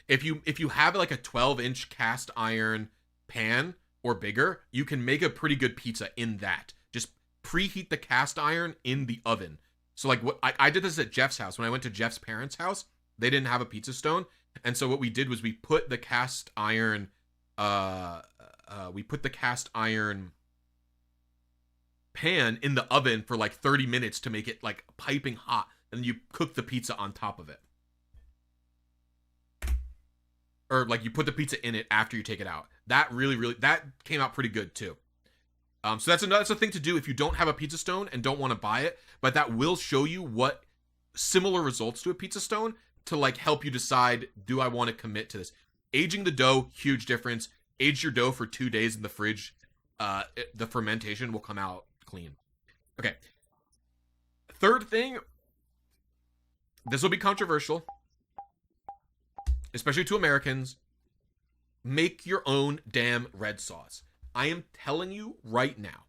If you have like a 12-inch cast iron pan or bigger, you can make a pretty good pizza in that. Just preheat the cast iron in the oven. So like what I did this at Jeff's house. When I went to Jeff's parents' house, they didn't have a pizza stone. And so what we did was we put the cast iron pan in the oven for like 30 minutes to make it like piping hot, and then you cook the pizza on top of it. Or like you put the pizza in it after you take it out. That that came out pretty good too. So that's a thing to do if you don't have a pizza stone and don't want to buy it, but that will show you what similar results to a pizza stone to like help you decide, do I want to commit to this? Aging the dough, huge difference. Age your dough for 2 days in the fridge. The fermentation will come out clean. Okay. Third thing, this will be controversial, especially to Americans. Make your own damn red sauce. I am telling you right now,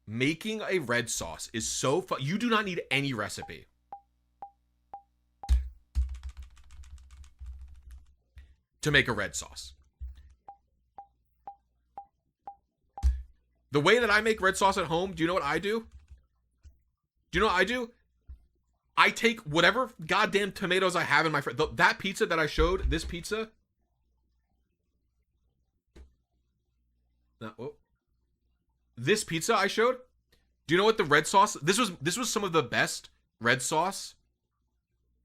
making a red sauce is so fun. You do not need any recipe. To make a red sauce. The way that I make red sauce at home, do you know what I do? I take whatever goddamn tomatoes I have in my fridge. That pizza that I showed, this pizza. This pizza I showed. Do you know what the red sauce? This was some of the best red sauce.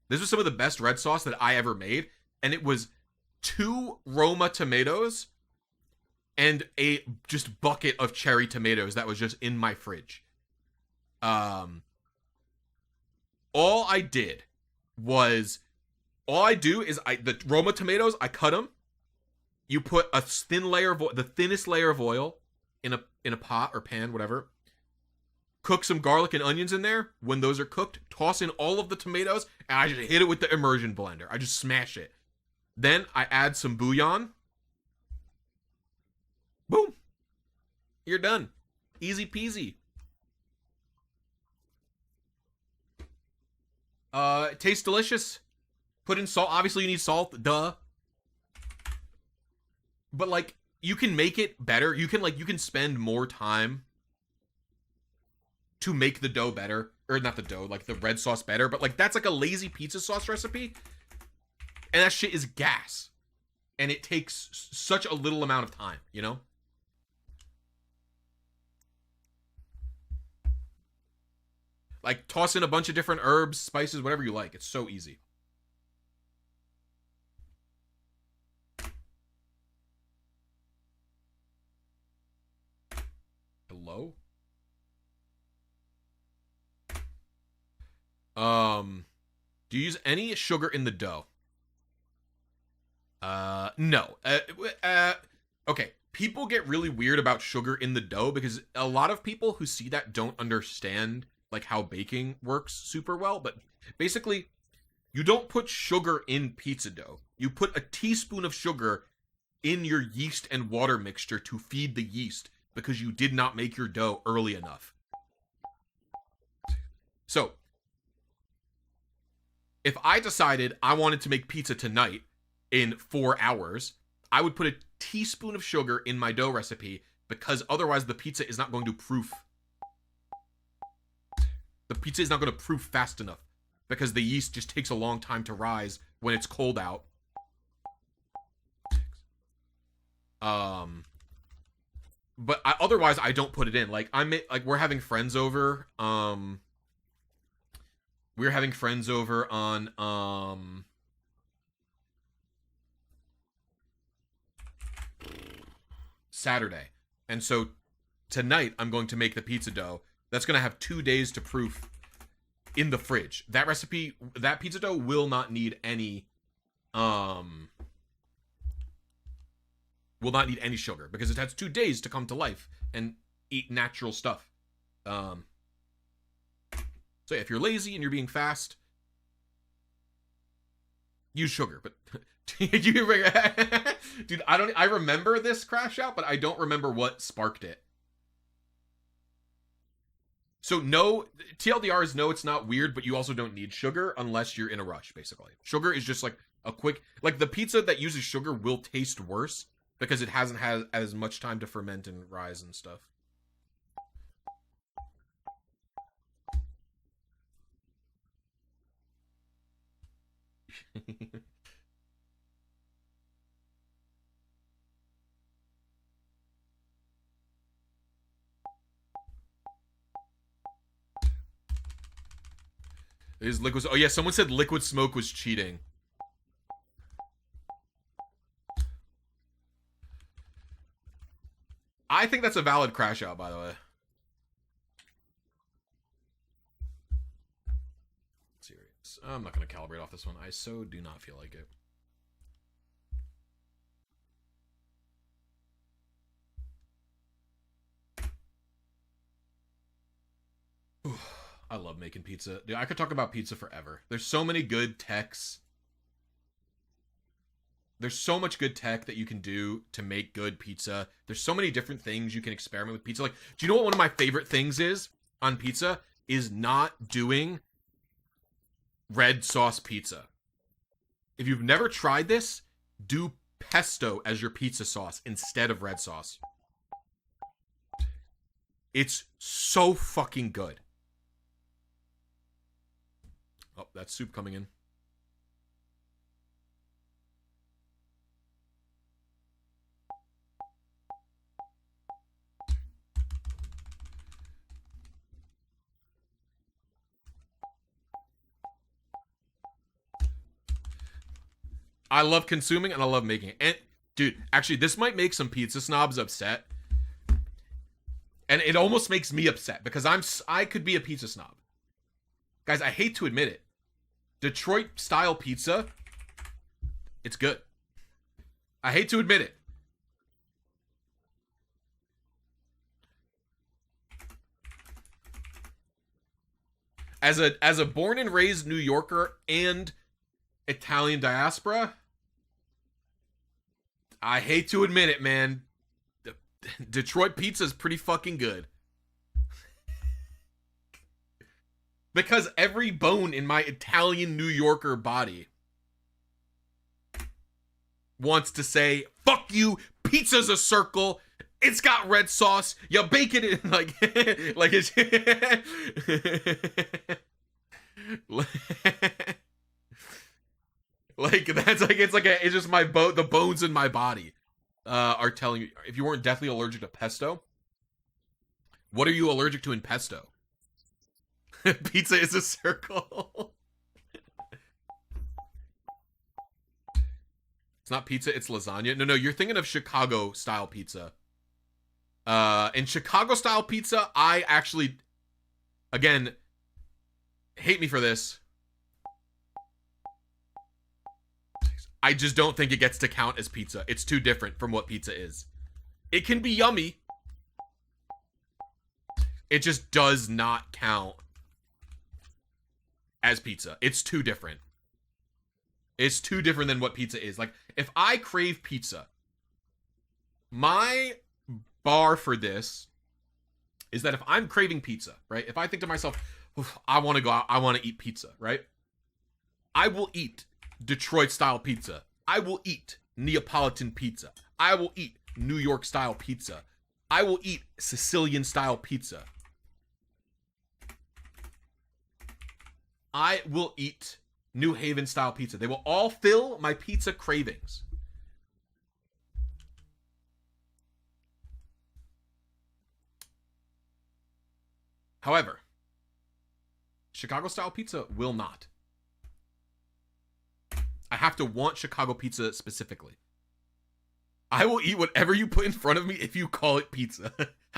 This was some of the best red sauce that I ever made, and it was 2 Roma tomatoes and a just bucket of cherry tomatoes that was just in my fridge. All I do is the Roma tomatoes, I cut them. You put a thin layer of the thinnest layer of oil in a pot or pan, whatever. Cook some garlic and onions in there. When those are cooked, toss in all of the tomatoes, and I just hit it with the immersion blender. I just smash it. Then I add some bouillon. Boom. You're done. Easy peasy. It tastes delicious. Put in salt. Obviously, you need salt. Duh. But, like, you can make it better. You can spend more time to make the dough better. Or not the dough, like the red sauce better. But, like, that's like a lazy pizza sauce recipe. And that shit is gas. And it takes such a little amount of time, you know? Like, toss in a bunch of different herbs, spices, whatever you like. It's so easy. Hello? Do you use any sugar in the dough? No. Okay. People get really weird about sugar in the dough because a lot of people who see that don't understand like how baking works super well. But basically, you don't put sugar in pizza dough. You put a teaspoon of sugar in your yeast and water mixture to feed the yeast because you did not make your dough early enough. So, if I decided I wanted to make pizza tonight in 4 hours, I would put a teaspoon of sugar in my dough recipe because otherwise the pizza is not going to proof. The pizza is not going to proof fast enough because the yeast just takes a long time to rise when it's cold out. But otherwise I don't put it in. Like we're having friends over. We're having friends over on Saturday. And so tonight I'm going to make the pizza dough. That's going to have 2 days to proof in the fridge. That recipe, that pizza dough will not need any sugar because it has 2 days to come to life and eat natural stuff. So yeah, if you're lazy and you're being fast, use sugar. But dude, I remember this crash out, but I don't remember what sparked it. So no, TLDR is no, it's not weird, but you also don't need sugar unless you're in a rush, basically. Sugar is just like a quick, like the pizza that uses sugar will taste worse because it hasn't had as much time to ferment and rise and stuff. Is liquid? Oh yeah, someone said liquid smoke was cheating. I think that's a valid crash out, by the way. Serious. I'm not gonna calibrate off this one. I so do not feel like it. I love making pizza. Dude, I could talk about pizza forever. There's so many good techs. There's so much good tech that you can do to make good pizza. There's so many different things you can experiment with pizza. Like, do you know what one of my favorite things is on pizza? Is not doing red sauce pizza. If you've never tried this, do pesto as your pizza sauce instead of red sauce. It's so fucking good. Oh, that's soup coming in. I love consuming and I love making it. And dude, actually, this might make some pizza snobs upset. And it almost makes me upset because I could be a pizza snob. Guys, I hate to admit it. Detroit style pizza, it's good. I hate to admit it. As a born and raised New Yorker and Italian diaspora, I hate to admit it, man. Detroit pizza is pretty fucking good. Because every bone in my Italian New Yorker body wants to say, fuck you, pizza's a circle, it's got red sauce, you bake it in, like it's... like, that's like, it's just the bones in my body are telling you, if you weren't deathly allergic to pesto, what are you allergic to in pesto? Pizza is a circle. It's not pizza, it's lasagna. No, you're thinking of Chicago style pizza. In Chicago style pizza, I actually, again, hate me for this. I just don't think it gets to count as pizza. It's too different from what pizza is. It can be yummy. It just does not count as pizza. It's too different. It's too different than what pizza is. Like, if I crave pizza, my bar for this is that if I'm craving pizza, right? If I think to myself, I want to go out, I want to eat pizza, right? I will eat Detroit-style pizza. I will eat Neapolitan pizza. I will eat New York-style pizza. I will eat Sicilian-style pizza. I will eat New Haven-style pizza. They will all fill my pizza cravings. However, Chicago-style pizza will not. I have to want Chicago pizza specifically. I will eat whatever you put in front of me if you call it pizza.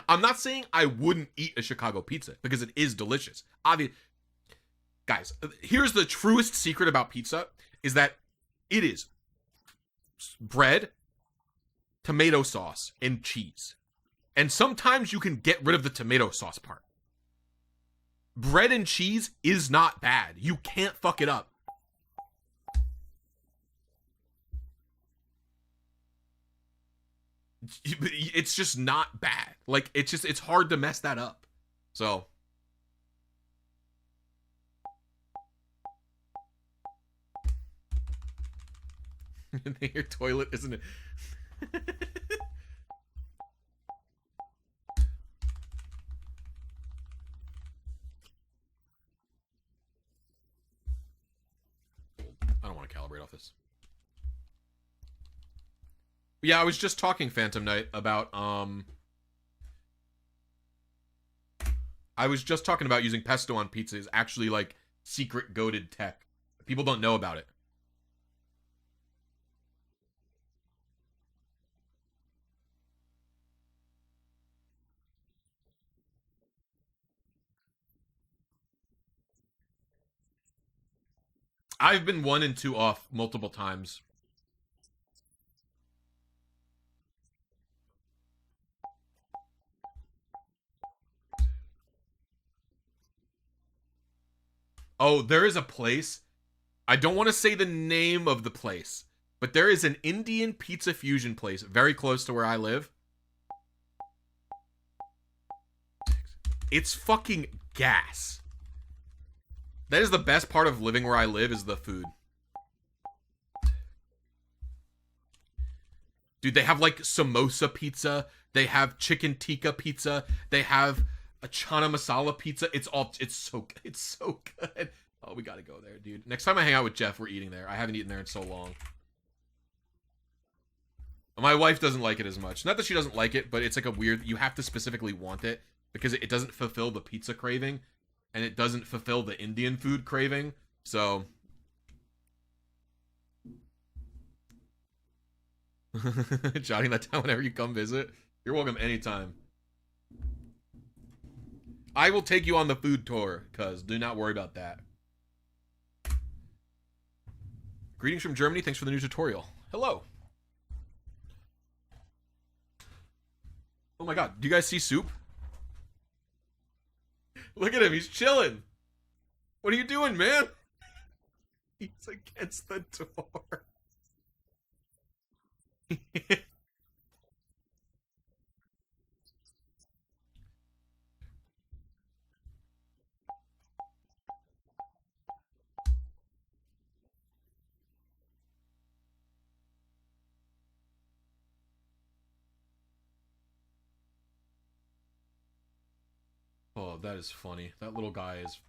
I'm not saying I wouldn't eat a Chicago pizza because it is delicious. Obviously, guys, here's the truest secret about pizza is that it is bread, tomato sauce, and cheese. And sometimes you can get rid of the tomato sauce part. Bread and cheese is not bad. You can't fuck it up. It's just not bad. Like, it's hard to mess that up. So. Your toilet, isn't it? I don't want to calibrate off this. Yeah, I was just talking, Phantom Knight, about, I was just talking about using pesto on pizza is actually, like, secret goated tech. People don't know about it. I've been 1 and 2 off multiple times. Oh, there is a place. I don't want to say the name of the place, but there is an Indian pizza fusion place very close to where I live. It's fucking gas. That is the best part of living where I live is the food. Dude, they have like samosa pizza. They have chicken tikka pizza. They have a chana masala pizza. It's so good. Oh, we gotta go there, dude. Next time I hang out with Jeff, we're eating there. I haven't eaten there in so long. My wife doesn't like it as much. Not that she doesn't like it, but it's like a weird, you have to specifically want it because it doesn't fulfill the pizza craving and it doesn't fulfill the Indian food craving. So jotting that down whenever you come visit. You're welcome anytime. I will take you on the food tour, cuz do not worry about that. Greetings from Germany. Thanks for the new tutorial. Hello. Oh my god. Do you guys see Soup? Look at him. He's chilling. What are you doing, man? He's against the door. Oh, that is funny. That little guy is...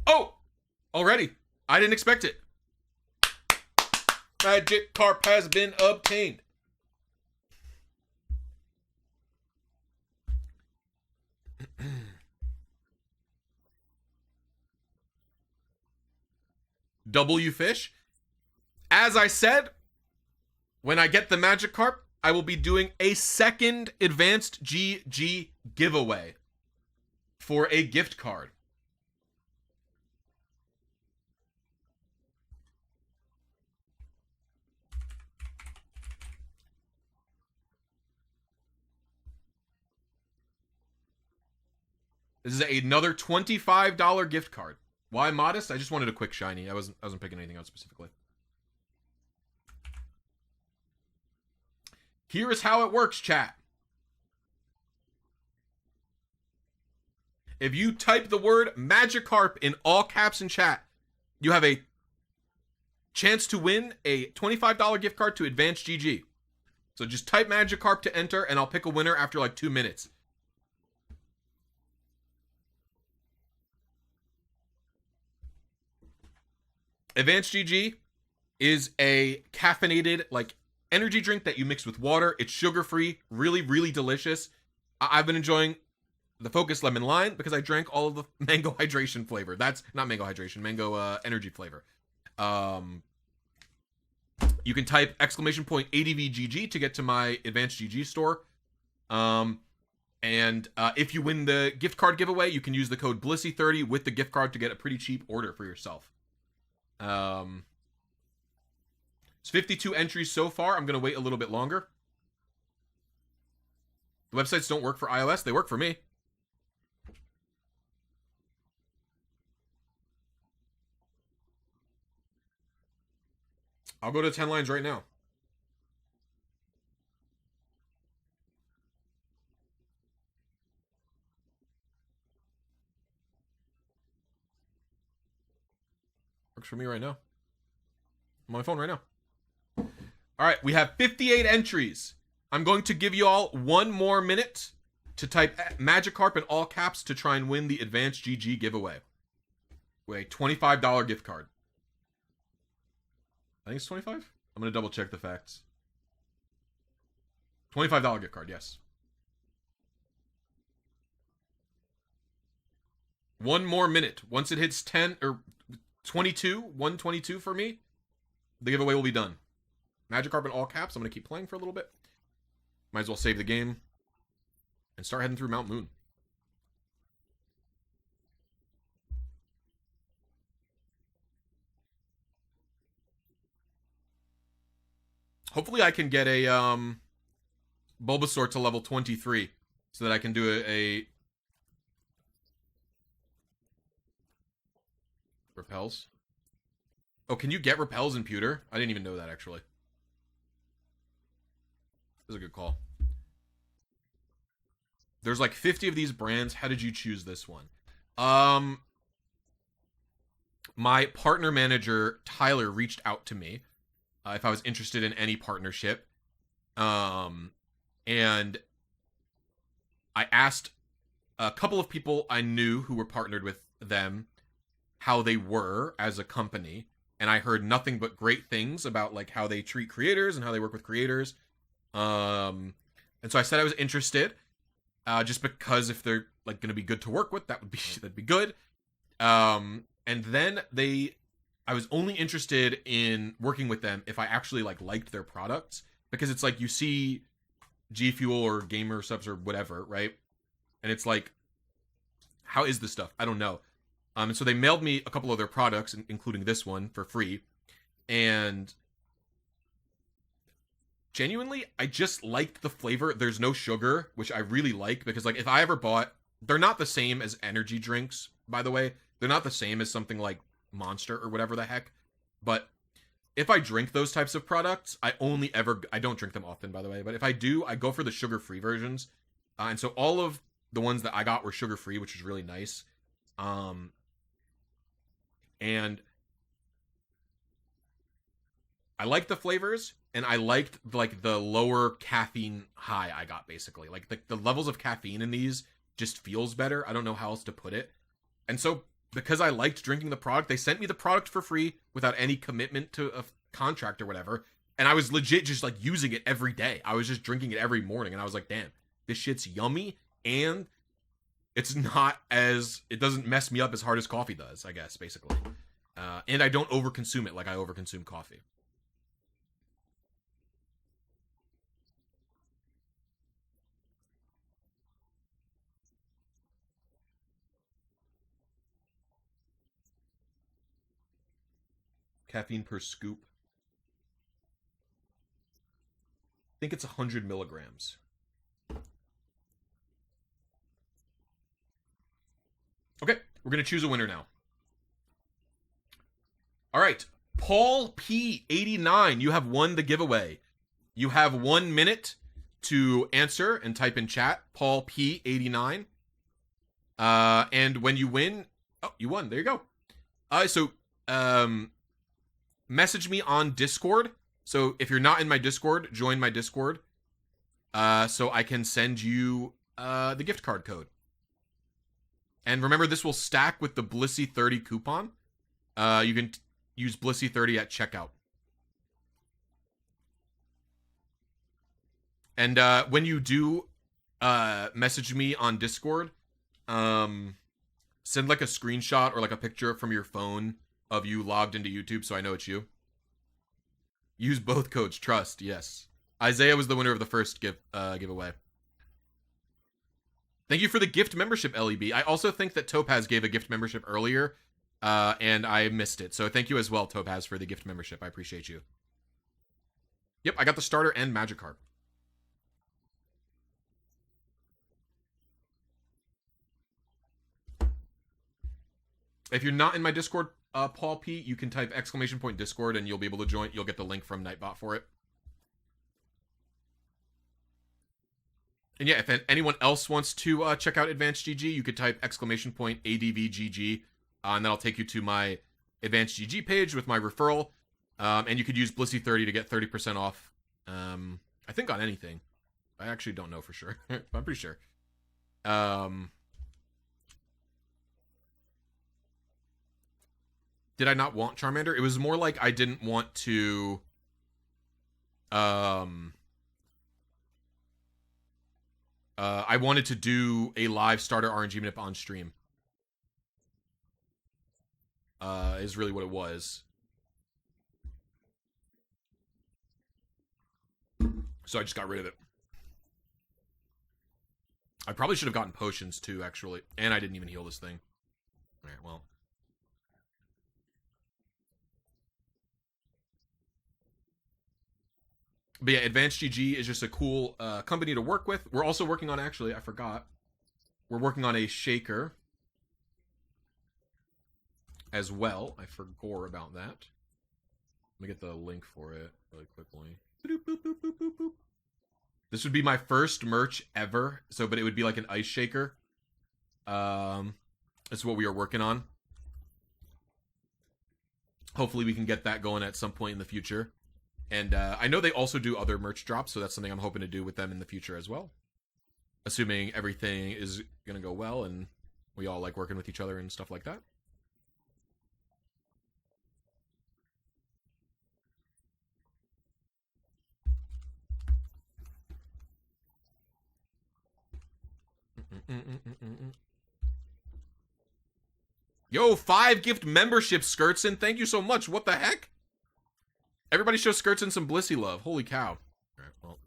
Oh! Already. I didn't expect it. Magikarp has been obtained. W Fish. As I said, when I get the Magikarp, I will be doing a second Advanced GG giveaway for a gift card. This is another $25 gift card. Why modest? I just wanted a quick shiny. I wasn't picking anything out specifically. Here is how it works, chat. If you type the word Magikarp in all caps in chat, you have a chance to win a $25 gift card to advgg. So just type Magikarp to enter, and I'll pick a winner after like 2 minutes. advgg is a caffeinated, like, energy drink that you mix with water. It's sugar-free, really, really delicious. I've been enjoying the Focus Lemon Lime because I drank all of the mango hydration flavor. That's not mango hydration, mango energy flavor. You can type !advgg to get to my advantGG store. And if you win the gift card giveaway, you can use the code blisy30 with the gift card to get a pretty cheap order for yourself. It's 52 entries so far. I'm going to wait a little bit longer. The websites don't work for iOS. They work for me. I'll go to 10 lines right now. Works for me right now. I'm on my phone right now. All right, we have 58 entries. I'm going to give you all 1 more minute to type Magikarp in all caps to try and win the advantGG giveaway. With a $25 gift card. I think it's 25? I'm going to double check the facts. $25 gift card, yes. 1 more minute. Once it hits 10 or 22, 122 for me, the giveaway will be done. Magikarp in all caps. I'm going to keep playing for a little bit. Might as well save the game and start heading through Mount Moon. Hopefully I can get a Bulbasaur to level 23 so that I can do a Repels. Oh, can you get Repels in Pewter? I didn't even know that, actually. This is a good call. There's like 50 of these brands. How did you choose this one? My partner manager, Tyler, reached out to me if I was interested in any partnership. And I asked a couple of people I knew who were partnered with them how they were as a company. And I heard nothing but great things about like how they treat creators and how they work with creators. And so I said I was interested, just because if they're like going to be good to work with, that'd be good. And then I was only interested in working with them if I actually like liked their products, because it's like you see G Fuel or Gamer Subs or whatever, right? And it's like, how is this stuff? I don't know. And so they mailed me a couple of their products, including this one, for free. And genuinely, I just liked the flavor. There's no sugar, which I really like, because like if I ever bought, they're not the same as energy drinks, by the way. They're not the same as something like Monster or whatever the heck. But if I drink those types of products, I don't drink them often, by the way, but if I do, I go for the sugar-free versions. And so all of the ones that I got were sugar-free, which is really nice. And I liked the flavors, and I liked like the lower caffeine high I got, basically. Like the levels of caffeine in these just feels better. I don't know how else to put it. And so because I liked drinking the product, they sent me the product for free without any commitment to a contract or whatever. And I was legit just like using it every day. I was just drinking it every morning, and I was like, damn, this shit's yummy, and it doesn't mess me up as hard as coffee does, I guess, basically. And I don't overconsume it like I overconsume coffee. Caffeine per scoop. I think it's 100 milligrams. Okay, we're going to choose a winner now. All right, Paul P89, you have won the giveaway. You have 1 minute to answer and type in chat, Paul P89. And when you win, oh, you won. There you go. So message me on Discord. So if you're not in my Discord, join my Discord. So I can send you the gift card code. And remember, this will stack with the blisy30 coupon. You can use blisy30 at checkout. And when you do message me on Discord, send like a screenshot or like a picture from your phone of you logged into YouTube so I know it's you. Use both codes. Trust, yes. Isaiah was the winner of the first giveaway. Thank you for the gift membership, LEB. I also think that Topaz gave a gift membership earlier, and I missed it. So thank you as well, Topaz, for the gift membership. I appreciate you. Yep, I got the starter and Magikarp. If you're not in my Discord, Paul P, you can type !Discord and you'll be able to join. You'll get the link from Nightbot for it. And yeah, if anyone else wants to check out advgg, you could type !advgg, and that'll take you to my advgg page with my referral. And you could use blisy30 to get 30% off. I think on anything. I actually don't know for sure. I'm pretty sure. Did I not want Charmander? It was more like I didn't want to... I wanted to do a live starter RNG minute on stream. Is really what it was. So I just got rid of it. I probably should have gotten potions too, actually. And I didn't even heal this thing. Alright, well. But yeah, advgg is just a cool company to work with. We're also working on, actually, I forgot. We're working on a shaker as well. I forgot about that. Let me get the link for it really quickly. This would be my first merch ever. But it would be like an ice shaker. That's what we are working on. Hopefully we can get that going at some point in the future. And I know they also do other merch drops, so that's something I'm hoping to do with them in the future as well. Assuming everything is going to go well and we all like working with each other and stuff like that. Yo, 5 gift memberships, Skirtson. Thank you so much. What the heck? Everybody show Skirtson some Blissy love. Holy cow. Alright, well.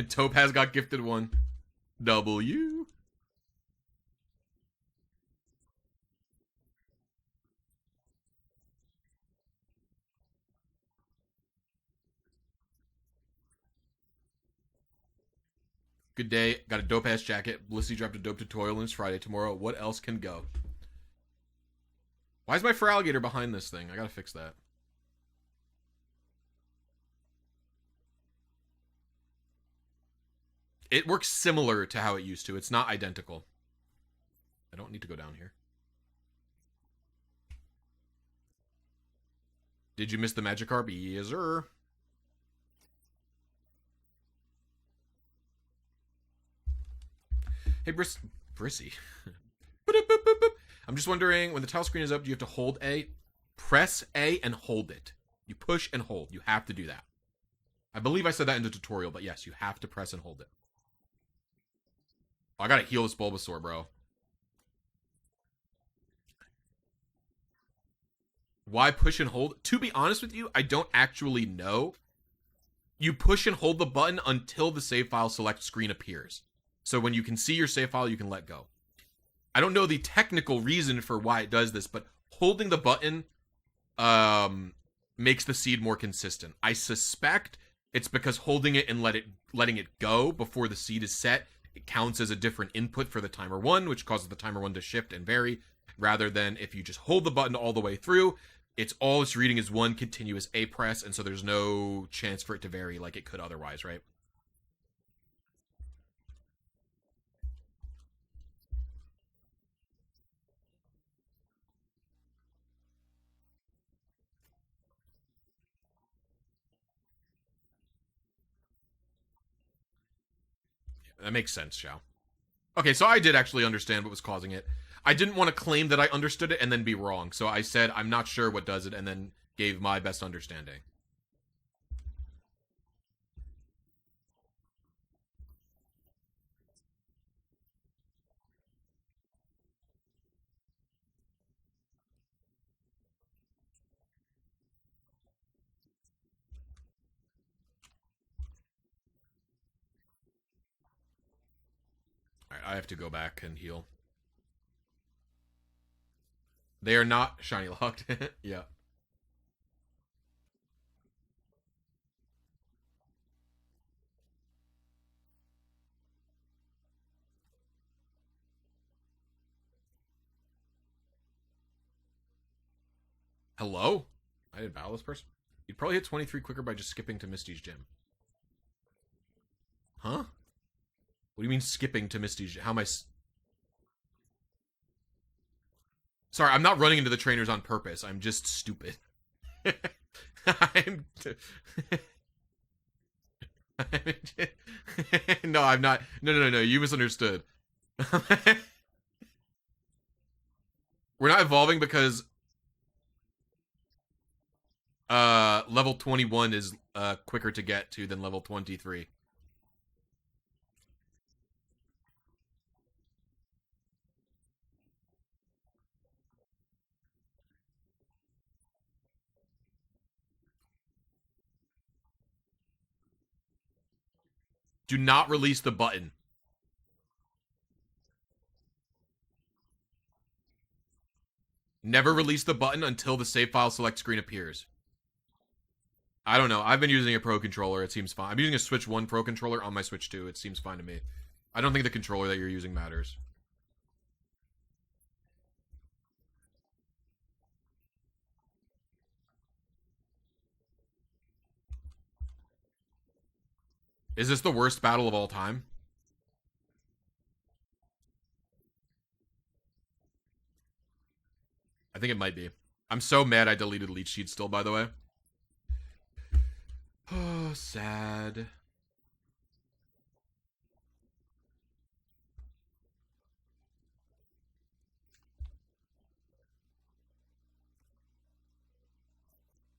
Topaz got gifted one. W. Good day. Got a dope-ass jacket. Blissy dropped a dope tutorial and it's Friday tomorrow. What else can go? Why is my Feraligatr behind this thing? I gotta fix that. It works similar to how it used to. It's not identical. I don't need to go down here. Did you miss the Magikarp? Yes, sir. Hey, Brissy. I'm just wondering, when the tile screen is up, do you have to hold A? Press A and hold it. You push and hold. You have to do that. I believe I said that in the tutorial, but yes, you have to press and hold it. Oh, I gotta heal this Bulbasaur, bro. Why push and hold? To be honest with you, I don't actually know. You push and hold the button until the save file select screen appears. So when you can see your save file, you can let go. I don't know the technical reason for why it does this, but holding the button makes the seed more consistent. I suspect it's because holding it and letting it go before the seed is set, it counts as a different input for the timer 1, which causes the timer 1 to shift and vary, rather than if you just hold the button all the way through, it's reading is one continuous A press, and so there's no chance for it to vary like it could otherwise, right? That makes sense, Xiao. Okay, so I did actually understand what was causing it. I didn't want to claim that I understood it and then be wrong, so I said I'm not sure what does it and then gave my best understanding. Alright, I have to go back and heal. They are not shiny locked. Yeah. Hello? I did battle this person? You'd probably hit 23 quicker by just skipping to Misty's gym. Huh? What do you mean skipping to Misty's gym? How am I... Sorry, I'm not running into the trainers on purpose. I'm just stupid. I'm... No, I'm not. No. You misunderstood. We're not evolving because level 21 is quicker to get to than level 23. Do not release the button. Never release the button until the save file select screen appears. I don't know. I've been using a Pro controller. It seems fine. I'm using a Switch 1 Pro controller on my Switch 2. It seems fine to me. I don't think the controller that you're using matters. Is this the worst battle of all time? I think it might be. I'm so mad I deleted Leech Seed still, by the way. Oh, sad.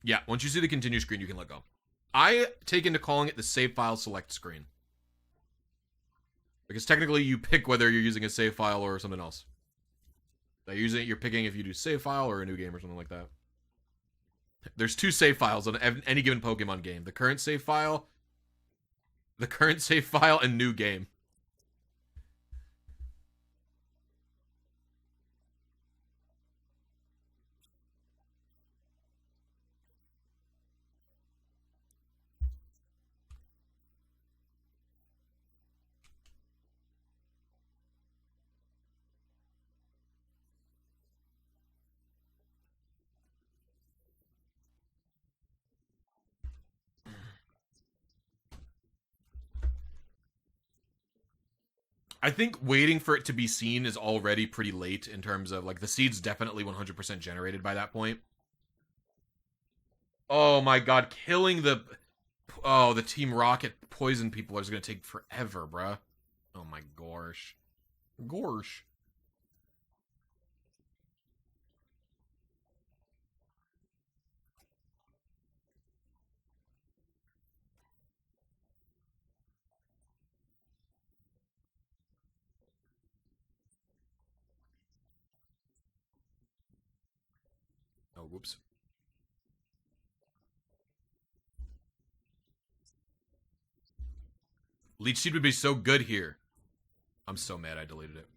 Yeah, once you see the continue screen, you can let go. I take into calling it the save file select screen. Because technically you pick whether you're using a save file or something else. You're picking if you do save file or a new game or something like that. There's 2 save files on any given Pokemon game. The current save file, and new game. I think waiting for it to be seen is already pretty late in terms of, like, the seed's definitely 100% generated by that point. Oh my god, killing the... Oh, the Team Rocket poison people is gonna take forever, bruh. Oh my gosh. Gorsh. whoops. Leech Seed would be so good here. I'm so mad I deleted it.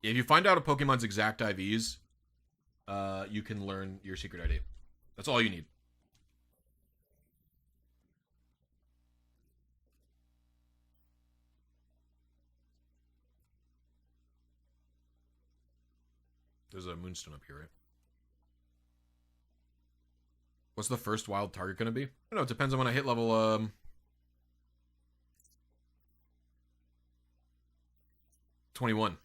If you find out a Pokemon's exact IVs, you can learn your secret ID. That's all you need. There's a Moonstone up here, right? What's the first wild target going to be? I don't know. It depends on when I hit level 21.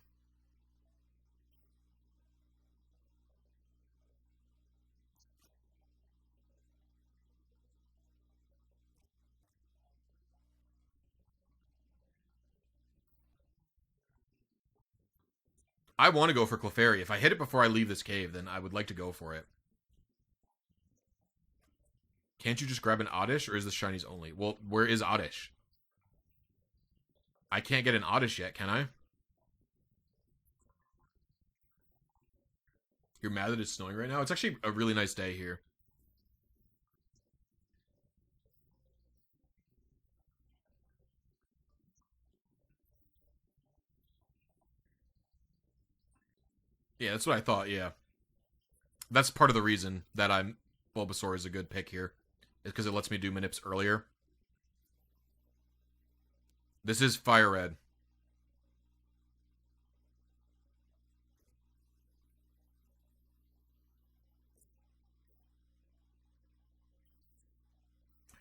I want to go for Clefairy. If I hit it before I leave this cave, then I would like to go for it. Can't you just grab an Oddish, or is this shinies only? Well, where is Oddish? I can't get an Oddish yet, can I? You're mad that it's snowing right now? It's actually a really nice day here. Yeah, that's what I thought, yeah. That's part of the reason that Bulbasaur is a good pick here. Is because it lets me do Manips earlier. This is Fire Red.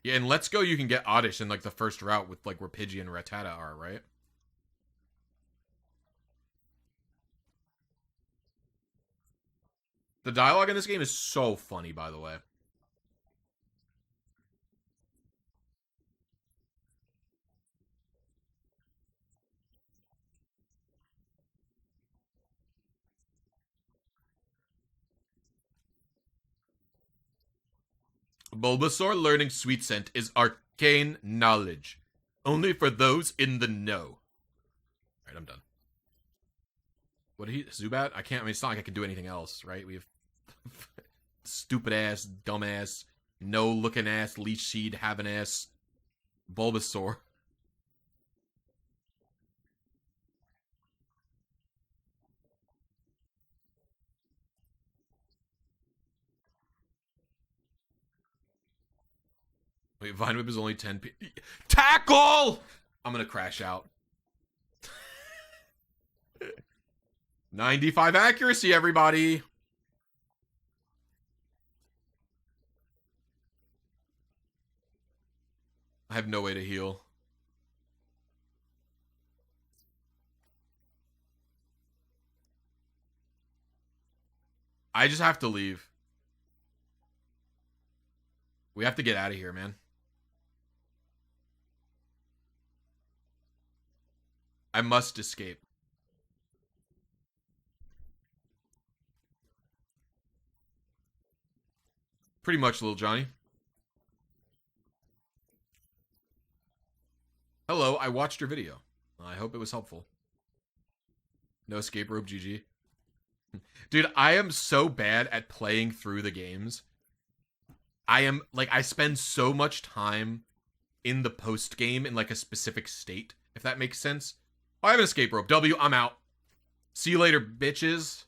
Yeah, and Let's Go you can get Oddish in like the first route with like where Pidgey and Rattata are, right? The dialogue in this game is so funny, by the way. Bulbasaur learning Sweet Scent is arcane knowledge. Only for those in the know. Alright, I'm done. What did he... Zubat? I can't... I mean, it's not like I can do anything else, right? We have... stupid ass, dumb ass, no looking ass, Leech Seed having ass, Bulbasaur. Wait, Vine Whip is only 10 P. Tackle! I'm gonna crash out. 95 accuracy, everybody! I have no way to heal. I just have to leave. We have to get out of here, man. I must escape. Pretty much, little Johnny. Hello, I watched your video. I hope it was helpful. No escape rope, GG. Dude, I am so bad at playing through the games. I spend so much time in the post game in like a specific state, if that makes sense. Oh, I have an escape rope. W, I'm out. See you later, bitches.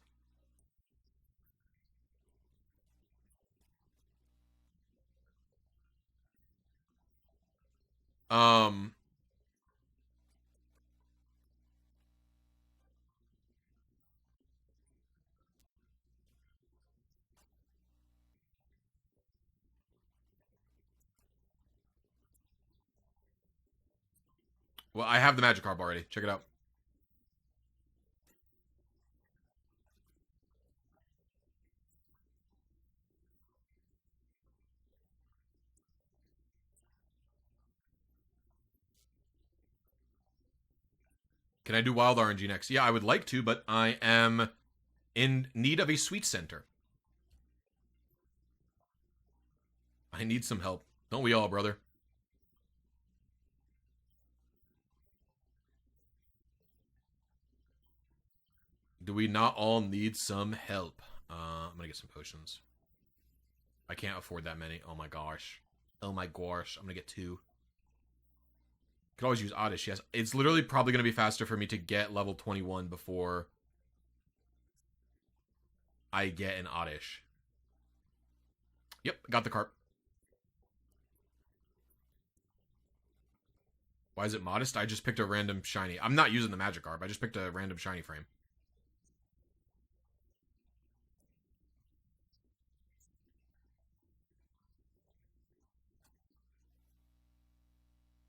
Well, I have the Magikarp already. Check it out. Can I do Wild RNG next? Yeah, I would like to, but I am in need of a Sweet Center. I need some help. Don't we all, brother? Do we not all need some help? I'm gonna get some potions. I can't afford that many. Oh my gosh. Oh my gosh. I'm gonna get 2. Could always use Oddish, yes. It's literally probably gonna be faster for me to get level 21 before I get an Oddish. Yep, got the carp. Why is it modest? I just picked a random shiny. I'm not using the Magikarp. I just picked a random shiny frame.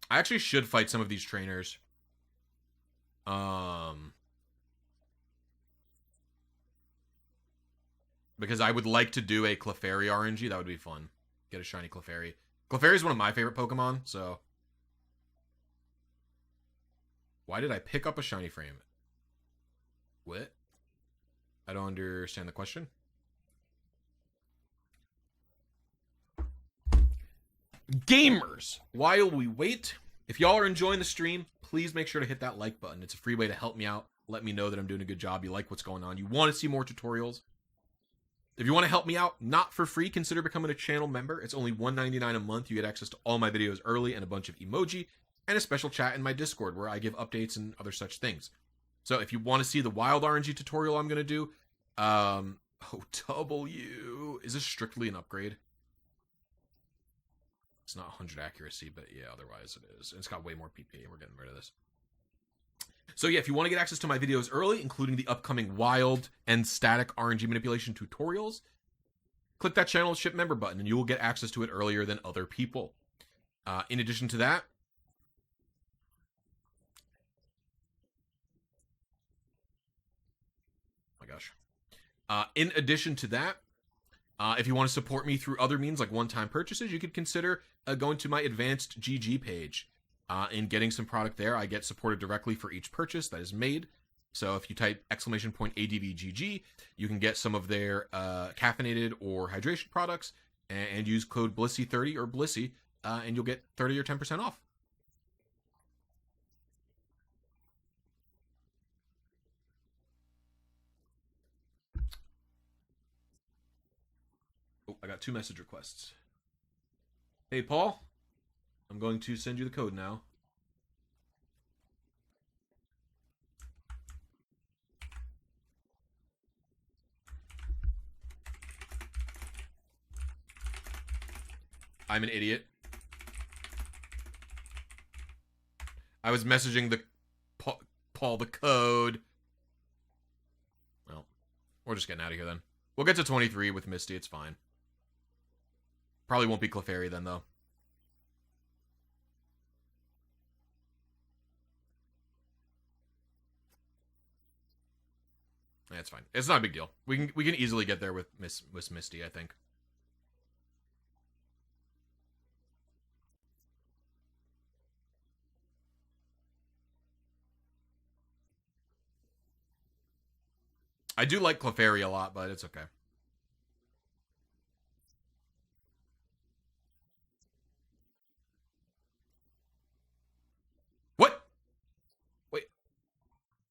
I actually should fight some of these trainers. Because I would like to do a Clefairy RNG. That would be fun. Get a shiny Clefairy. Clefairy is one of my favorite Pokemon, so... Why did I pick up a shiny frame? What? I don't understand the question. Gamers! While we wait, if y'all are enjoying the stream, please make sure to hit that like button. It's a free way to help me out. Let me know that I'm doing a good job. You like what's going on. You want to see more tutorials. If you want to help me out, not for free, consider becoming a channel member. It's only $1.99 a month. You get access to all my videos early and a bunch of emoji and a special chat in my Discord where I give updates and other such things. So if you want to see the wild RNG tutorial I'm going to do, OW, is this strictly an upgrade? It's not 100 accuracy, but yeah, otherwise it is. And it's got way more PP. We're getting rid of this. So yeah, if you want to get access to my videos early, including the upcoming wild and static RNG manipulation tutorials, click that channel ship member button and you will get access to it earlier than other people. In addition to that, oh my gosh. In addition to that, if you want to support me through other means like one-time purchases, you could consider going to my advgg page and getting some product there. I get supported directly for each purchase that is made. So if you type !advgg, you can get some of their caffeinated or hydration products and use code blisy30 or blisy, and you'll get 30 or 10% off. Oh, I got 2 message requests. Hey, Paul. I'm going to send you the code now. I'm an idiot. I was messaging the Paul the code. Well, we're just getting out of here then. We'll get to 23 with Misty. It's fine. Probably won't be Clefairy then, though. Yeah, it's fine. It's not a big deal. We can easily get there with Miss Misty, I think. I do like Clefairy a lot, but it's okay. What? Wait.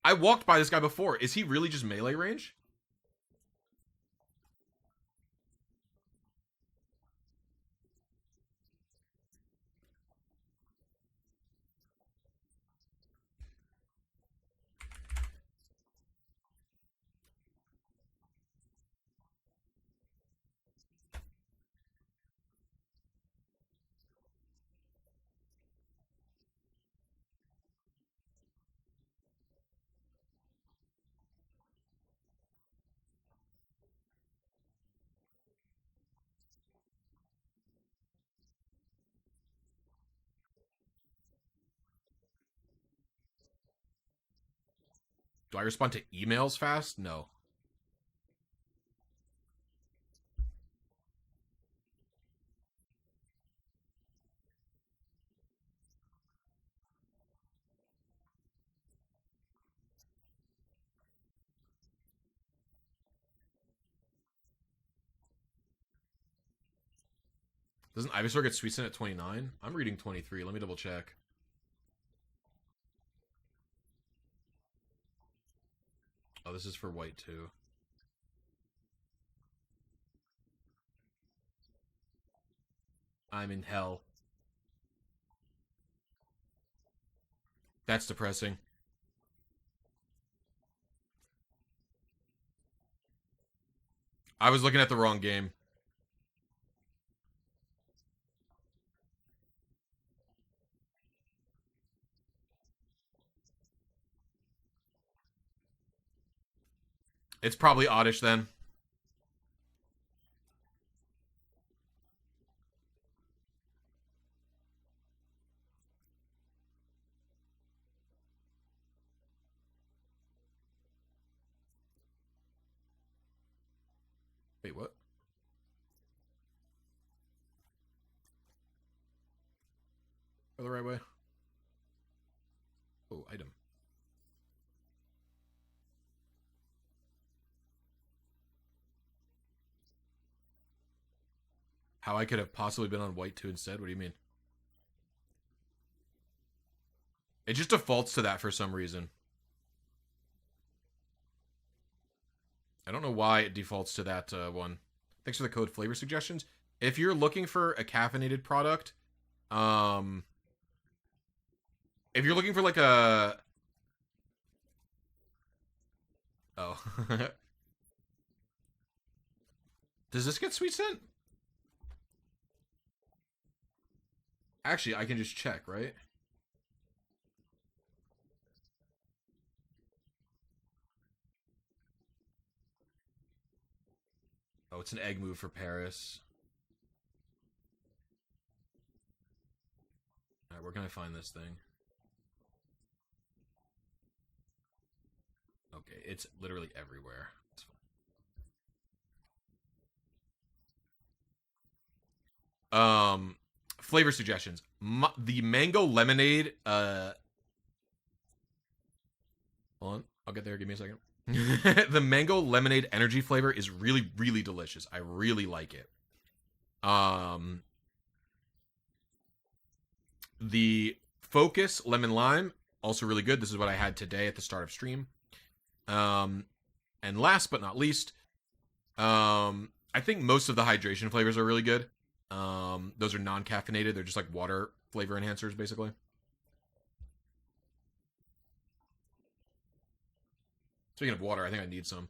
I walked by this guy before. Is he really just melee range? Do I respond to emails fast? No. Doesn't Ivysaur get Sweet Scent at 29? I'm reading 23. Let me double check. Oh, this is for white too. I'm in hell. That's depressing. I was looking at the wrong game. It's probably Oddish then. Wait, what? Go the right way. Oh, item. How I could have possibly been on white 2 instead? What do you mean? It just defaults to that for some reason. I don't know why it defaults to that one. Thanks for the code flavor suggestions. If you're looking for a caffeinated product, if you're looking for like a... Oh. Does this get Sweet Scent? Actually, I can just check, right? Oh, it's an egg move for Paris. Alright, where can I find this thing? Okay, it's literally everywhere. Flavor suggestions. The mango lemonade, hold on, I'll get there, give me a second. The mango lemonade energy flavor is really, really delicious. I really like it. The Focus lemon lime, also really good. This is what I had today at the start of stream. And last but not least, I think most of the hydration flavors are really good. Those are non-caffeinated. They're just like water flavor enhancers, basically. Speaking of water, I think I need some.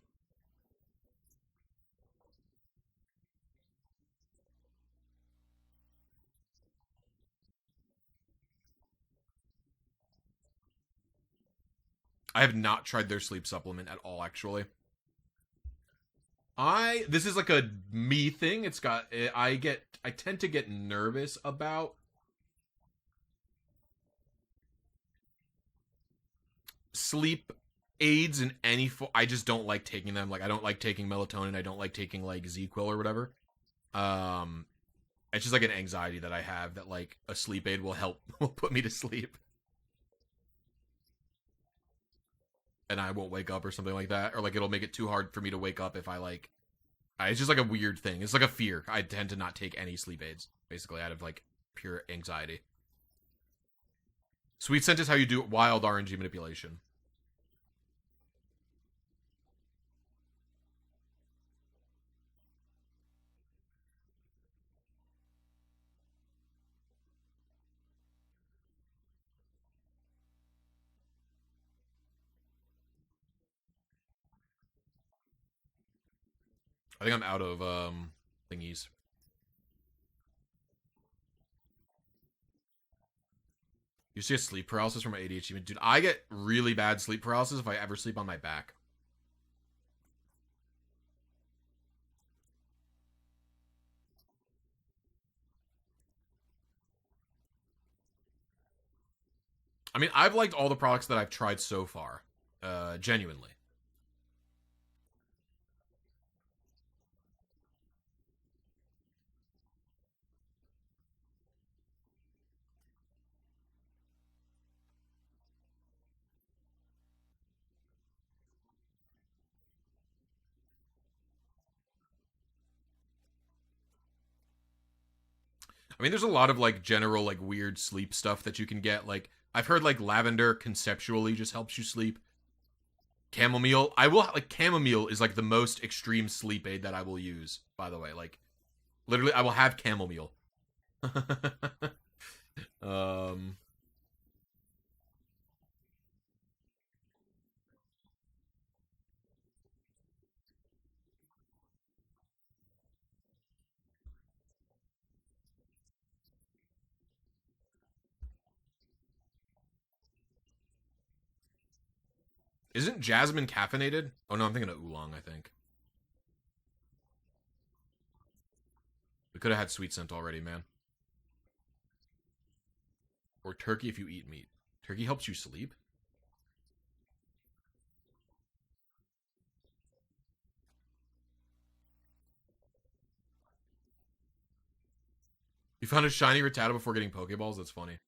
I have not tried their sleep supplement at all, actually. This is like a me thing. It's got I tend to get nervous about sleep aids in any I just don't like taking them. Like I don't like taking melatonin. I don't like taking like Z-Quil or whatever. It's just like an anxiety that I have that like a sleep aid will help will put me to sleep. And I won't wake up or something like that, or like it'll make it too hard for me to wake up if I like. It's just like a weird thing. It's like a fear. I tend to not take any sleep aids, basically, out of like pure anxiety. Sweet scent is how you do wild RNG manipulation. I think I'm out of thingies. You see a sleep paralysis from my ADHD. Dude, I get really bad sleep paralysis if I ever sleep on my back. I mean, I've liked all the products that I've tried so far. Genuinely. I mean, there's a lot of like general like weird sleep stuff that you can get. Like I've heard like lavender conceptually just helps you sleep. Chamomile, I will like chamomile is like the most extreme sleep aid that I will use. By the way, like literally, I will have chamomile. um. Isn't jasmine caffeinated? Oh no, I'm thinking of oolong, I think. We could have had sweet scent already, man. Or turkey if you eat meat. Turkey helps you sleep? You found a shiny Rattata before getting Pokeballs? That's funny.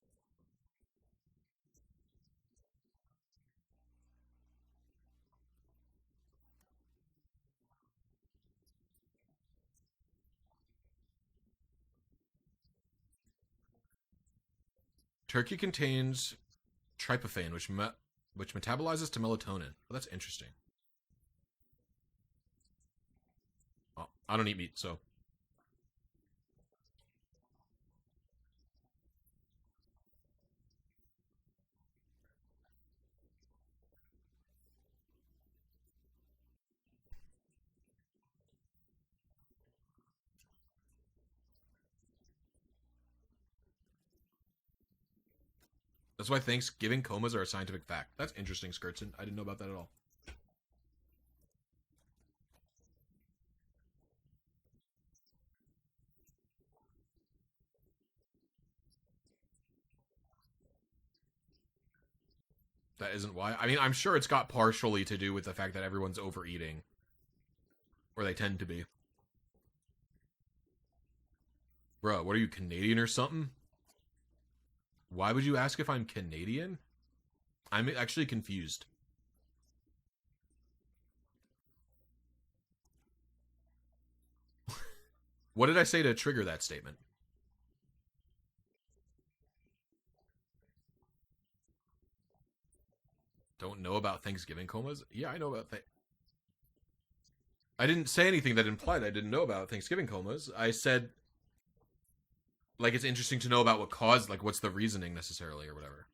Turkey contains tryptophan, which metabolizes to melatonin. Well, that's interesting. Oh, I don't eat meat, so that's why Thanksgiving comas are a scientific fact. That's interesting, Skirtson. I didn't know about that at all. That isn't why. I mean, I'm sure it's got partially to do with the fact that everyone's overeating. Or they tend to be. Bro, what are you, Canadian or something? Why would you ask if I'm Canadian? I'm actually confused. What did I say to trigger that statement? Don't know about Thanksgiving comas? Yeah, I know about that. I didn't say anything that implied I didn't know about Thanksgiving comas. I said, like, it's interesting to know about what caused, like, what's the reasoning necessarily or whatever.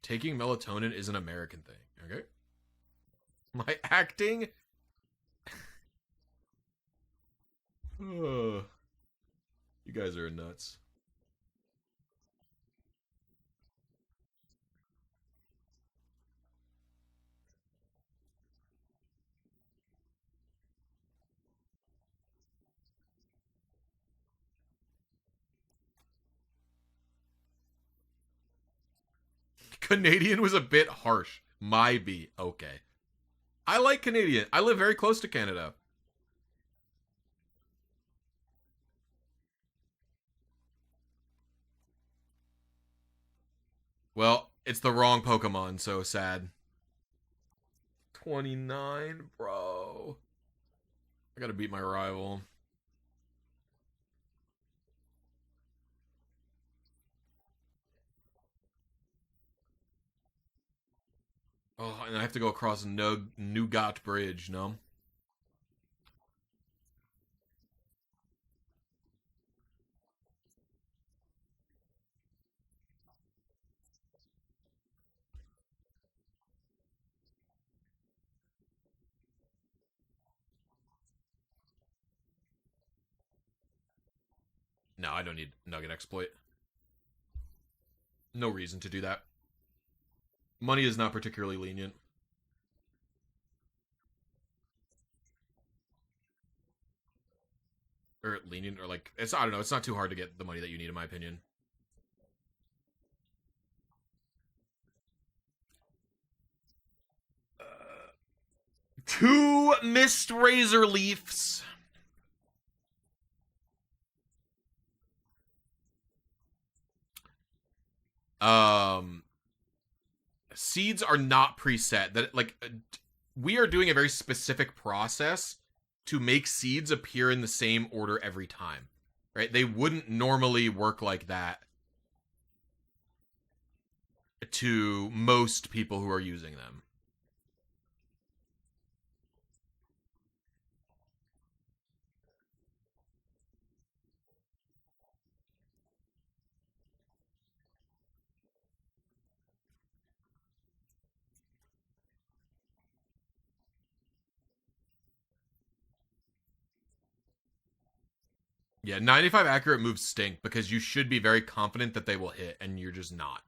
Taking melatonin is an American thing, okay? My acting? You guys are nuts. Canadian was a bit harsh. My be okay. I like Canadian. I live very close to Canada. Well, it's the wrong Pokemon, so sad. 29, bro. I gotta beat my rival. Oh, and I have to go across Nougat Bridge, no? No, I don't need Nugget Exploit. No reason to do that. Money is not particularly lenient. Or lenient, or like, it's, I don't know, it's not too hard to get the money that you need, in my opinion. Two missed Razor Leafs. Um, seeds are not preset. That like we are doing a very specific process to make seeds appear in the same order every time. right? They wouldn't normally work like that to most people who are using them. Yeah, 95 accurate moves stink because you should be very confident that they will hit, and you're just not.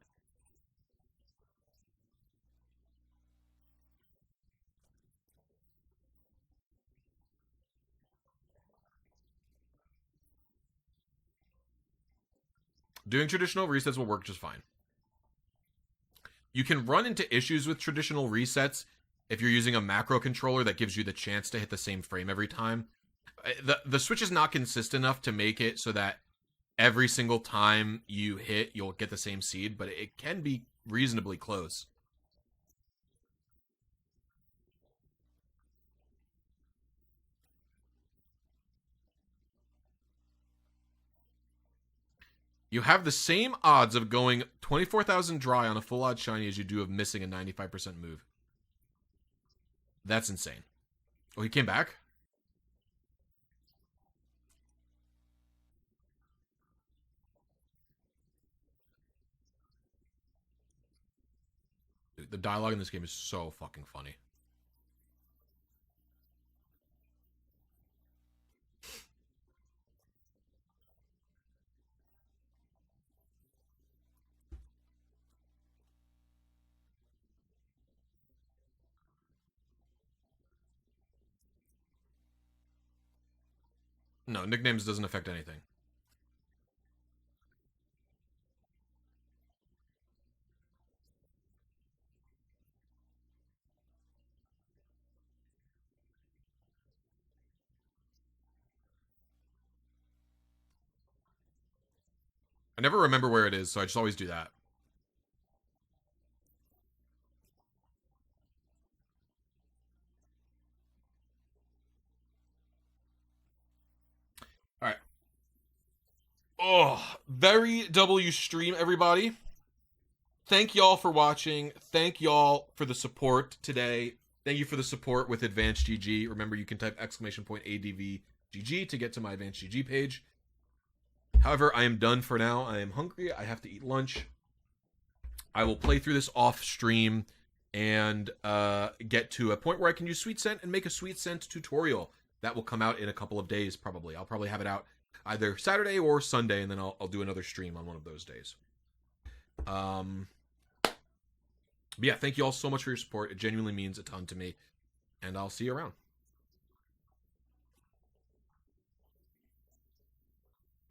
Doing traditional resets will work just fine. You can run into issues with traditional resets if you're using a macro controller that gives you the chance to hit the same frame every time. The Switch is not consistent enough to make it so that every single time you hit, you'll get the same seed, but it can be reasonably close. You have the same odds of going 24,000 dry on a full odd shiny as you do of missing a 95% move. That's insane. Oh, he came back? Dude, the dialogue in this game is so fucking funny. No, nicknames doesn't affect anything. I never remember where it is, so I just always do that. All right. Oh, very W stream, everybody. Thank y'all for watching. Thank y'all for the support today. Thank you for the support with advgg. Remember, you can type !advgg to get to my advgg page. However, I am done for now. I am hungry. I have to eat lunch. I will play through this off stream and get to a point where I can use Sweet Scent and make a Sweet Scent tutorial. That will come out in a couple of days, probably. I'll probably have it out either Saturday or Sunday, and then I'll do another stream on one of those days. But yeah, thank you all so much for your support. It genuinely means a ton to me, and I'll see you around.